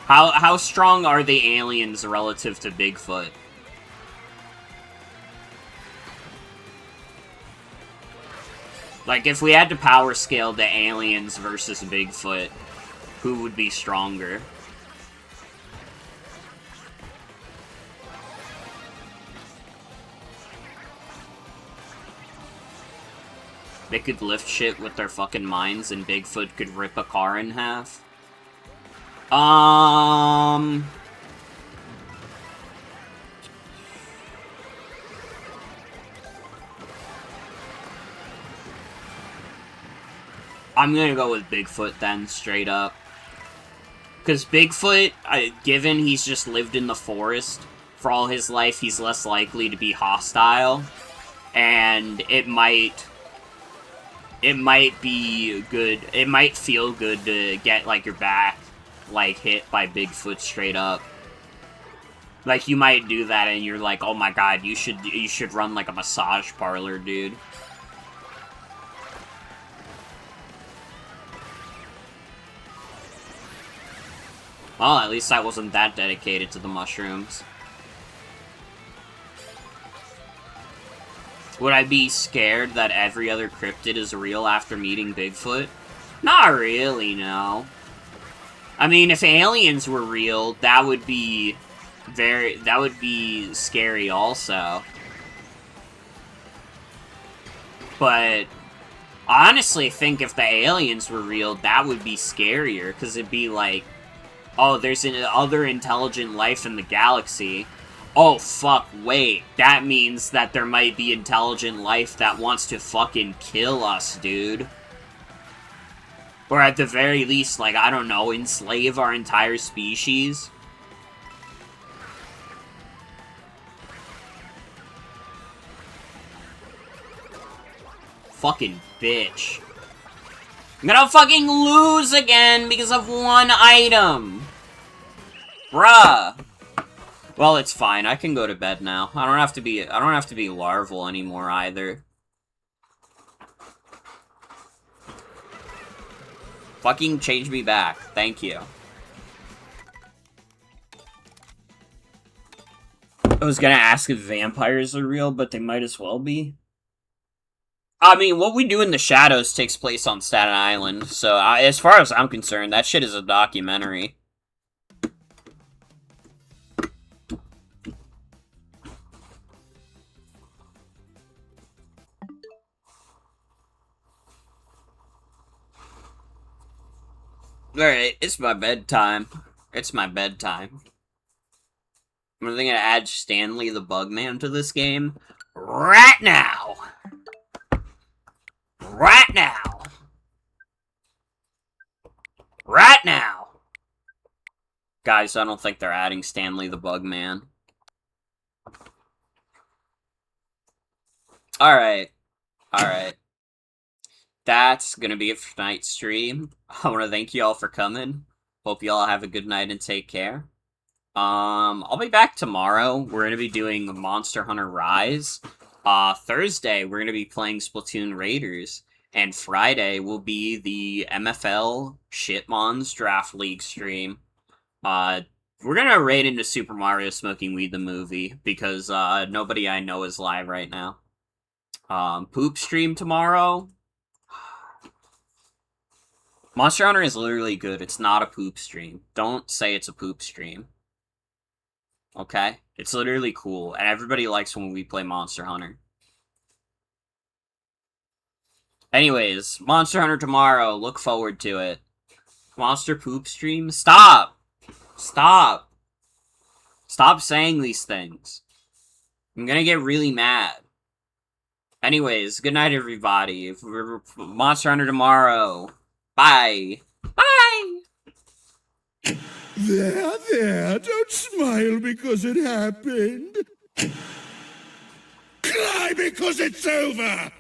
How strong are the aliens relative to Bigfoot? Like, if we had to power scale the aliens versus Bigfoot, who would be stronger? They could lift shit with their fucking minds, and Bigfoot could rip a car in half. I'm gonna go with Bigfoot then, straight up. Because Bigfoot, given he's just lived in the forest for all his life, he's less likely to be hostile. And it might be good, it might feel good to get, like, your back, like, hit by Bigfoot straight up. Like, you might do that and you're like, oh my god, you should run, like, a massage parlor, dude. Well, at least I wasn't that dedicated to the mushrooms. Would I be scared that every other cryptid is real after meeting Bigfoot? Not really, no. I mean, if aliens were real, that would be scary also. But I honestly think if the aliens were real, that would be scarier, because it'd be like, oh, there's other intelligent life in the galaxy, Oh, fuck, wait. That means that there might be intelligent life that wants to fucking kill us, dude. Or at the very least, like, I don't know, enslave our entire species. Fucking bitch. I'm gonna fucking lose again because of one item. Bruh. Well, it's fine. I can go to bed now. I don't have to be larval anymore either. Fucking change me back. Thank you. I was gonna ask if vampires are real, but they might as well be. I mean, what we do in the shadows takes place on Staten Island, so as far as I'm concerned, that shit is a documentary. Alright, it's my bedtime. It's my bedtime. I'm gonna add Stanley the Bugman to this game right now. Right now. Right now. Guys, I don't think they're adding Stanley the Bugman. Alright. Alright. That's gonna be it for tonight's stream. I want to thank you all for coming. Hope you all have a good night and take care. I'll be back tomorrow. We're gonna be doing Monster Hunter Rise. Thursday, we're gonna be playing Splatoon Raiders. And Friday will be the MFL Shitmons Draft League stream. We're gonna raid into Super Mario Smoking Weed the movie, because, nobody I know is live right now. Poop stream tomorrow. Monster Hunter is literally good. It's not a poop stream. Don't say it's a poop stream. Okay? It's literally cool, and everybody likes when we play Monster Hunter. Anyways, Monster Hunter tomorrow. Look forward to it. Monster poop stream? Stop! Stop! Stop saying these things. I'm gonna get really mad. Anyways, good night, everybody. Monster Hunter tomorrow. Bye. Bye! There, don't smile because it happened. Cry because it's over!